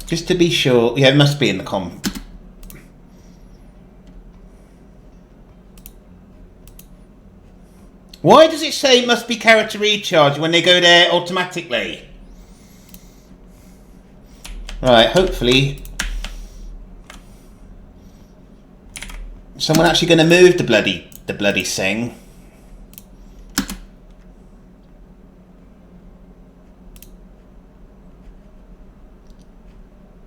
Just to be sure, yeah, it must be in the com. Why does it say it must be character recharge when they go there automatically? Right, hopefully. someone actually going to move the bloody thing?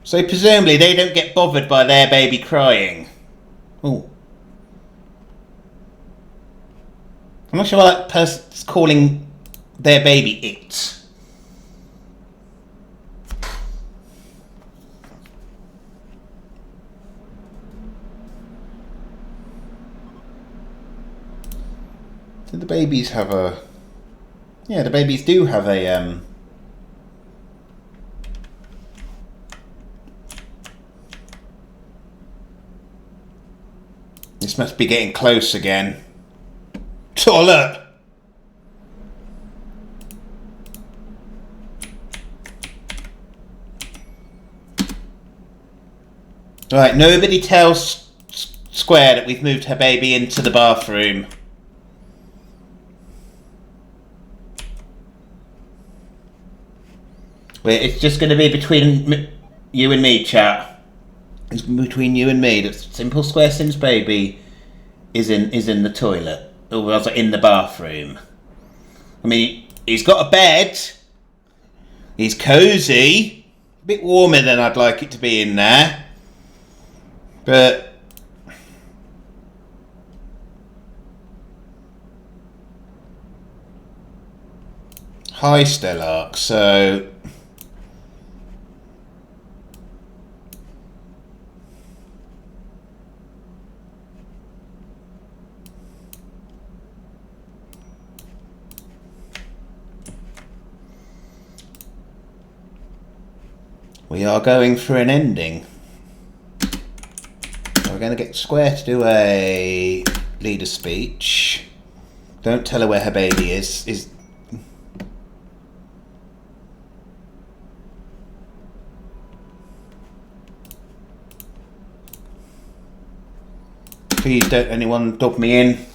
So presumably they don't get bothered by their baby crying. Oh. I'm not sure why that person's calling their baby it. Do the babies have a... Yeah, the babies do have a... This must be getting close again. Toilet! Right, nobody tells Square that we've moved her baby into the bathroom. Wait, it's just going to be between you and me, chat. It's between you and me that Simple Square Sim's baby is in the toilet, or was in the bathroom. I mean, he's got a bed. He's cosy, a bit warmer than I'd like it to be in there, but hi, Stellark. So. We are going for an ending. We're going to get Square to do a leader speech. Don't tell her where her baby is. Please don't anyone dub me in.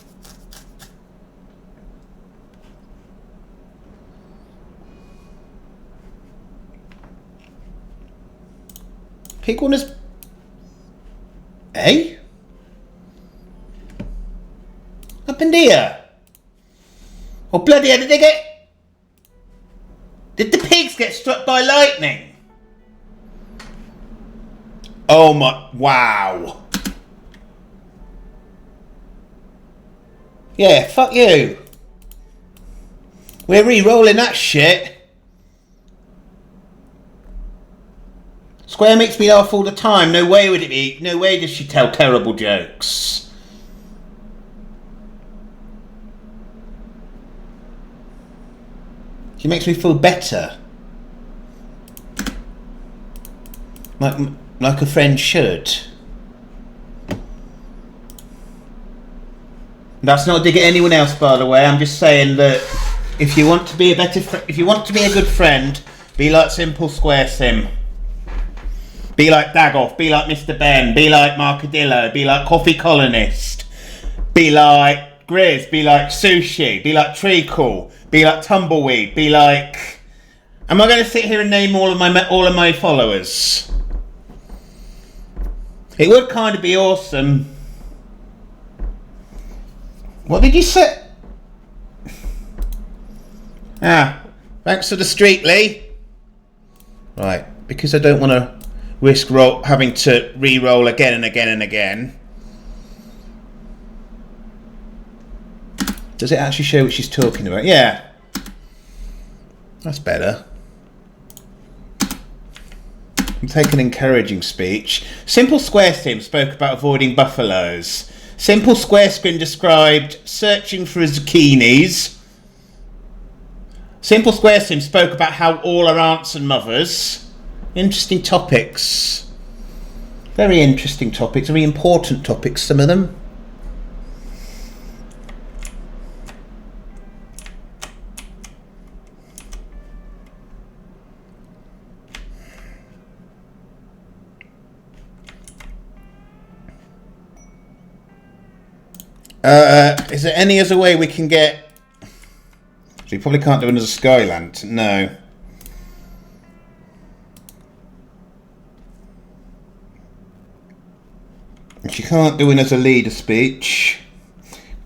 Pick one as... Eh? Up in here? Oh bloody hell, did they get... Did the pigs get struck by lightning? Oh my... Wow. Yeah, fuck you. We're re-rolling that shit. Square makes me laugh all the time. No way would it be. No way does she tell terrible jokes. She makes me feel better. Like a friend should. That's not a dig at anyone else, by the way. I'm just saying that if you want to be a better, if you want to be a good friend, be like Simple Square Sim. Be like Dagoff, be like Mr. Ben, be like Marcadillo, be like Coffee Colonist, be like Grizz, be like Sushi, be like Treacle, be like Tumbleweed, be like... Am I going to sit here and name all of my followers? It would kind of be awesome. What did you say? Ah, thanks for the street, Lee. Right, because I don't want to risk having to re-roll again and again and again. Does it actually show what she's talking about? Yeah. That's better. I'm taking an encouraging speech. Simple Square Sim spoke about avoiding buffaloes. Simple Square Sim described searching for zucchinis. Simple Square Sim spoke about how all are aunts and mothers. Interesting topics. Very interesting topics. Very important topics, some of them. Is there any other way we can get... So we probably can't do another Skylant. No. She can't do it as a leader speech.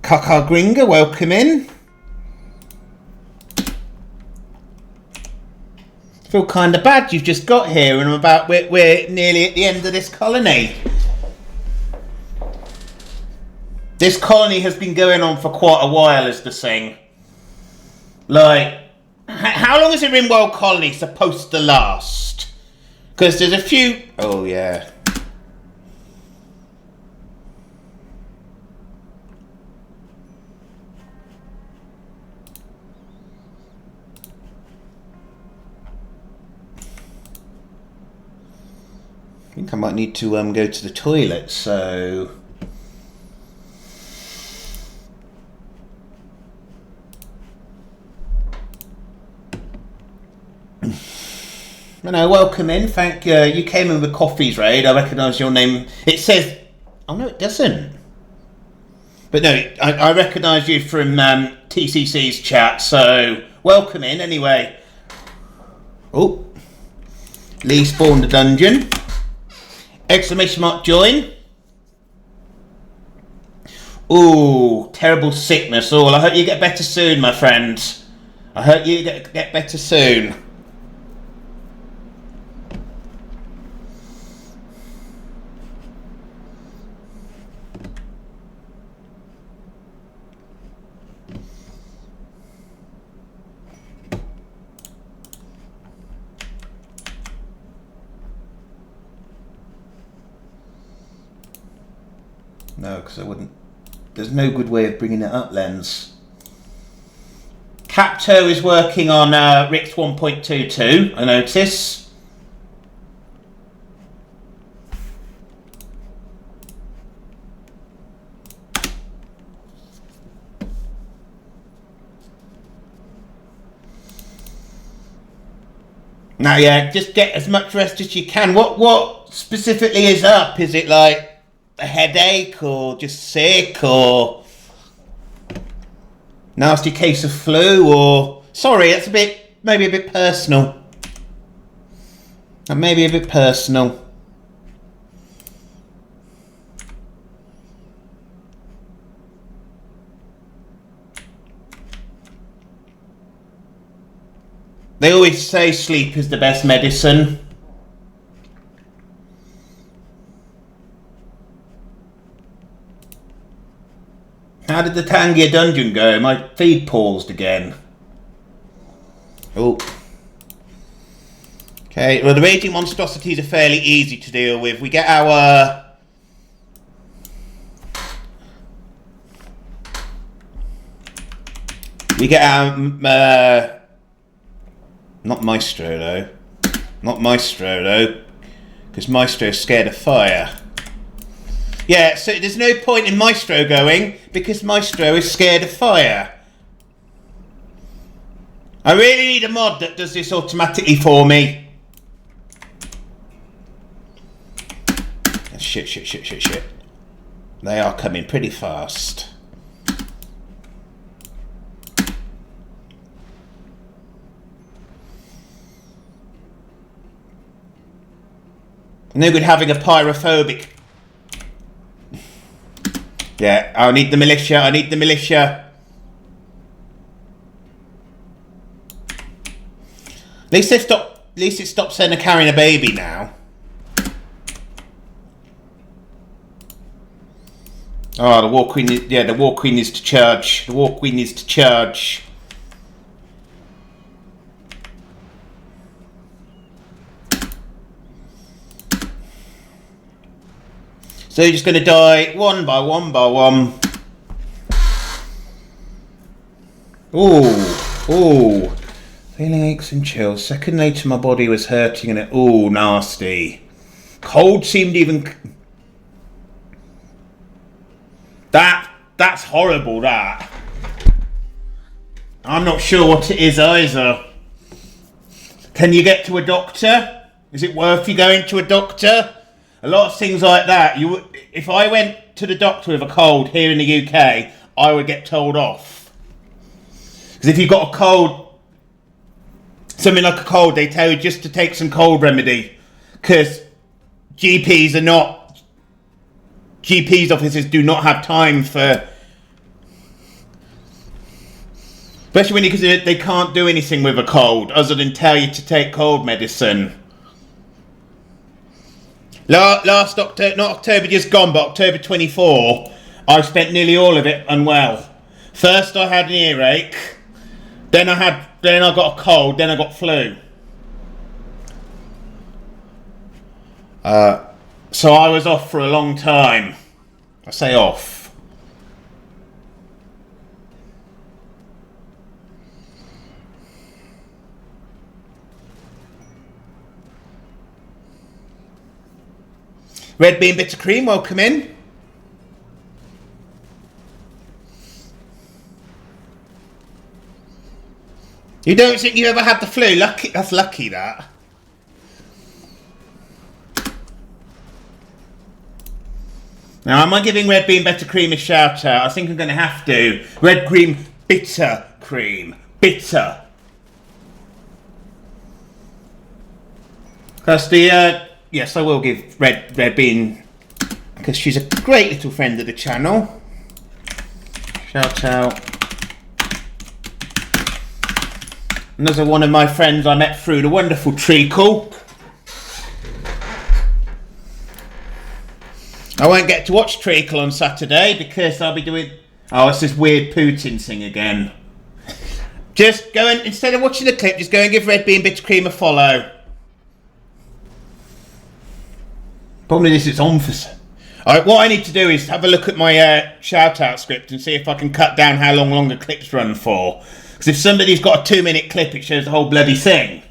Kaka Gringa, welcome in. Feel kind of bad you've just got here and we're nearly at the end of this colony. This colony has been going on for quite a while, is the thing. Like, how long is a RimWorld colony supposed to last? Because there's a few... Oh, yeah. I think I might need to go to the toilet, so... No, welcome in. Thank you. You came in with coffees, Raid. I recognise your name. It says... Oh, no, it doesn't. But no, I recognise you from TCC's chat, so welcome in anyway. Oh. Lee spawned the dungeon. Exclamation mark join. Ooh, terrible sickness. Oh, well, I hope you get better soon, my friend. I hope you get better soon. No, because I wouldn't. There's no good way of bringing it up, Lens. Capto is working on RICS 1.22, I notice. Now, yeah, just get as much rest as you can. What specifically is up? Is it like a headache or just sick or nasty case of flu or... Sorry, that's maybe a bit personal. Maybe a bit personal. They always say sleep is the best medicine. How did the Tangier dungeon go? My feed paused again. Oh. Okay, well the raging monstrosities are fairly easy to deal with. We get our... not Maestro though. Not Maestro though. Because Maestro's scared of fire. Yeah, so there's no point in Maestro going because Maestro is scared of fire. I really need a mod that does this automatically for me. Shit. They are coming pretty fast. No good having a pyrophobic. Yeah, I need the militia. At least it stopped saying they're carrying a baby now. Oh, the War Queen. The War Queen needs to charge. So you're just going to die one by one. Ooh. Feeling aches and chills. Second later my body was hurting and it... Ooh, nasty. Cold seemed even... That's horrible, that. I'm not sure what it is either. Can you get to a doctor? Is it worth you going to a doctor? A lot of things like that. If I went to the doctor with a cold here in the UK, I would get told off. Because if you've got a cold, something like a cold, they tell you just to take some cold remedy. Because GPs are not GP's offices do not have time for... Especially when they can't do anything with a cold other than tell you to take cold medicine. Last October, not October just gone, but October 24, I spent nearly all of it unwell. First I had an earache, then I got a cold, then I got flu. So I was off for a long time. I say off. Red bean bitter cream, welcome in. You don't think you ever had the flu? Lucky, that's lucky that. Now, am I giving red bean bitter cream a shout out? I think I'm going to have to. Red cream bitter cream. Bitter. Because the, yes, I will give red bean, because she's a great little friend of the channel. Shout out. Another one of my friends I met through the wonderful Treacle. I won't get to watch Treacle on Saturday because I'll be doing... Oh, it's this weird Putin thing again. Just go and, instead of watching the clip, just go and give Red Bean Bitter Cream a follow. Problem is, it's on for... Alright, what I need to do is have a look at my shout-out script and see if I can cut down how long the clips run for. Because if somebody's got a 2-minute clip, it shows the whole bloody thing.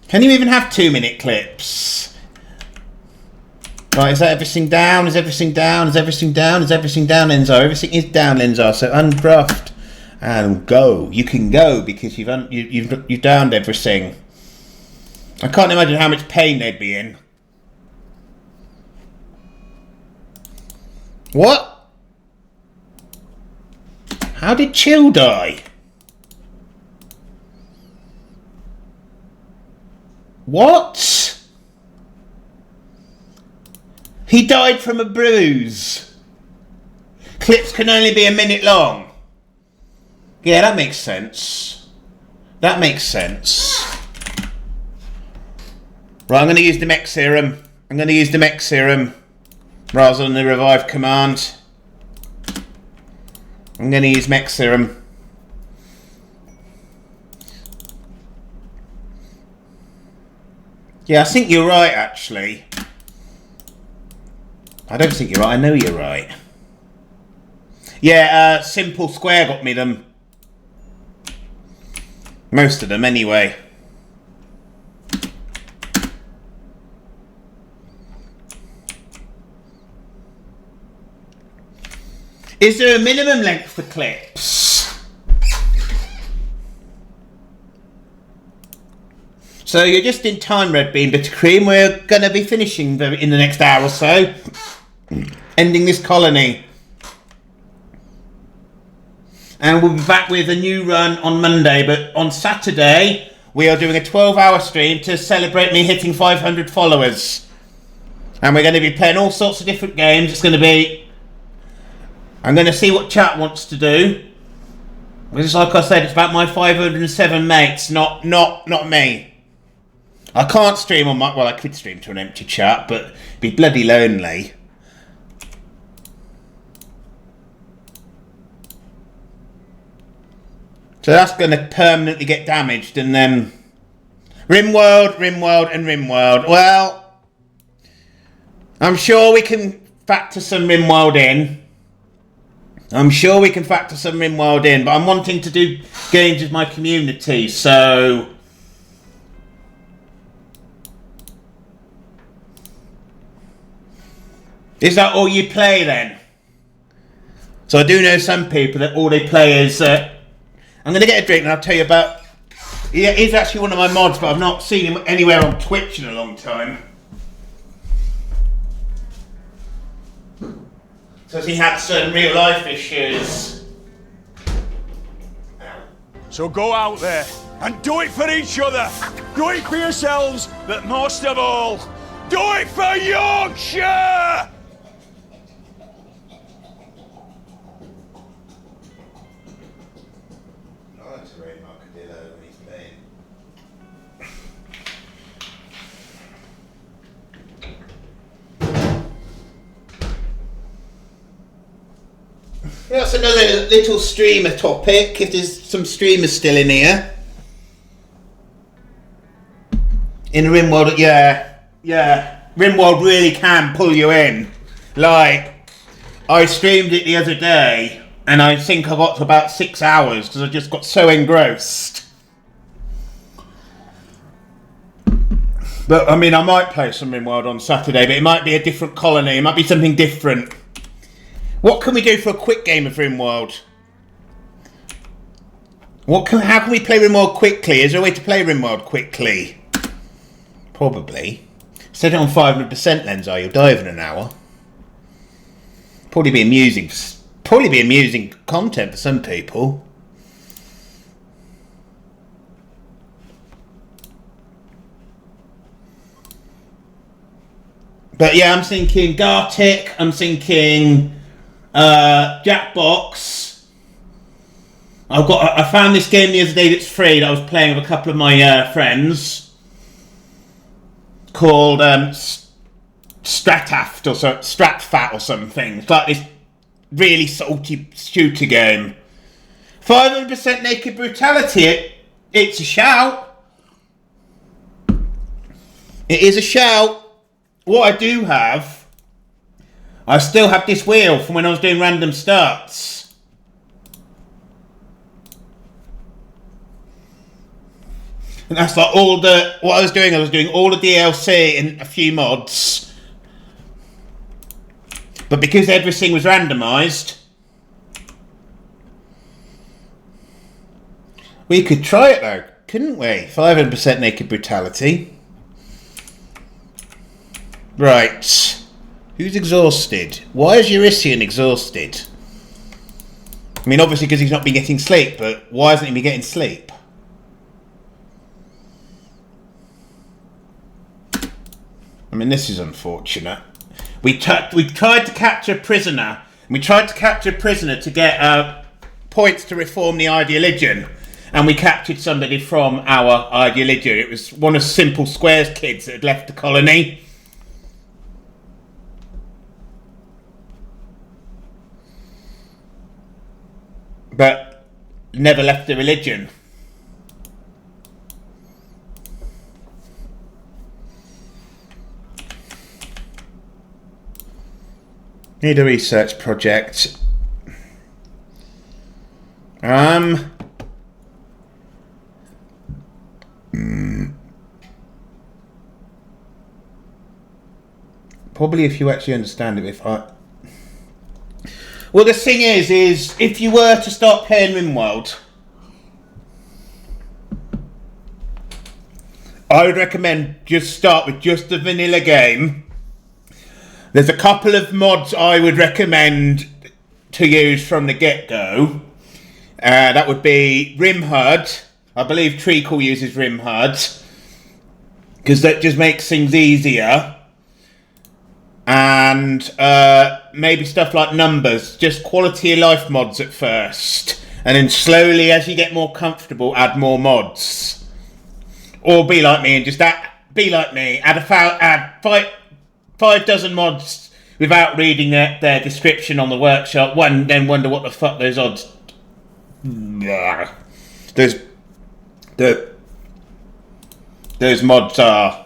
Can you even have 2-minute clips? Right, is that everything down? Is everything down? Is everything down? Is everything down, Enzo? Everything is down, Enzo. So unbruffed and go. You can go because you've downed everything. I can't imagine how much pain they'd be in. What? How did Chill die? What? He died from a bruise. Clips can only be a minute long. Yeah, that makes sense. That makes sense. Right, I'm going to use the mech serum. I'm going to use the mech serum rather than the revive command. I'm going to use mech serum. Yeah, I think you're right, actually. I don't think you're right. I know you're right. Yeah, Simple Square got me them. Most of them, anyway. Is there a minimum length for clips? So you're just in time, Red Bean Bitter Cream. We're going to be finishing in the next hour or so. Ending this colony. And we'll be back with a new run on Monday. But on Saturday, we are doing a 12-hour stream to celebrate me hitting 500 followers. And we're going to be playing all sorts of different games. It's going to be... I'm going to see what chat wants to do. Because like I said, it's about my 507 mates, not me. I can't stream on my... Well, I could stream to an empty chat, but it'd be bloody lonely. So that's going to permanently get damaged, and then... RimWorld, and RimWorld. Well, I'm sure we can factor some RimWorld in. But I'm wanting to do games with my community, so... Is that all you play then? So I do know some people that all they play is... I'm going to get a drink and I'll tell you about... Yeah, he's actually one of my mods, but I've not seen him anywhere on Twitch in a long time. So he had some real life issues. So go out there And do it for each other. Do it for yourselves, but most of all, do it for Yorkshire! That's another little streamer topic, if there's some streamers still in here. In RimWorld, yeah. RimWorld really can pull you in. Like, I streamed it the other day, and I think I got to about 6 hours, because I just got so engrossed. But, I mean, I might play some RimWorld on Saturday, but it might be a different colony, it might be something different. What can we do for a quick game of RimWorld? How can we play RimWorld quickly? Is there a way to play RimWorld quickly? Probably. Set it on 500% lens, you'll die within an hour. Probably be amusing content for some people. But yeah, I'm thinking Gartic, I'm thinking Jackbox. I found this game the other day that's free that I was playing with a couple of my friends, called Stratfat or something. It's like this really salty shooter game. 500% naked brutality. It's a shout. It is a shout. What I do have, I still have this wheel from when I was doing random starts. And that's like what I was doing all the DLC and a few mods. But because everything was randomised, we could try it though, couldn't we? 500% naked brutality. Right. Who's exhausted? Why is Eurasian exhausted? I mean, obviously because he's not been getting sleep, but why hasn't he been getting sleep? I mean, this is unfortunate. We tried to capture a prisoner. We tried to capture a prisoner to get points to reform the ideologion. And we captured somebody from our ideology. It was one of Simple Square's kids that had left the colony. But never left the religion. Need a research project. Probably if you actually understand it, Well, the thing is if you were to start playing RimWorld, I would recommend just start with just the vanilla game. There's a couple of mods I would recommend to use from the get-go. That would be RimHUD. I believe Treacle uses RimHUD, because that just makes things easier. And maybe stuff like numbers, just quality of life mods at first, and then slowly, as you get more comfortable, add more mods. Or be like me and just add 5 dozen mods without reading their description on the workshop. Then wonder what the fuck those odds. Those mods are.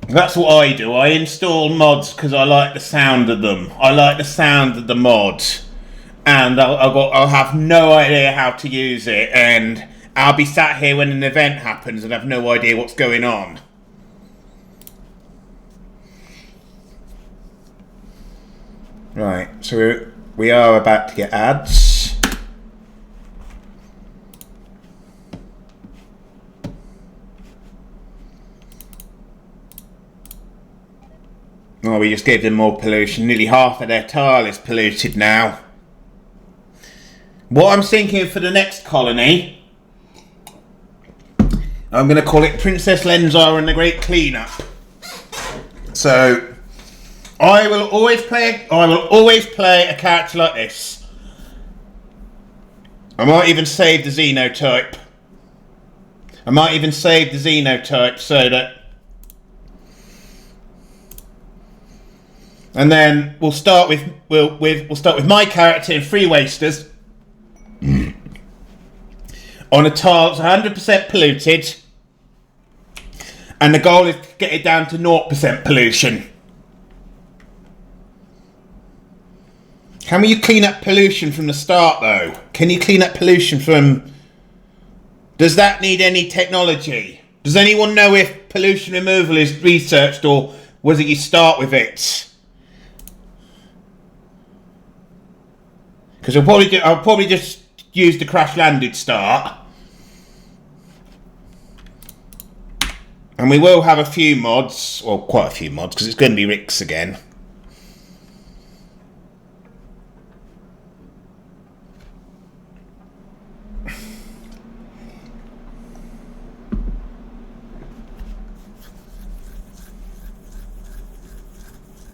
That's what I do. I install mods because I like the sound of them. I like the sound of the mod, and I'll have no idea how to use it, and I'll be sat here when an event happens and have no idea what's going on. Right, so we are about to get ads. Oh, we just gave them more pollution. Nearly half of their tile is polluted now. What I'm thinking for the next colony, I'm going to call it Princess Lenzar and the Great Cleanup. So, I will always play a character like this. I might even save the xenotype. So that. And then we'll start with my character in Free Wasters on a tile that's 100% polluted, and the goal is to get it down to 0% pollution. Can you clean up pollution from the start, though? Can you clean up pollution from... Does that need any technology? Does anyone know if pollution removal is researched, or was it you start with it? Because I'll probably just use the crash landed start. And we will have a few mods, well, quite a few mods, because it's going to be RICS again.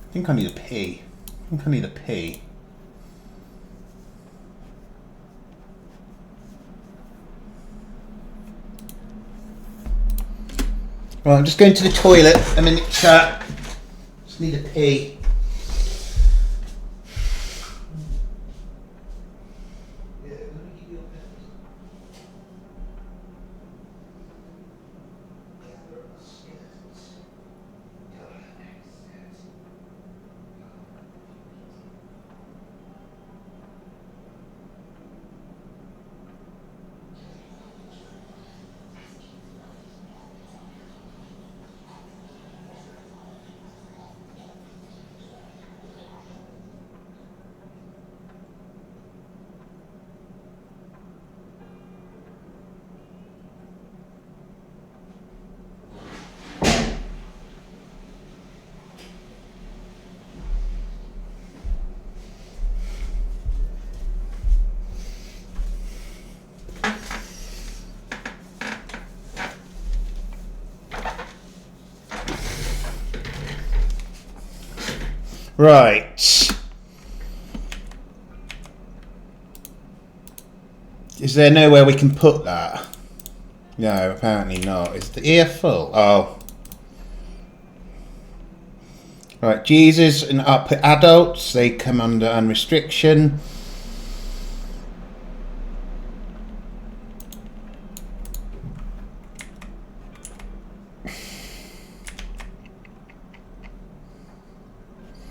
I think I need a pee. Right, I'm just going to the toilet. A minute, chat. Just need a pee. Right. Is there nowhere we can put that? No, apparently not. Is the ear full? Oh. Right, Jesus and up adults, they come under unrestriction.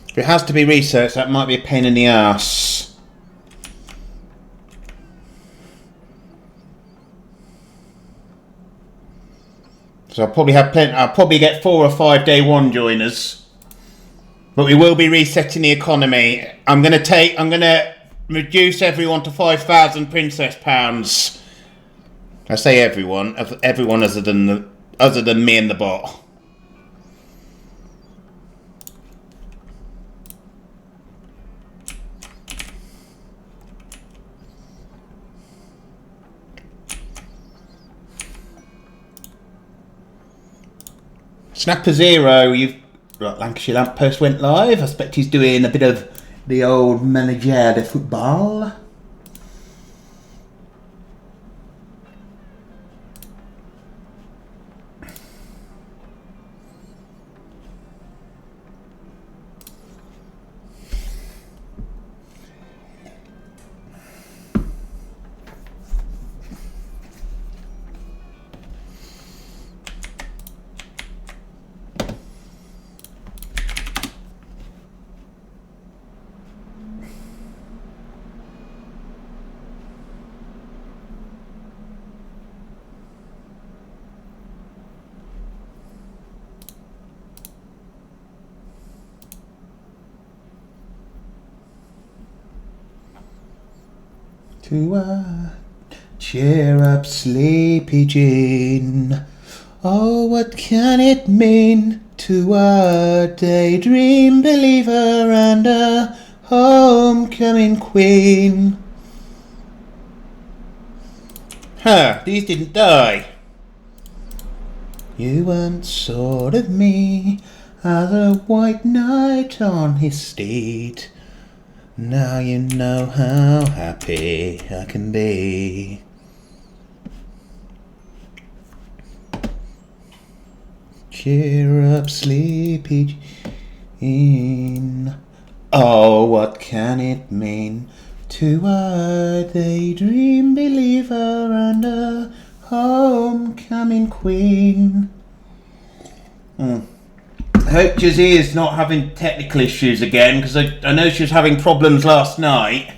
If it has to be researched, that might be a pain in the ass. So I'll probably have plenty. I'll probably get 4 or 5 day one joiners, but we will be resetting the economy. I'm gonna reduce everyone to 5,000 princess pounds. I say everyone other than me and the bot. Snapper Zero, right, Lancashire Lamppost went live. I expect he's doing a bit of the old manager de football. Cheer up, sleepy Jean. Oh, what can it mean to a daydream believer and a homecoming queen? Huh, these didn't die. You once thought of me as a white knight on his steed. Now you know how happy I can be. Cheer up, sleepy Jean. Oh, what can it mean to a daydream believer and a homecoming queen? I hope Jazzy is not having technical issues again, because I know she was having problems last night.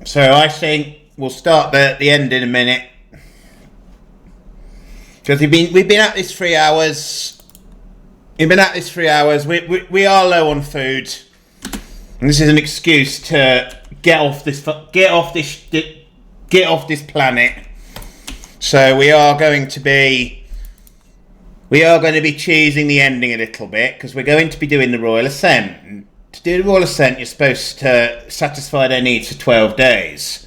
So I think we'll start at the end in a minute, because we've been at this 3 hours. We've been at this 3 hours. We are low on food, and this is an excuse to get off this planet. So we are going to be cheesing the ending a little bit, because we're going to be doing the Royal Ascent. To do the Royal Ascent, you're supposed to satisfy their needs for 12 days.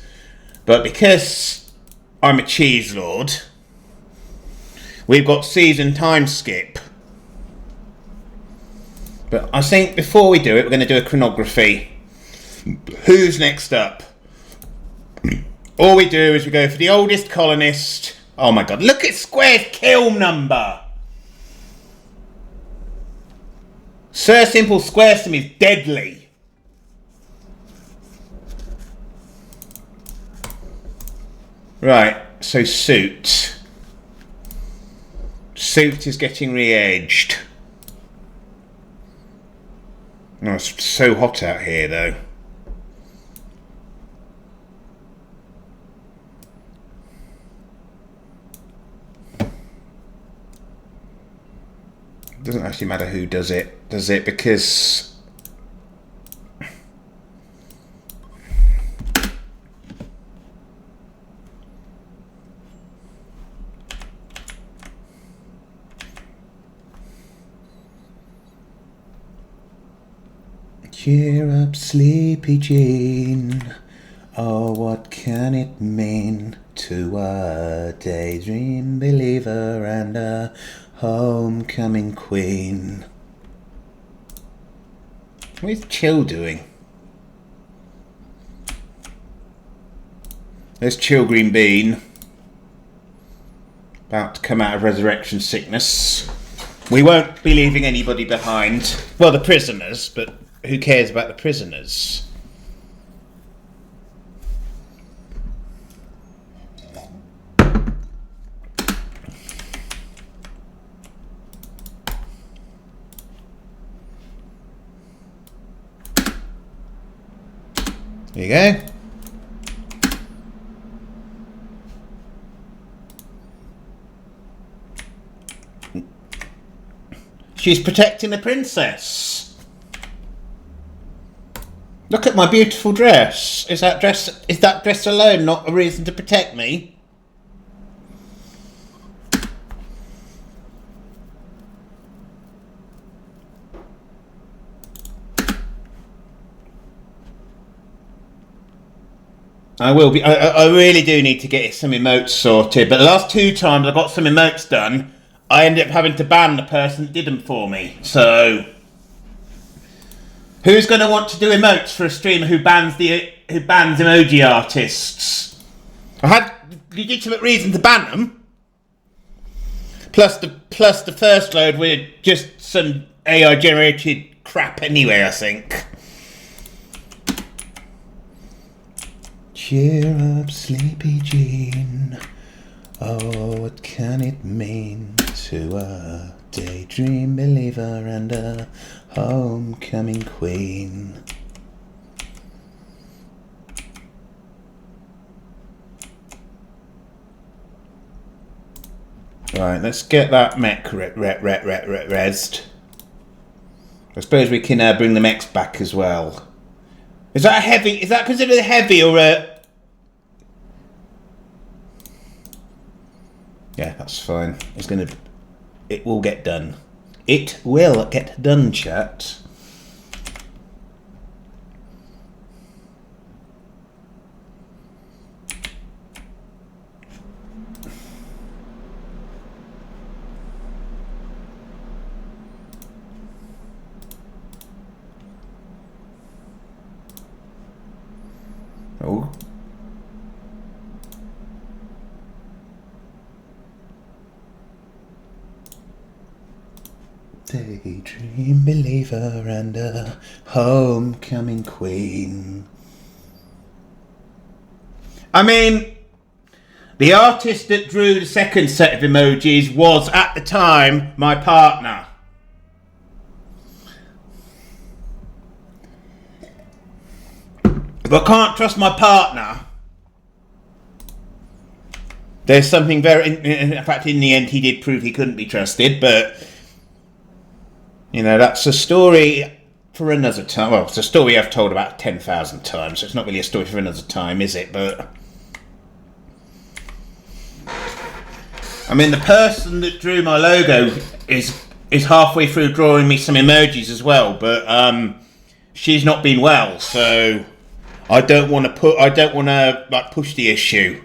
But because I'm a cheese lord, we've got season time skip. But I think before we do it, we're going to do a chronography. Who's next up? All we do is we go for the oldest colonist. Oh my god, look at Square's kill number! Sir Simple Squaresome is deadly. Right, so Suit. Suit is getting re-edged. Oh, it's so hot out here though. Doesn't actually matter who does it, does it? Because cheer up, sleepy Jean. Oh, what can it mean to a daydream believer and a homecoming queen? What is Chill doing? There's Chill Green Bean, about to come out of resurrection sickness. We won't be leaving anybody behind. Well, the prisoners, but who cares about the prisoners? There you go. She's protecting the princess. Look at my beautiful dress. Is that dress alone not a reason to protect me? I will be. I really do need to get some emotes sorted. But the last 2 times I got some emotes done, I ended up having to ban the person that did them for me. So, who's going to want to do emotes for a streamer who bans emoji artists? I had legitimate reason to ban them. Plus the first load were just some AI generated crap anyway, I think. Cheer up, sleepy Jean. Oh, what can it mean to a Daydream believer and a homecoming queen. Right, let's get that mech rezzed. I suppose we can bring the mechs back as well. Is that a heavy? Is that considered a heavy or a? Yeah, that's fine. It will get done. It will get done, chat. Oh. Daydream believer and a homecoming queen. I mean, the artist that drew the second set of emojis was at the time my partner. But I can't trust my partner. There's something very... In fact, in the end, he did prove he couldn't be trusted, but... You know, that's a story for another time. Well, it's a story I've told about 10,000 times, so it's not really a story for another time, is it? But... I mean, the person that drew my logo is halfway through drawing me some emojis as well, but she's not been well, so... I don't want to like push the issue.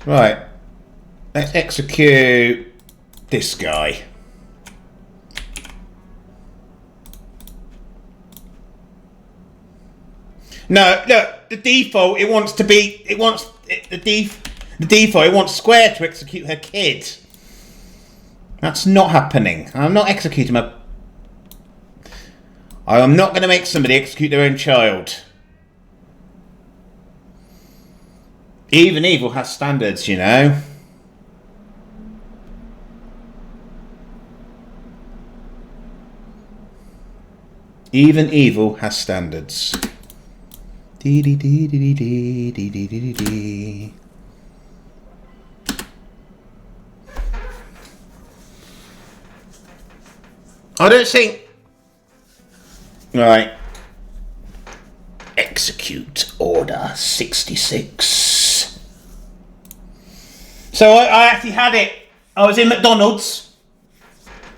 Right. Let's execute this guy. No, look, the default it wants Square to execute her kid. That's not happening. I'm not executing my... I am not going to make somebody execute their own child. Even evil has standards, you know. Even evil has standards. Dee dee dee dee dee dee dee dee dee. I don't think... Right. Execute Order 66. So I actually had it. I was in McDonald's.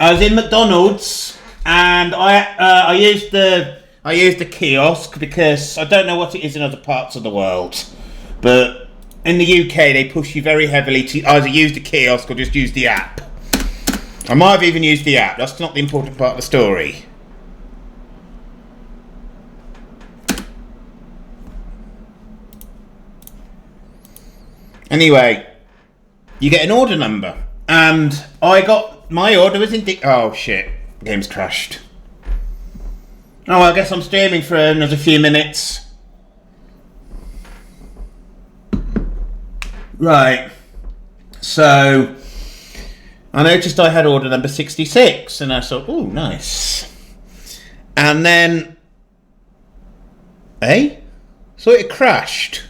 And I used the kiosk because I don't know what it is in other parts of the world, but in the UK they push you very heavily to either use the kiosk or just use the app. I might have even used the app. That's not the important part of the story. Anyway, you get an order number, and I got my order was in. Oh shit! Game's crashed. Oh, well, I guess I'm streaming for another few minutes. Right. So I noticed I had order number 66, and I thought, oh, nice. And then, so it crashed.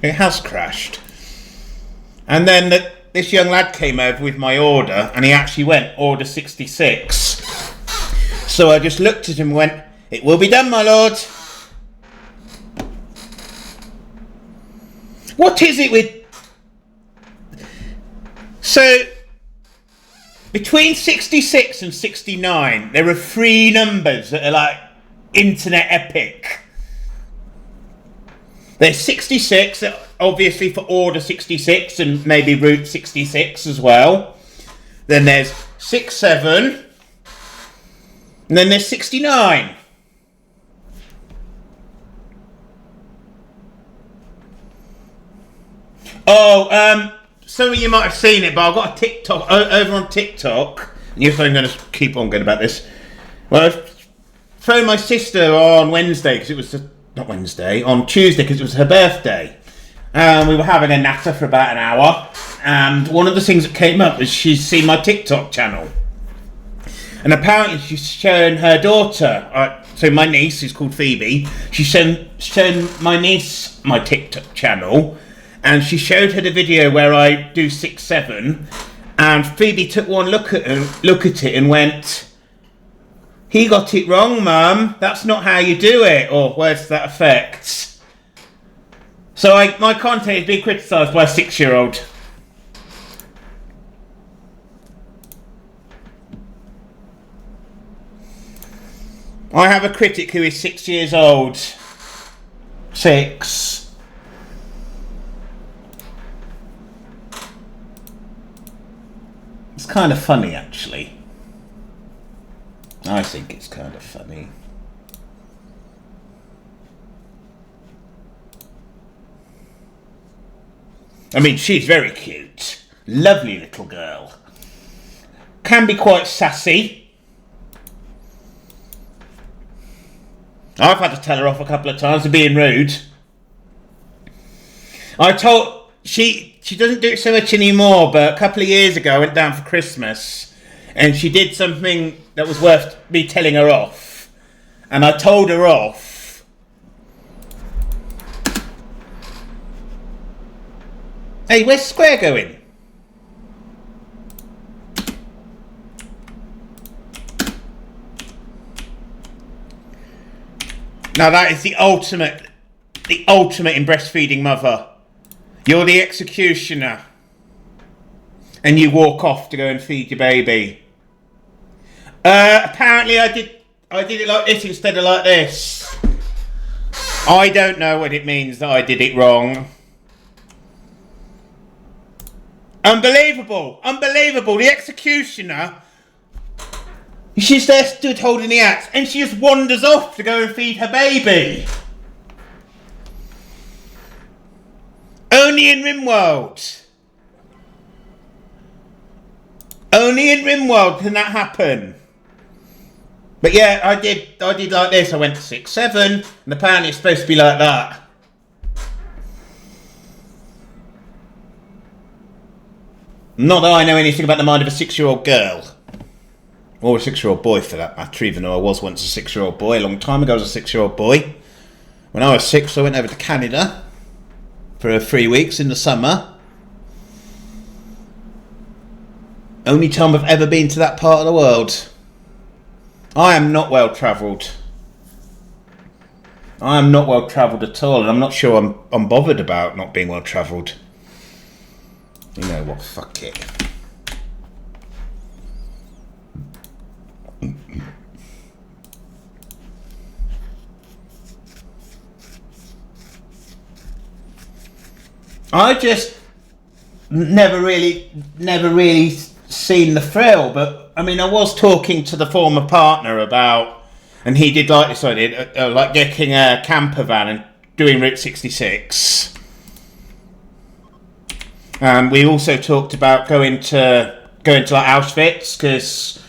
It has crashed. And then this young lad came over with my order, and he actually went, order 66. So I just looked at him and went, it will be done, my lord. What is it with... So, between 66 and 69, there are 3 numbers that are like internet epic. There's 66, obviously for order 66 and maybe route 66 as well. Then there's 67. And then there's 69. Oh, some of you might have seen it, but I've got a TikTok over on TikTok. And you're going to keep on going about this. Well, I phoned my sister on Wednesday because it was not Wednesday, on Tuesday because it was her birthday. We were having a natter for about an hour, and one of the things that came up was she's seen my TikTok channel. And apparently she's shown her daughter, so my niece, who's called Phoebe, she's shown my niece my TikTok channel, and she showed her the video where I do 6-7, and Phoebe took one look at it and went, "He got it wrong, Mum. That's not how you do it," or words to that effect. So my content is being criticised by a 6-year-old. I have a critic who is 6 years old. 6. It's kind of funny, actually. I think it's kind of funny. I mean, she's very cute. Lovely little girl. Can be quite sassy. I've had to tell her off a couple of times for being rude. She doesn't do it so much anymore, but a couple of years ago I went down for Christmas and she did something that was worth me telling her off. And I told her off. Hey, where's Square going? Now that is the ultimate in breastfeeding mother. You're the executioner. And you walk off to go and feed your baby. Apparently I did it like this instead of like this. I don't know what it means that I did it wrong. Unbelievable! Unbelievable! The executioner. She's there stood holding the axe and she just wanders off to go and feed her baby. Only in RimWorld. Only in RimWorld can that happen. But yeah, I did like this. I went to 6-7 and apparently it's supposed to be like that. Not that I know anything about the mind of a 6-year-old girl. Or a 6-year-old boy for that matter, even though I was once a 6-year-old boy. A long time ago I was a 6-year-old boy. When I was 6 I went over to Canada for 3 weeks in the summer. Only time I've ever been to that part of the world. I am not well travelled. I am not well travelled at all, and I'm not sure I'm bothered about not being well travelled. You know what, fuck it. I just never really seen the thrill, but I mean, I was talking to the former partner about, and he did like this idea, like getting a camper van and doing Route 66. And we also talked about going to like Auschwitz, because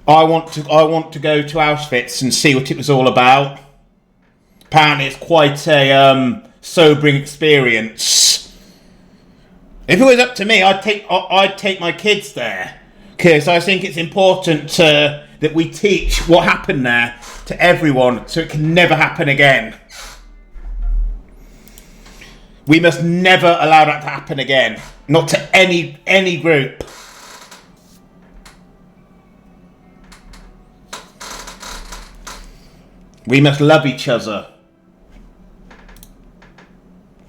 I want to go to Auschwitz and see what it was all about. Apparently, it's quite a sobering experience. If it was up to me, I'd take my kids there, because I think it's important that we teach what happened there to everyone, so it can never happen again. We must never allow that to happen again, not to any group. We must love each other.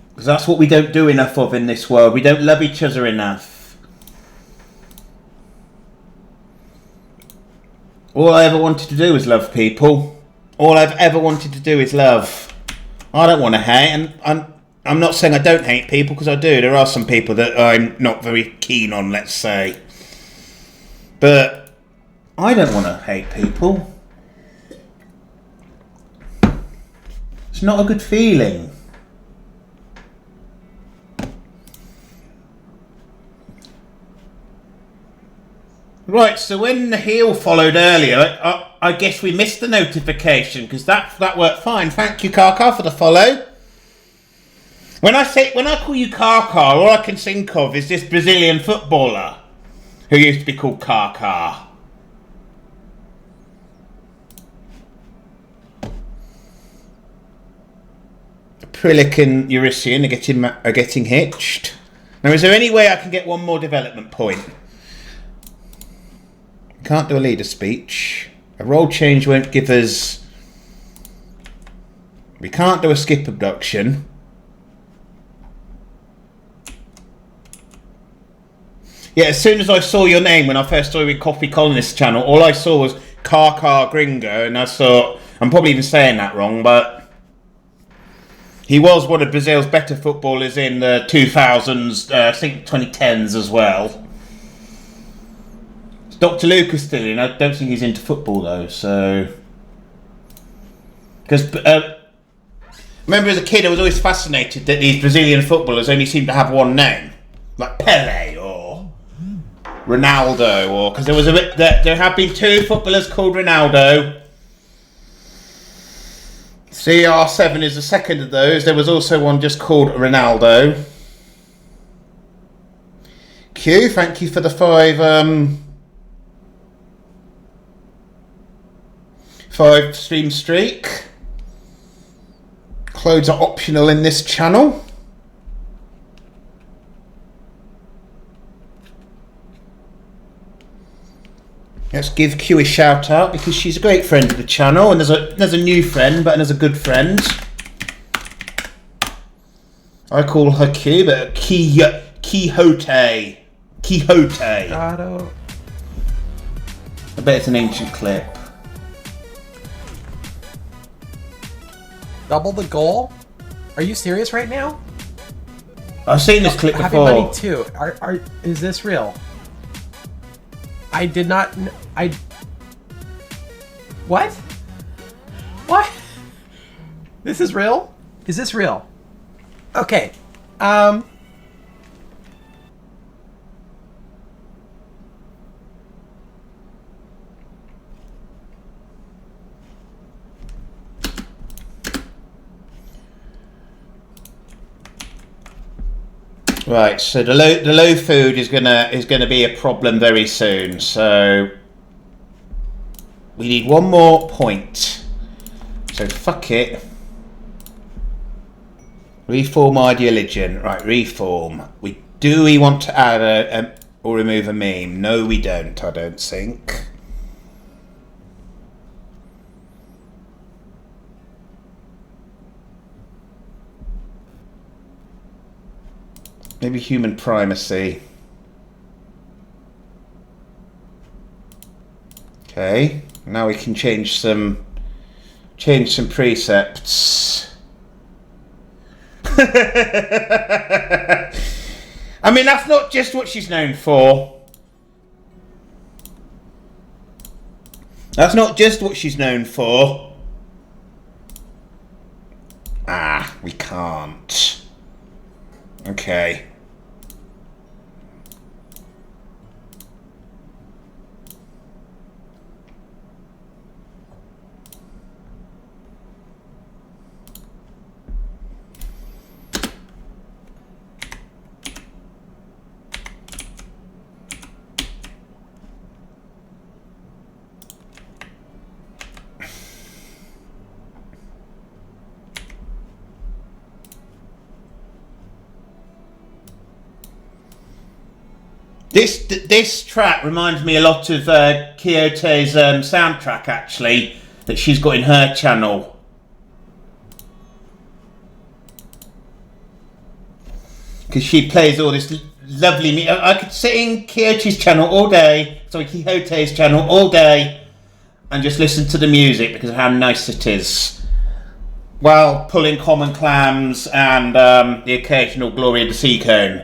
Because that's what we don't do enough of in this world. We don't love each other enough. All I ever wanted to do was love people. All I've ever wanted to do is love. I don't want to hate, and I'm not saying I don't hate people, because I do. There are some people that I'm not very keen on, let's say. But I don't want to hate people. It's not a good feeling. Right, so when the heel followed earlier, I guess we missed the notification, because that worked fine. Thank you, Kaka, for the follow. When I call you Kaká, all I can think of is this Brazilian footballer who used to be called Kaká. Prilic and Eurasian are getting hitched. Now, is there any way I can get one more development point? Can't do a leader speech. A role change won't give us... We can't do a skip abduction. Yeah, as soon as I saw your name when I first saw you in Coffee Colonist channel, all I saw was Kaká Gringo, and I thought, I'm probably even saying that wrong, but he was one of Brazil's better footballers in the 2000s, I think 2010s as well. Is Dr. Lucas still in? I don't think he's into football though, so... Because, remember as a kid I was always fascinated that these Brazilian footballers only seem to have one name. Like Pele or Ronaldo, or because there have been two footballers called Ronaldo. CR7 is the second of those. There was also one just called Ronaldo. Q, thank you for the 5 stream streak. Clothes are optional in this channel. Let's give Q a shout out because she's a great friend of the channel, and there's a new friend, but there's a good friend. I call her Q, but Quixote. Quixote. I bet it's an ancient clip. Double the goal? Are you serious right now? I've seen this clip before. Having money too. Is this real? I did not. What? What? This is real? Is this real? Okay. Right, so the low food is gonna be a problem very soon. So we need one more point. So fuck it. Reform ideologian. Right, reform. Do we want to add or remove a meme? No, we don't. I don't think. Maybe human primacy. Okay, now we can change some precepts. I mean, that's not just what she's known for. That's not just what she's known for. Ah, we can't. Okay. This track reminds me a lot of Quixote's soundtrack, actually, that she's got in her channel. Because she plays all this lovely music. I could sit in Quixote's channel all day, Quixote's channel all day, and just listen to the music because of how nice it is, while pulling common clams and the occasional Glory of the Sea Cone.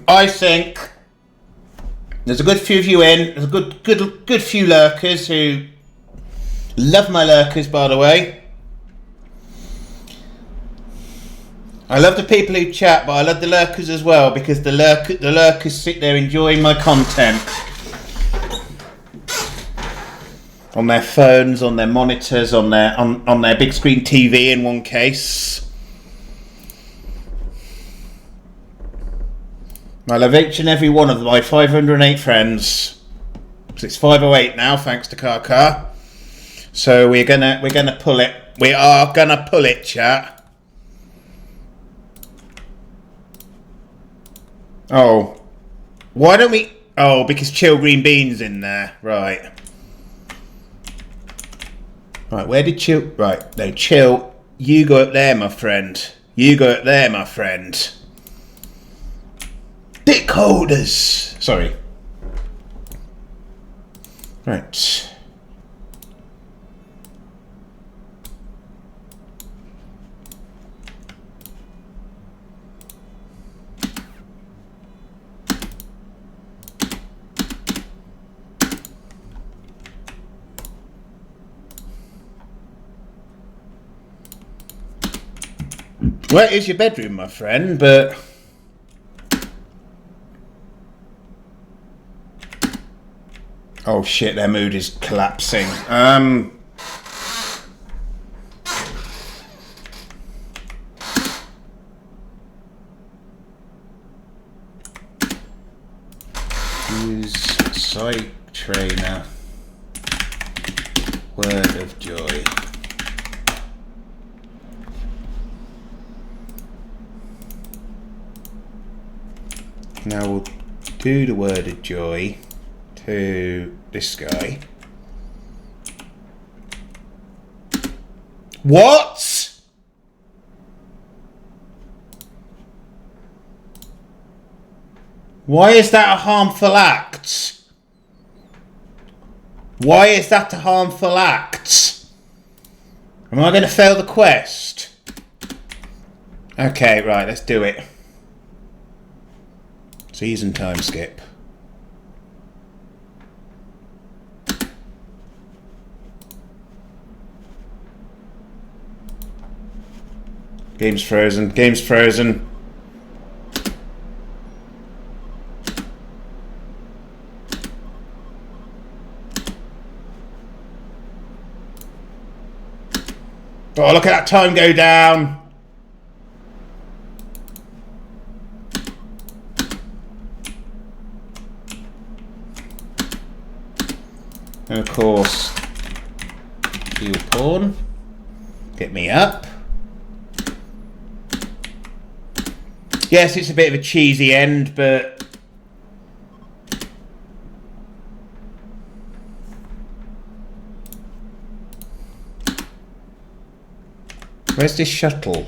I think there's a good few of you in. There's a good few lurkers who love my lurkers, by the way. I love the people who chat, but I love the lurkers as well because the lurkers sit there enjoying my content. on their phones, on their monitors, on their big screen TV in one case. I love each and every one of my 508 friends. It's 508 now, thanks to Car. So we're gonna pull it. We are gonna pull it, chat. Oh, why don't we? Oh, because Chill Green Bean's in there, right? Right, where did Chill? Right, no, Chill. You go up there, my friend. You go up there, my friend. Dick holders. Sorry. Right. Well, it is your bedroom, my friend, but... Oh shit, their mood is collapsing. Use Psych Trainer. Word of joy. Now we'll do the word of joy to this guy. What? Why is that a harmful act? Why is that a harmful act? Am I going to fail the quest? Okay, right, let's do it. Season time skip. Game's frozen. Game's frozen. Oh, look at that time go down. And of course, heal pawn. Get me up. Yes, it's a bit of a cheesy end, but... Where's this shuttle?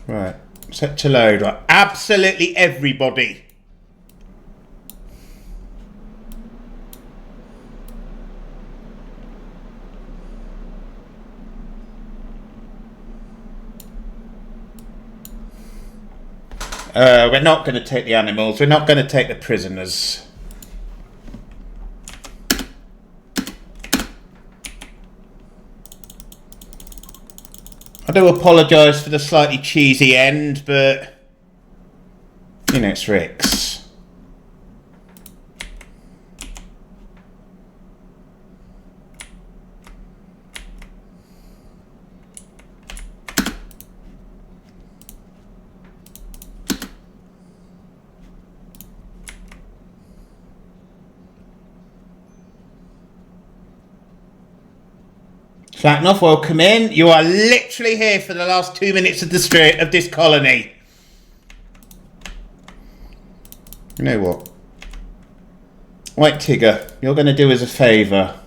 Right, set to load. Right, absolutely everybody. We're not going to take the animals. We're not going to take the prisoners. I do apologise for the slightly cheesy end, but you know, it's RICS. Flatnoff, welcome in. You are literally here for the last 2 minutes of this colony. You know what? White Tigger, you're going to do us a favour.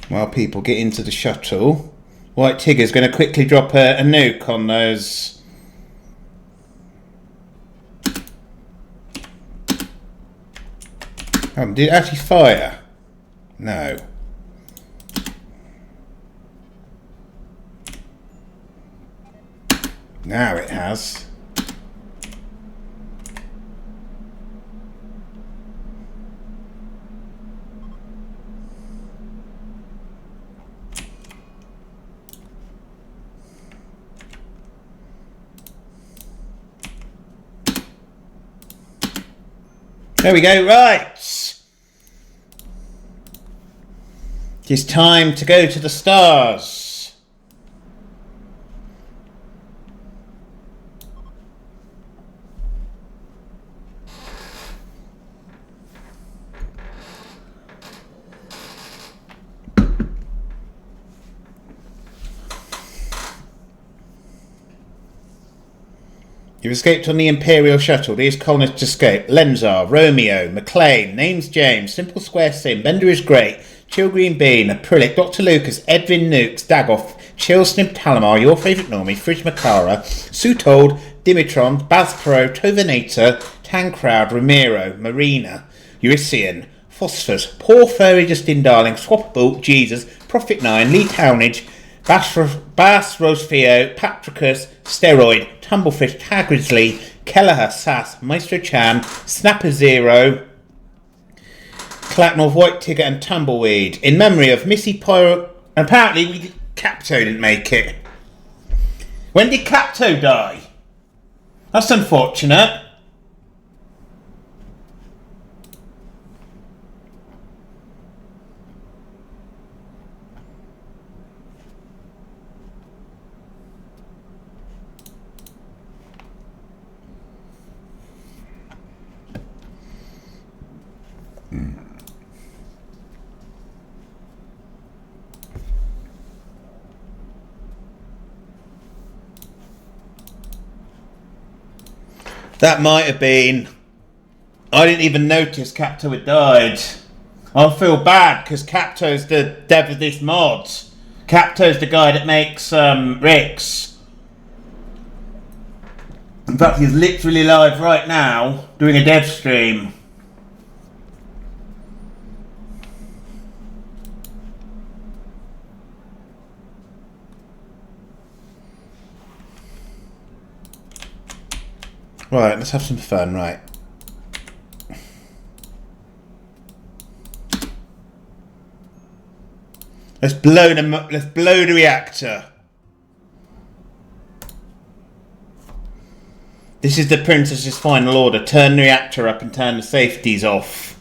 While people get into the shuttle, White Tigger's going to quickly drop a nuke on those. Oh, did it actually fire? No. Now it has. There we go, right. It's time to go to the stars. You've escaped on the Imperial Shuttle. These colonists escape. Lenzar, Romeo, McLean, Name's James, Simple Square Sim, Bender is Great, Chill Green Bean, Aprillic, Dr. Lucas, Edwin Nukes, Dagoff, Chill Snip Talamar, Your Favourite Normie, Fridge Macara, Sutold, Dimitron, Bazpro, Tovinator, Tancrowd, Ramiro, Marina, Eurycian, Phosphorus, Poor Furry Justin Darling, Swapable, Jesus, Prophet 9, Lee Townage, Bass Rosfeo, Patricus, Steroid, Tumblefish, Tagrisley, Kelleher, Sass, Maestro Chan, Snapper Zero, Clacknorth, White Tigger and Tumbleweed. In memory of Missy Pyro... Apparently Capto didn't make it. When did Capto die? That's unfortunate. That might have been... I didn't even notice Capto had died. I feel bad because Capto's the dev of this mod. Capto's the guy that makes RICS. In fact, he's literally live right now doing a dev stream. Right, let's have some fun, right. Let's blow the reactor. This is the Princess's final order. Turn the reactor up and turn the safeties off.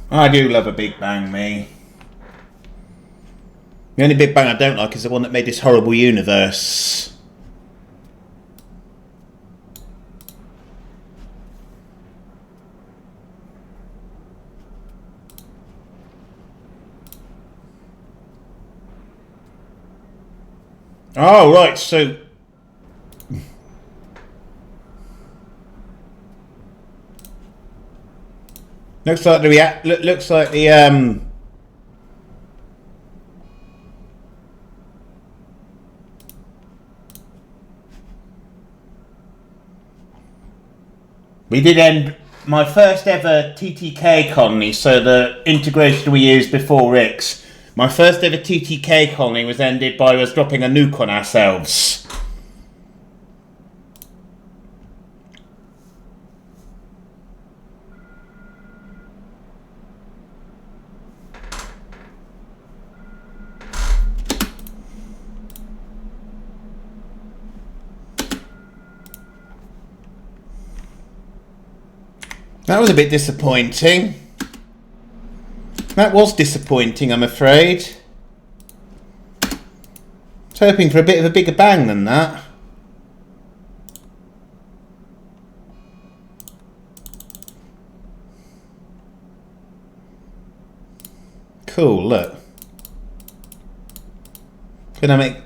I do love a Big Bang, me. The only Big Bang I don't like is the one that made this horrible universe. Oh, right, so... Looks like the looks like the we did end my first ever TTK colony, so the integration we used before RICS. My first ever TTK colony was ended by us dropping a nuke on ourselves. That was a bit disappointing. That was disappointing, I'm afraid. I was hoping for a bit of a bigger bang than that. Cool, look. Gonna make...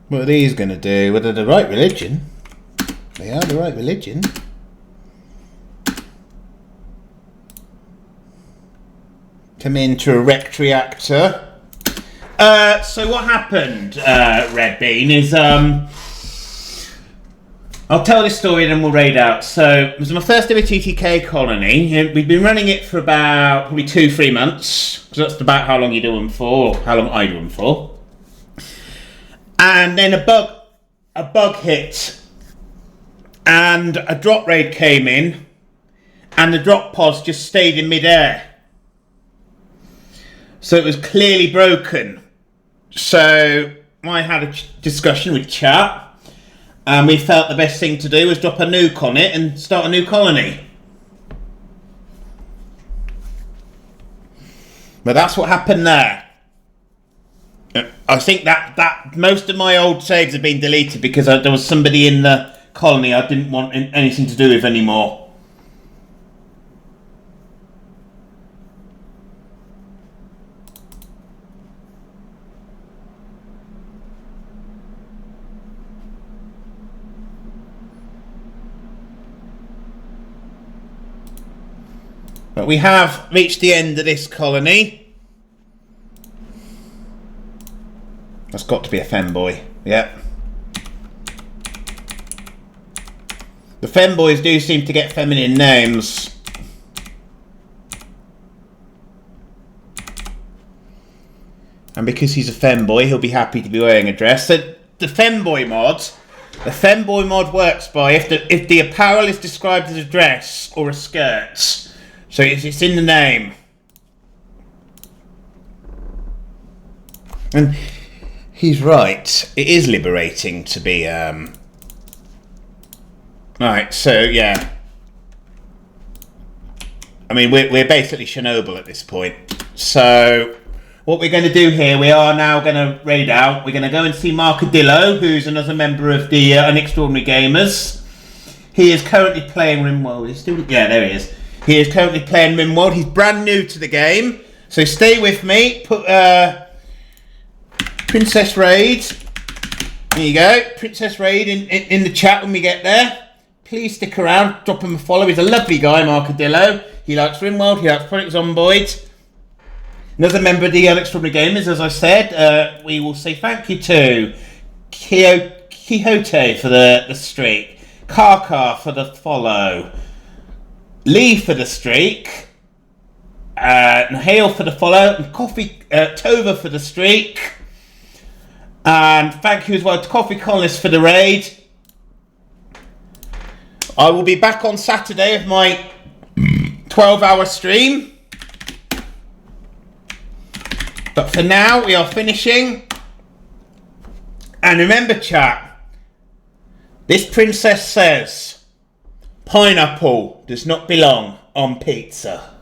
What are these going to do? Well, they're the right religion. They are the right religion. Come into a rect reactor. So what happened, Red Bean, is I'll tell this story and then we'll raid out. So it was my first ever TTK colony. We've been running it for about probably 2-3 months, because that's about how long you do them for, or how long I do them for. And then a bug hit, and a drop raid came in, and the drop pods just stayed in midair. So it was clearly broken. So I had a discussion with chat, and we felt the best thing to do was drop a nuke on it and start a new colony. But that's what happened there. I think that most of my old saves have been deleted because there was somebody in the colony I didn't want anything to do with anymore. But we have reached the end of this colony. That's got to be a femboy. Yep. The femboys do seem to get feminine names. And because he's a femboy, he'll be happy to be wearing a dress. So the femboy mod works by if the apparel is described as a dress or a skirt. So it's in the name. And he's right. It is liberating to be... Right, so yeah. I mean, we're basically Chernobyl at this point. So what we're going to do here, we are now going to raid out. We're going to go and see Markadillo, who's another member of the Unextraordinary Gamers. He is currently playing RimWorld. Yeah, there he is. He is currently playing RimWorld. He's brand new to the game. So stay with me. Put Princess Raid. There you go. Princess Raid in the chat when we get there. Please stick around. Drop him a follow. He's a lovely guy, Markadillo. He likes RimWorld. He likes Project Zomboid. Another member of the Extraordinary Gamers, as I said. We will say thank you to Quixote for the streak. Kaka for the follow. Lee for the streak, Hale for the follow, and Tova for the streak, and thank you as well to Coffee Colonist for the raid. I will be back on Saturday with my 12-hour stream, but for now we are finishing. And remember, chat, this princess says pineapple does not belong on pizza.